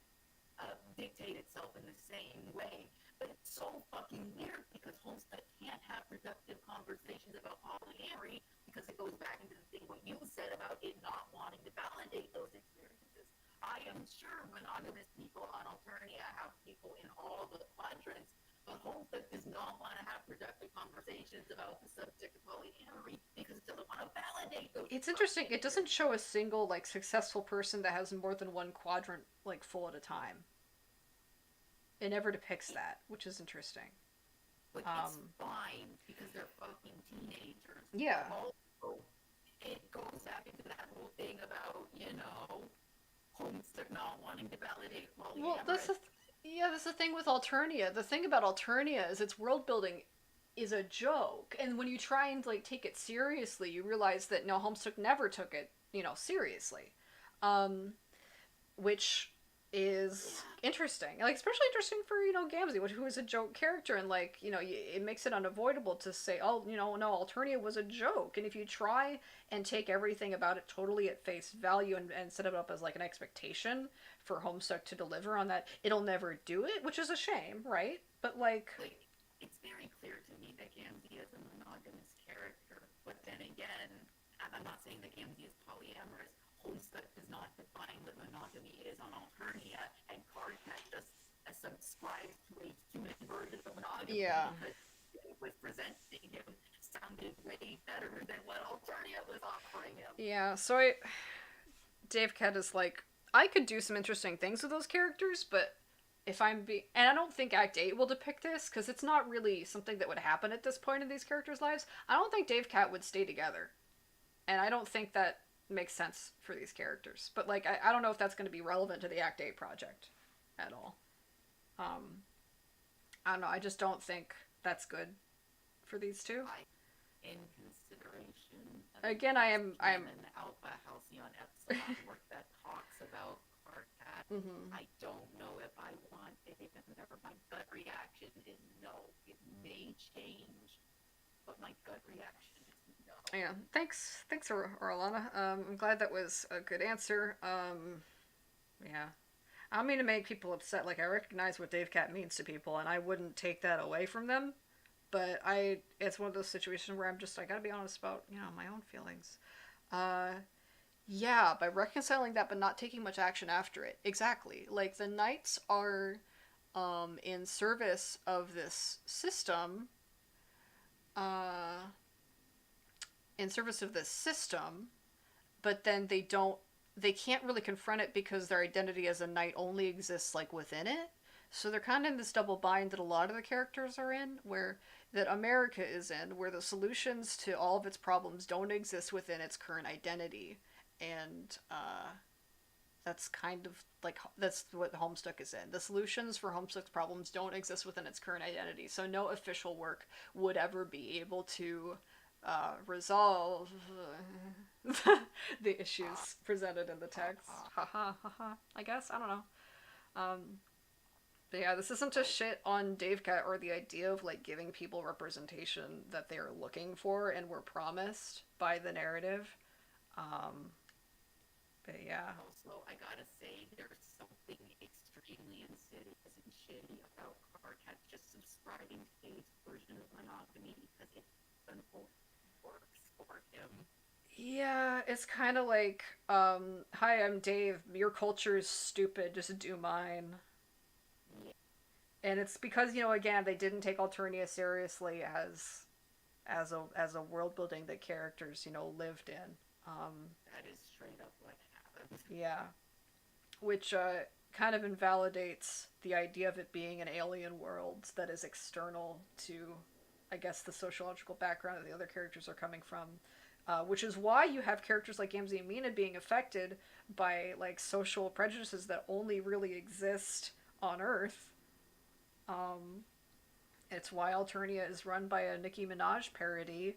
dictate itself in the same way. But it's so fucking weird because Homestead can't have productive conversations about polyamory because it goes back into the thing what you said about it not wanting to validate those experiences. I am sure monogamous people on Alternia have people in all the quadrants, but Homestead does not want to have productive conversations about the subject of polyamory because it doesn't want to validate those. It's interesting. It doesn't show a single like successful person that has more than one quadrant like full at a time. It never depicts that, which is interesting. But it's fine because they're fucking teenagers. Yeah. Also, it goes back into that whole thing about, Homestead not wanting to validate polyamory. Well, that's the thing with Alternia. The thing about Alternia is its world building is a joke, and when you try and like take it seriously, you realize that no, Homestuck never took it, seriously, which is interesting. Like especially interesting for Gamzee, who is a joke character, and like it makes it unavoidable to say, oh, no, Alternia was a joke, and if you try and take everything about it totally at face value and set it up as like an expectation for Homestuck to deliver on that, it'll never do it, which is a shame, right? But like it's very clear to me that Gamzee is a monogamous character, but then again, I'm not saying that Gamzee is polyamorous. Homestuck does not define what monogamy is on Alternia, and Carcat just subscribes to a human version of monogamy because it was presenting him sounded way better than what Alternia was offering him. Yeah, so Dave Cat is like, I could do some interesting things with those characters, but if I'm being, and I don't think Act 8 will depict this because it's not really something that would happen at this point in these characters' lives. I don't think Dave Cat would stay together, and I don't think that makes sense for these characters. But like, I don't know if that's going to be relevant to the Act 8 project at all. Um, I don't know. I just don't think that's good for these two. In consideration of Again, I am an Alpha Halcyon Epsilon work that talks about Cardcat. mm-hmm. I don't know if I want it, even whatever my gut reaction is no. It may change, but my gut reaction is no. Yeah, thanks, Orlana. I'm glad that was a good answer. Yeah, I don't mean to make people upset. Like, I recognize what Dave Cat means to people, and I wouldn't take that away from them. But it's one of those situations where I gotta be honest about, my own feelings. Uh, yeah, by reconciling that, but not taking much action after it. Exactly. Like, the knights are, in service of this system, uh, but then they can't really confront it because their identity as a knight only exists like within it. So they're kind of in this double bind that a lot of the characters are in, where that America is in, where the solutions to all of its problems don't exist within its current identity, and that's kind of like that's what Homestuck is in. The solutions for Homestuck's problems don't exist within its current identity, so no official work would ever be able to resolve the issues presented in the text. Haha, haha. I guess I don't know. Um, but yeah, this isn't to shit on Dave Cat or the idea of like giving people representation that they are looking for and were promised by the narrative. Um, but yeah. Also, I gotta say, there's something extremely insidious and shitty about Cardcat just subscribing to Dave's version of monogamy because it works for him. Yeah, it's kind of like, hi, I'm Dave. Your culture is stupid. Just do mine. Yeah. And it's because again they didn't take Alternia seriously as a world building that characters lived in. That is straight up what happened. Yeah, which kind of invalidates the idea of it being an alien world that is external to, I guess, the sociological background that the other characters are coming from. Which is why you have characters like Gamzee and Mina being affected by like social prejudices that only really exist on Earth. It's why Alternia is run by a Nicki Minaj parody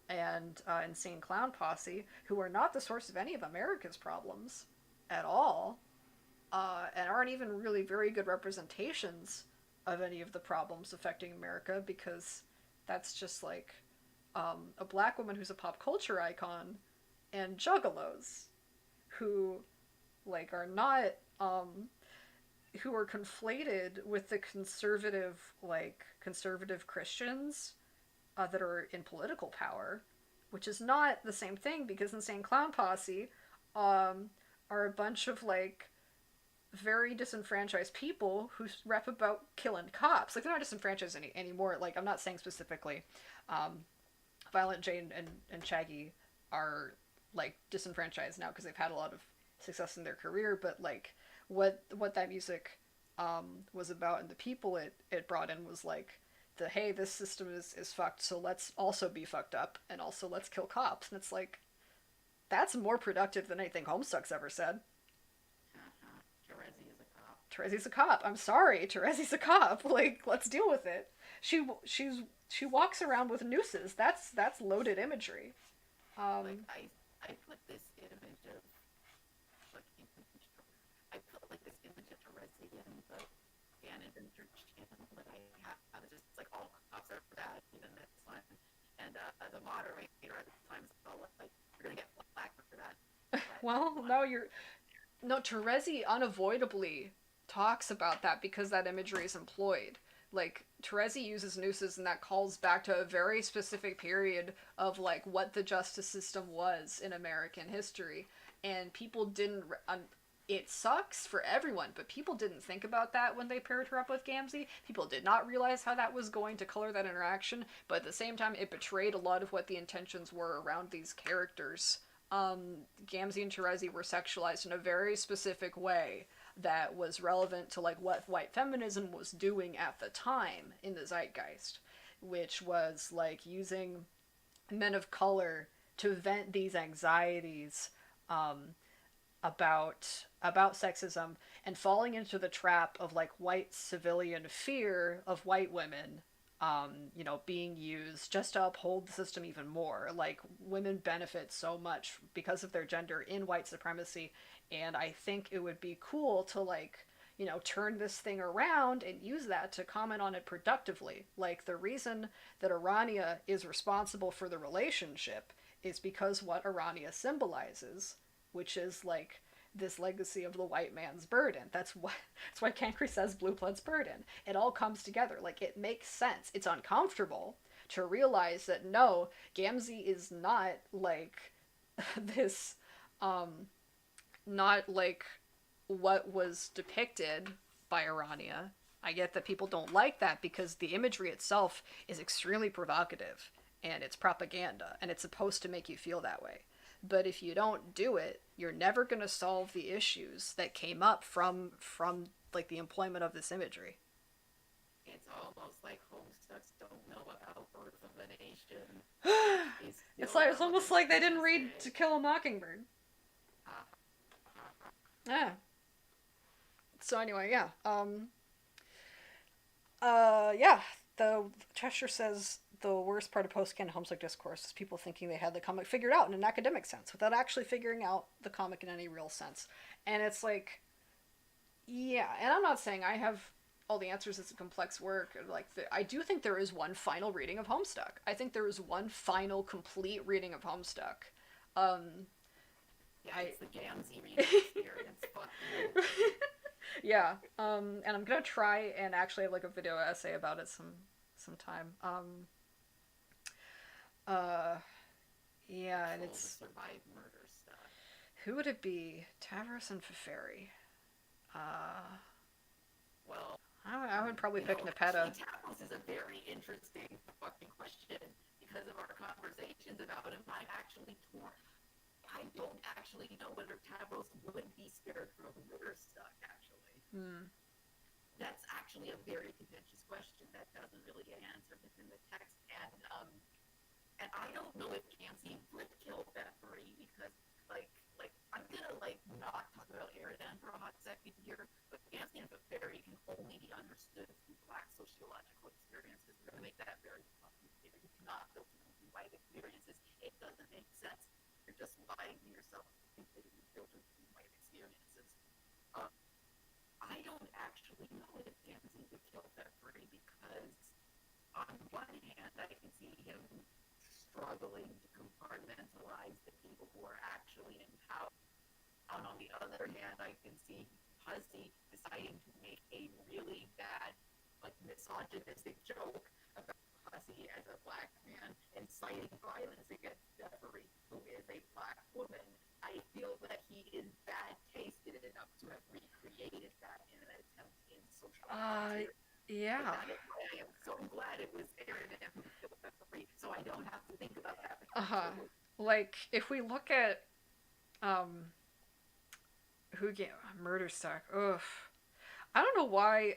and Insane Clown Posse, who are not the source of any of America's problems at all, and aren't even really very good representations of any of the problems affecting America, because that's just like a black woman who's a pop culture icon and juggalos who like are not who are conflated with the conservative Christians that are in political power, which is not the same thing, because Insane Clown Posse are a bunch of like very disenfranchised people who rap about killing cops. Like, they're not disenfranchised anymore. Like, I'm not saying specifically Violent J and Shaggy are like disenfranchised now because they've had a lot of success in their career, but like what that music was about and the people it brought in was like the, hey, this system is fucked, so let's also be fucked up, and also let's kill cops. And it's like, that's more productive than anything Homestuck's ever said. Terezi is a cop. Terezi's a cop. I'm sorry, Terezi's a cop. Like, let's deal with it. She walks around with nooses. That's loaded imagery. Like, I put this image of this image of Terezi in the Ganon Research channel that I have. It's just like all cops are bad, even this one. And the moderator at the time is all like, "You're gonna get flack for that." Well, no, Terezi unavoidably talks about that because that imagery is employed. Like, Terezi uses nooses, and that calls back to a very specific period of like what the justice system was in American history, and people didn't. It sucks for everyone, but people didn't think about that when they paired her up with Gamzee. People did not realize how that was going to color that interaction, but at the same time, it betrayed a lot of what the intentions were around these characters. Gamzee and Terezi were sexualized in a very specific way that was relevant to like what white feminism was doing at the time in the zeitgeist, which was like using men of color to vent these anxieties um, about sexism and falling into the trap of like white civilian fear of white women, being used just to uphold the system even more. Like women benefit so much because of their gender in white supremacy, and I think it would be cool to like turn this thing around and use that to comment on it productively. Like the reason that Arania is responsible for the relationship is because what Arania symbolizes, which is like this legacy of the white man's burden. That's why Cancri says blue blood's burden. It all comes together. Like it makes sense. It's uncomfortable to realize that no, Gamzee is not like this not like what was depicted by Arania. I get that people don't like that because the imagery itself is extremely provocative and it's propaganda and it's supposed to make you feel that way. But if you don't do it, you're never going to solve the issues that came up from like the employment of this imagery. It's almost like Homestucks don't know about Birth of a Nation. It's almost like they didn't read To Kill a Mockingbird. Yeah. So anyway, yeah. Yeah. The Cheshire says the worst part of post-canon Homestuck discourse is people thinking they had the comic figured out in an academic sense without actually figuring out the comic in any real sense. And it's like, yeah, and I'm not saying I have all the answers. It's a complex work. Like, I do think there is one final reading of Homestuck. I think there is one final complete reading of Homestuck. Yeah, it's the Gamzee reading experience. Fuck you. Yeah, and I'm gonna try and actually have like a video essay about it sometime. Yeah, and it's survived murder stuff. Who would it be? Tavros and Feferi. Well, I would probably pick Nepeta. Tavros is a very interesting fucking question because of our conversations about him. I'm actually torn. I don't actually know whether Tavros would be spared from murder stuff. Actually, that's actually a very contentious question that doesn't really get answered within the text, and I don't know if Gamzee would kill Feferi because, like I'm gonna not talk about Eridan for a hot second here, but Gamzee and Feferi can only be understood through Black sociological experiences. We're gonna make that very fucking clear. You cannot filter them through white experiences. It doesn't make sense. You're just lying to yourself to think that you filter through white experiences. I don't actually know if Gamzee would kill Feferi because, on one hand, I can see him struggling to compartmentalize the people who are actually in power. And on the other hand, I can see Hussey deciding to make a really bad, misogynistic joke about Hussey as a black man inciting violence against Feferi, who is a black woman. I feel that he is bad-tasted enough to have recreated that in an attempt in social commentary. Yeah. That is why I am so glad it was Eridan who killed Feferi, so I don't have to think about that. Like, if we look at, who gave Murder Stuck? Ugh. I don't know why,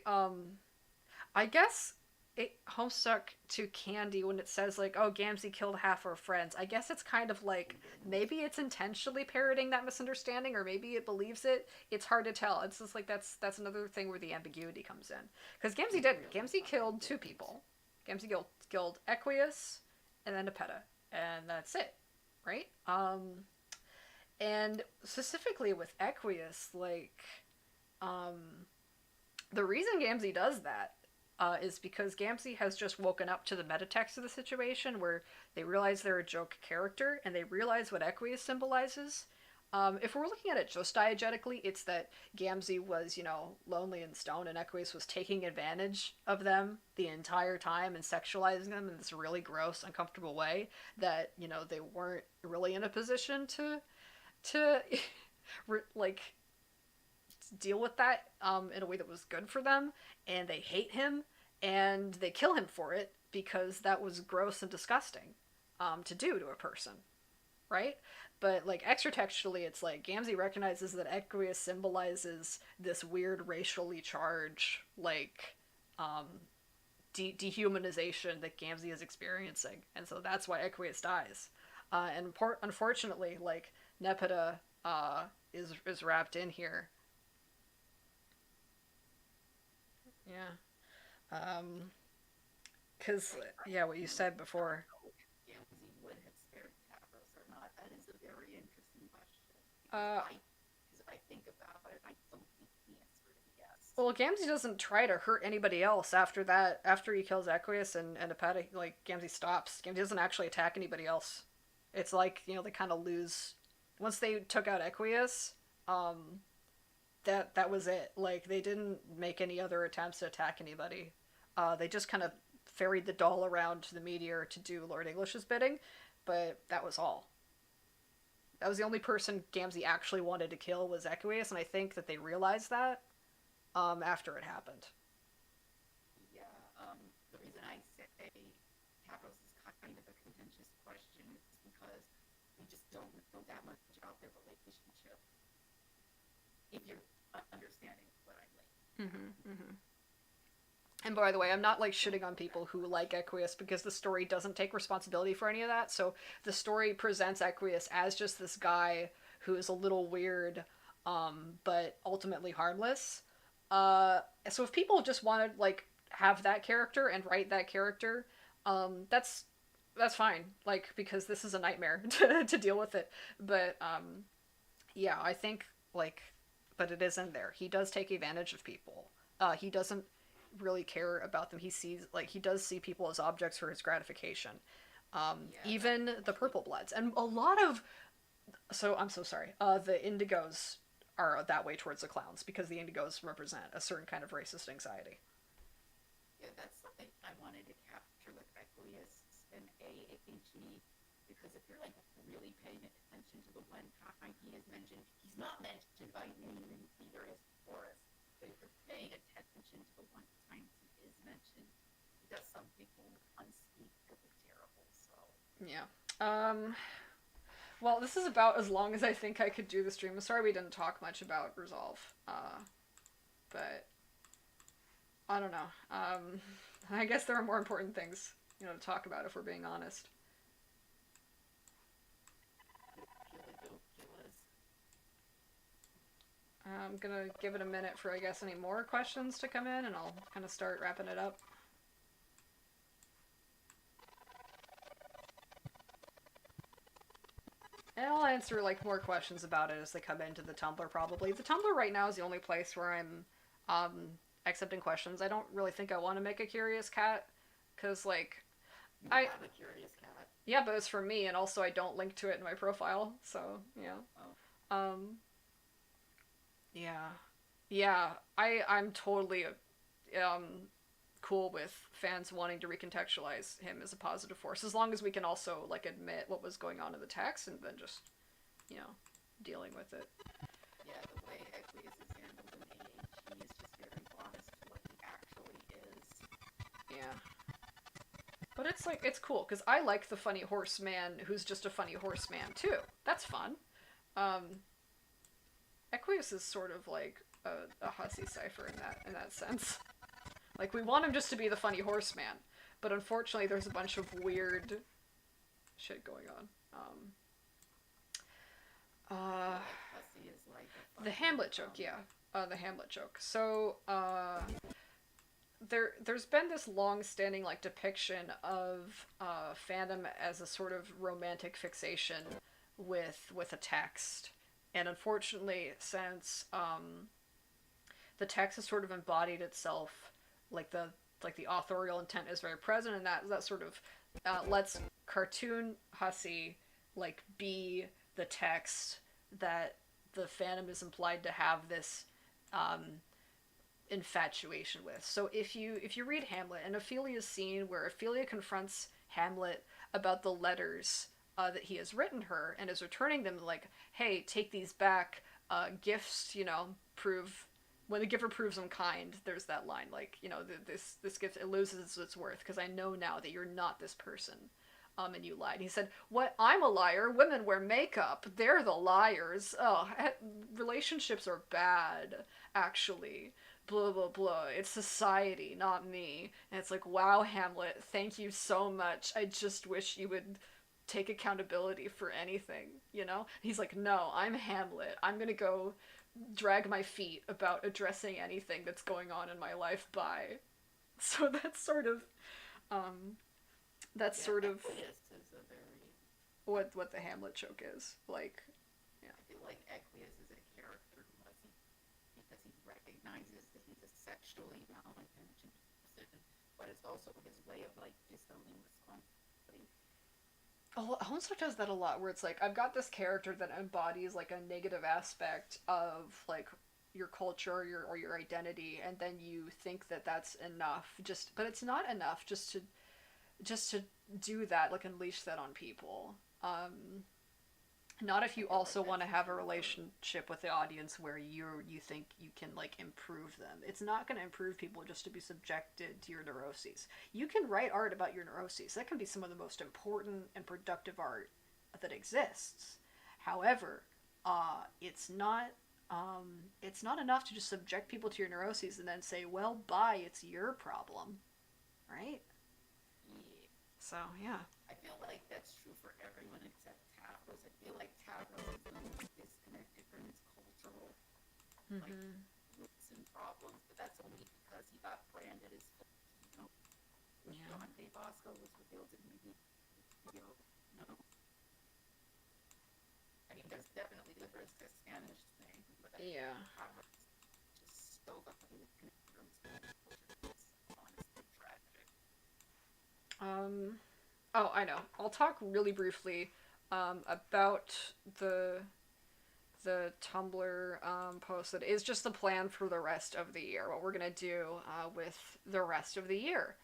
I guess Homestuck to Candy, when it says like, oh, Gamzee killed half our friends, I guess it's kind of like, maybe it's intentionally parroting that misunderstanding, or maybe it believes it. It's hard to tell. It's just like, that's another thing where the ambiguity comes in. Because Gamzee killed two people. Gamzee killed Equius and then Nepeta, and that's it, right? And specifically with Equius, the reason Gamzee does that is because Gamzee has just woken up to the metatext of the situation, where they realize they're a joke character and they realize what Equius symbolizes. If we're looking at it just diegetically, it's that Gamzee was, lonely and stoned, and Equius was taking advantage of them the entire time and sexualizing them in this really gross, uncomfortable way that, they weren't really in a position to deal with that in a way that was good for them, and they hate him and they kill him for it because that was gross and disgusting to do to a person, right? But like extra textually, it's like Gamzee recognizes that Equius symbolizes this weird racially charged like um, dehumanization that Gamzee is experiencing, and so that's why Equius dies. Unfortunately, like Nepeta is wrapped in here. Yeah. Cause yeah, what you said before. Gamzee would have spared Tavros or not. That is a very interesting question. Uh, Because I think about it, I don't think the answer is yes. well, Gamzee doesn't try to hurt anybody else after that. After he kills Equius and Nepeta, like Gamzee stops. Gamzee doesn't actually attack anybody else. It's like they kind of lose once they took out Equius. Um, that was it. Like they didn't make any other attempts to attack anybody. They just kind of ferried the doll around to the meteor to do Lord English's bidding, but that was all. That was the only person Gamzee actually wanted to kill was Equius, and I think that they realized that after it happened. Yeah, the reason I say Tavros is kind of a contentious question is because we just don't know that much about their relationship. If you're understanding what I mean. Mm-hmm, mm-hmm. And by the way, I'm not like shitting on people who like Equius because the story doesn't take responsibility for any of that. So the story presents Equius as just this guy who is a little weird, but ultimately harmless. So if people just want to like have that character and write that character, that's fine. Like because this is a nightmare to deal with it. But yeah, I think like, but it is in there. He does take advantage of people. He doesn't really care about them. He does see people as objects for his gratification. Even the purple bloods and a lot of. So I'm so sorry. The indigos are that way towards the clowns because the indigos represent a certain kind of racist anxiety. Yeah, that's something I wanted to capture with Equius and AAG, because if you're like really paying attention to the one time he is mentioned, he's not mentioned by name, either as Forrest. But if you're paying attention to the one time he is mentioned, he does something unspeakably terrible. So Yeah. Well, this is about as long as I think I could do the stream. I'm sorry we didn't talk much about Resolve. But I don't know. I guess there are more important things, to talk about if we're being honest. I'm gonna give it a minute for, I guess, any more questions to come in, and I'll kind of start wrapping it up. And I'll answer, like, more questions about it as they come into the Tumblr, probably. The Tumblr right now is the only place where I'm, accepting questions. I don't really think I want to make a Curious Cat, because, like, I have a Curious Cat. Yeah, but it's for me, and also I don't link to it in my profile, so, yeah. Oh. Yeah. Yeah, I'm totally, cool with fans wanting to recontextualize him as a positive force, as long as we can also, like, admit what was going on in the text and then just, dealing with it. Yeah, the way Equius is handled in AAG is just very honest to what he actually is. Yeah. But it's, like, it's cool, because I like the funny horseman who's just a funny horseman, too. That's fun. Equius is sort of like a hussy cipher in that sense. Like, we want him just to be the funny horseman, but unfortunately there's a bunch of weird shit going on. Hussy is like The Hamlet joke, yeah. The Hamlet joke. So, there's been this long-standing, like, depiction of fandom as a sort of romantic fixation with a text. And unfortunately, since the text has sort of embodied itself, like the authorial intent is very present, and that sort of lets cartoon hussy like be the text that the fandom is implied to have this infatuation with. So if you read Hamlet, and Ophelia's scene where Ophelia confronts Hamlet about the letters that he has written her and is returning them, like, hey, take these back, gifts, prove, when the giver proves them kind, there's that line, like, this gift, it loses its worth, because I know now that you're not this person. And you lied. He said, "What? I'm a liar. Women wear makeup. They're the liars. Oh, relationships are bad, actually. Blah, blah, blah. It's society, not me." And it's like, wow, Hamlet, thank you so much. I just wish you would take accountability for anything, you know? He's like, "No, I'm Hamlet. I'm gonna go drag my feet about addressing anything that's going on in my life by." So um, that's Yeah, sort of Equius is a very. what the Hamlet joke is. Like, yeah. I feel like Equius is a character who wasn't because he recognizes that he's a sexually malintentioned person, but it's also his way of like disowning responsibility. Oh, Homestuck does that a lot, where it's like I've got this character that embodies like a negative aspect of like your culture or your identity, and then you think that that's enough. Just, but it's not enough just to do that, like unleash that on people. Not if I you feel like also want that's to have a true for. relationship with the audience where you think you can like improve them. It's not going to improve people just to be subjected to your neuroses. You can write art about your neuroses. That can be some of the most important and productive art that exists. However, it's not enough to just subject people to your neuroses and then say, "Well, bye, it's your problem," right? Yeah, So yeah. I feel like that's true for everyone except Tavros. I feel like Tavros is the most disconnected from his cultural like Mm-hmm. roots and problems, but that's only because he got branded as you know, Yeah. Dante Bosco was revealed in the video. No, I mean there's definitely the Brista Spanish thing, but I feel Yeah. like Tavros is just so lucky disconnected from his culture. It's honestly tragic. Um. Oh, I know. I'll talk really briefly about the the Tumblr post that is just the plan for the rest of the year. What we're gonna do with the rest of the year.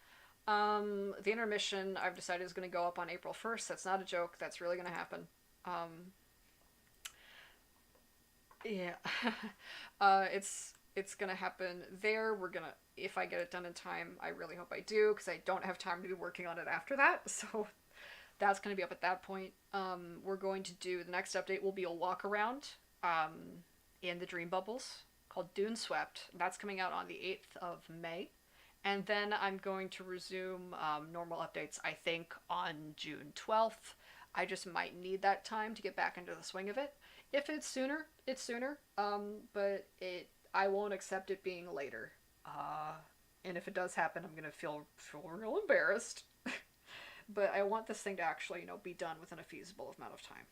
The intermission I've decided is gonna go up on April 1st. That's not a joke. That's really gonna happen. Um, yeah. It's gonna happen there. We're gonna, if I get it done in time, I really hope I do, because I don't have time to be working on it after that. So that's going to be up at that point. We're going to do, the next update will be a walk around um, in the Dream Bubbles called Dune Swept. That's coming out on the 8th of May. And then I'm going to resume normal updates, I think, on June 12th. I just might need that time to get back into the swing of it. If it's sooner, it's sooner. But I won't accept it being later. Uh, and if it does happen, I'm gonna feel real embarrassed. But I want this thing to actually, be done within a feasible amount of time.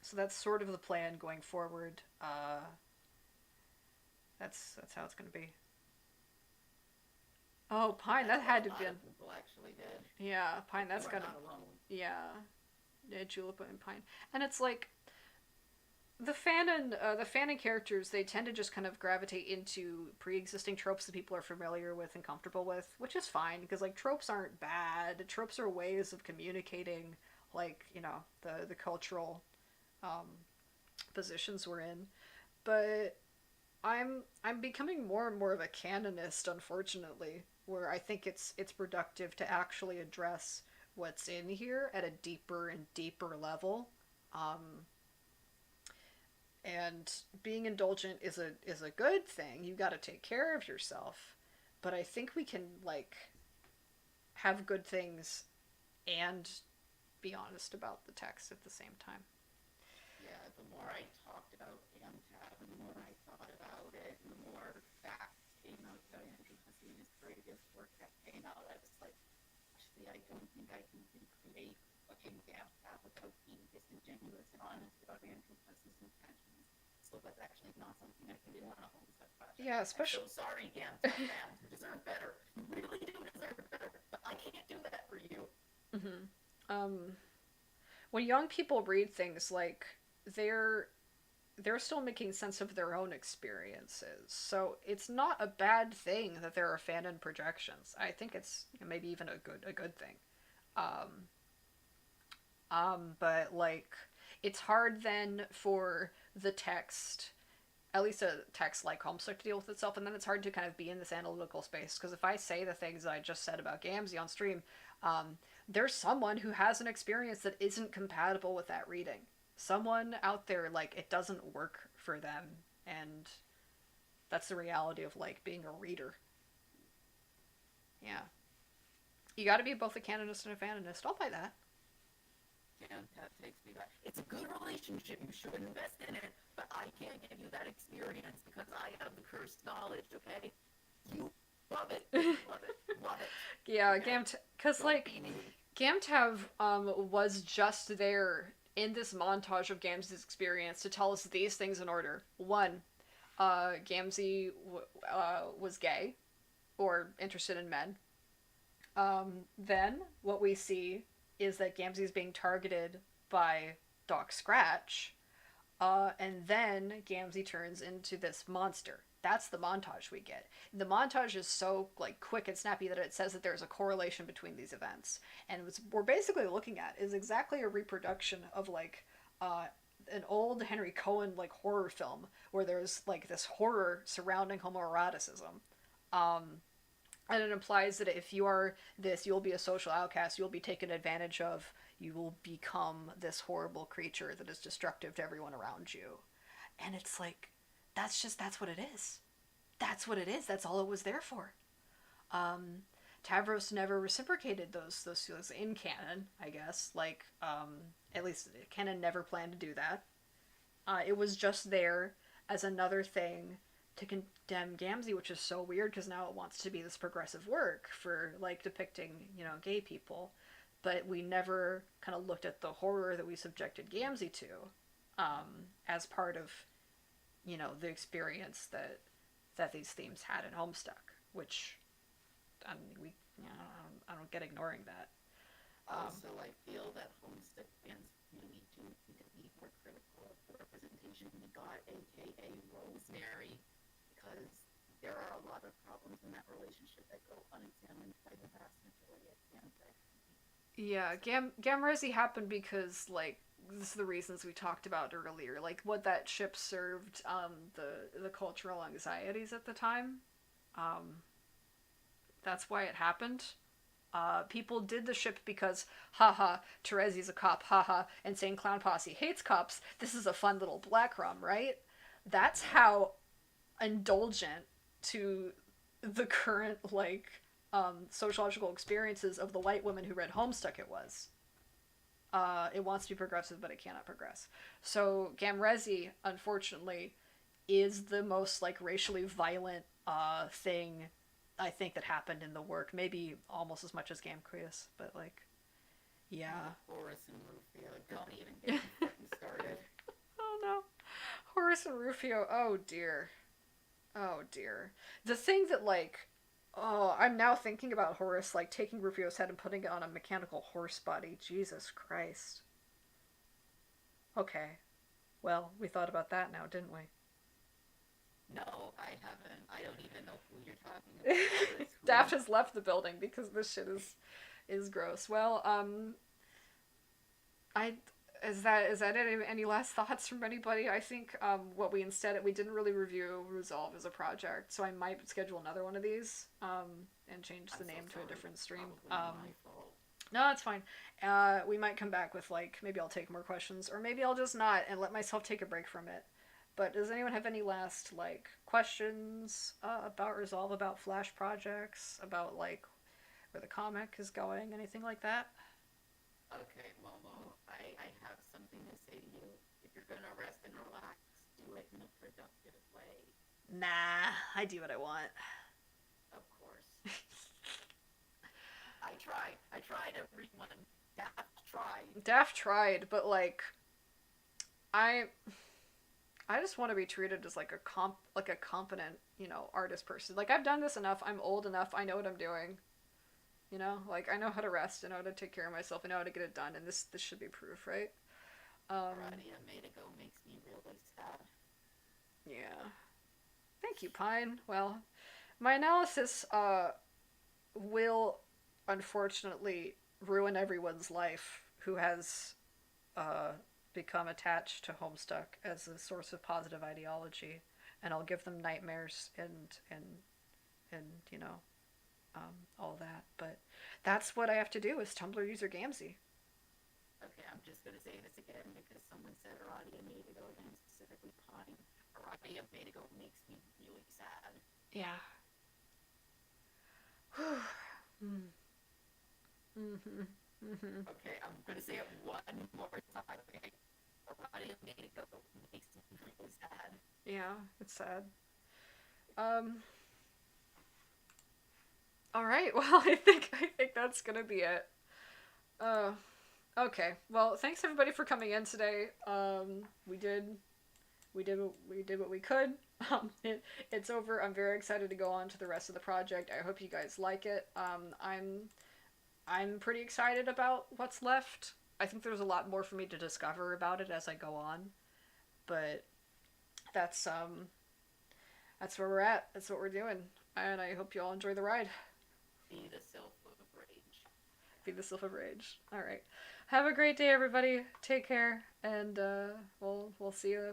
So that's sort of the plan going forward. That's how it's gonna be. Oh, Pine, That's that what had a to be. lot of people actually did. Yeah, Pine, You that's are gonna. not alone. Yeah, yeah, Julep and Pine, and it's like the fanon characters, they tend to just kind of gravitate into pre-existing tropes that people are familiar with and comfortable with, which is fine because like tropes aren't bad. Tropes are ways of communicating, like the cultural um, positions we're in. But I'm becoming more and more of a canonist, unfortunately, where I think it's productive to actually address what's in here at a deeper and deeper level. Um, and being indulgent is a good thing. You got to take care of yourself, but I think we can like have good things and be honest about the text at the same time. Yeah, the more I talked about AmTab and the more I thought about it and the more facts came out about Andrew Hussey and his previous work that came out, I was like, actually, I don't think I can recreate looking at AmTab without being disingenuous and honest about Andrew Hussey's intentions. So that's actually not something I can do on a Homestuck project. Yeah, I'm so especially. sorry, AmTab fans. You deserve better. You really do deserve better. But I can't do that for you. Mm-hmm. When young people read things, like they're they're still making sense of their own experiences. So it's not a bad thing that there are fanon projections. I think it's maybe even a good thing. Um, but like it's hard then for the text, at least a text like Homestuck, to deal with itself, and then it's hard to kind of be in this analytical space because if I say the things I just said about Gamzee on stream, um, there's someone who has an experience that isn't compatible with that reading. Someone out there, like, it doesn't work for them, and that's the reality of, like, being a reader. Yeah. You gotta be both a canonist and a fanonist. I'll buy that. And that takes me back. It's a good relationship. You should invest in it, but I can't give you that experience because I have the cursed knowledge. Okay, you love it, love it, love it. Yeah, Okay? because, like, Gamtav was just there in this montage of Gamzee's experience to tell us these things in order. One, Gamzee was gay or interested in men. Then what we see is that Gamzee is being targeted by Doc Scratch, and then Gamzee turns into this monster. That's the montage we get. The montage is so like quick and snappy that it says that there's a correlation between these events, and what we're basically looking at is exactly a reproduction of like an old Henry Cohen like horror film where there's like this horror surrounding homoeroticism. Um, and it implies that if you are this, you'll be a social outcast, you'll be taken advantage of, you will become this horrible creature that is destructive to everyone around you. And it's like, that's what it is. That's what it is. That's all it was there for. Um, Tavros never reciprocated those feelings in canon, I guess. Like, at least canon never planned to do that. It was just there as another thing to condemn Gamzee, which is so weird because now it wants to be this progressive work for like depicting, gay people. But we never kind of looked at the horror that we subjected Gamzee to as part of, the experience that these themes had in Homestuck, which I mean, I don't get ignoring that. Also, I feel that Homestuck fans really do need to be more critical of the representation we got, aka Rosemary, because there are a lot of problems in that relationship that go unexamined by the vast majority of fanfic. Yeah, Gamrezi happened because like this is the reasons we talked about earlier, like what that ship served the cultural anxieties at the time. Um, that's why it happened. People did the ship because, haha, Terezi's a cop, haha, Insane Clown Posse hates cops. This is a fun little black rum, right? That's how indulgent to the current, like, sociological experiences of the white women who read Homestuck it was. It wants to be progressive, but it cannot progress. So Gamrezi, unfortunately, is the most, like, racially violent thing I think that happened in the work. Maybe almost as much as Gamquius, but like, yeah. Horace and Rufio, don't even get me fucking started. Oh no, Horace and Rufio. Oh dear, oh dear. The thing that like, oh, I'm now thinking about Horace like taking Rufio's head and putting it on a mechanical horse body. Jesus Christ. Okay, well, we thought about that now, didn't we? No, I haven't. I don't even know who you're talking about. Daft has left the building because this shit is gross. Well, I is that any last thoughts from anybody? I think what we didn't really review Resolve as a project, so I might schedule another one of these and change the name to a different stream. No, that's fine. We might come back with like maybe I'll take more questions, or maybe I'll just not and let myself take a break from it. But does anyone have any last like questions about Resolve, about Flash projects, about like where the comic is going, anything like that? Okay, Momo, I have something to say to you. If you're gonna rest and relax, do it in a productive way. Nah, I do what I want. Of course. I tried everyone. Daft tried, but like I just want to be treated as like a competent, artist person. Like I've done this enough. I'm old enough. I know what I'm doing. Like I know how to rest. I know how to take care of myself. I know how to get it done. And this should be proof, right? Radia Medigo makes me really sad. Yeah. Thank you, Pine. Well, my analysis will unfortunately ruin everyone's life who has become attached to Homestuck as a source of positive ideology, and I'll give them nightmares and all that. But that's what I have to do as Tumblr user Gamzee. Okay, I'm just gonna say this again because someone said Aradia Medigo and I'm specifically pawing. Aradia Medigo makes me really sad. Yeah. Mm-hmm. Mm-hmm. Okay, I'm gonna say it one more time. Okay, Aradia Medigo makes me really sad. Yeah, it's sad. Um. All right. Well, I think that's gonna be it. Uh. Okay. Well, thanks everybody for coming in today. We did what we could. It's over. I'm very excited to go on to the rest of the project. I hope you guys like it. I'm pretty excited about what's left. I think there's a lot more for me to discover about it as I go on, but that's that's where we're at. That's what we're doing, and I hope you all enjoy the ride. Be the self of rage. Be the Sylph of Rage. All right. Have a great day, everybody. Take care, and we'll see you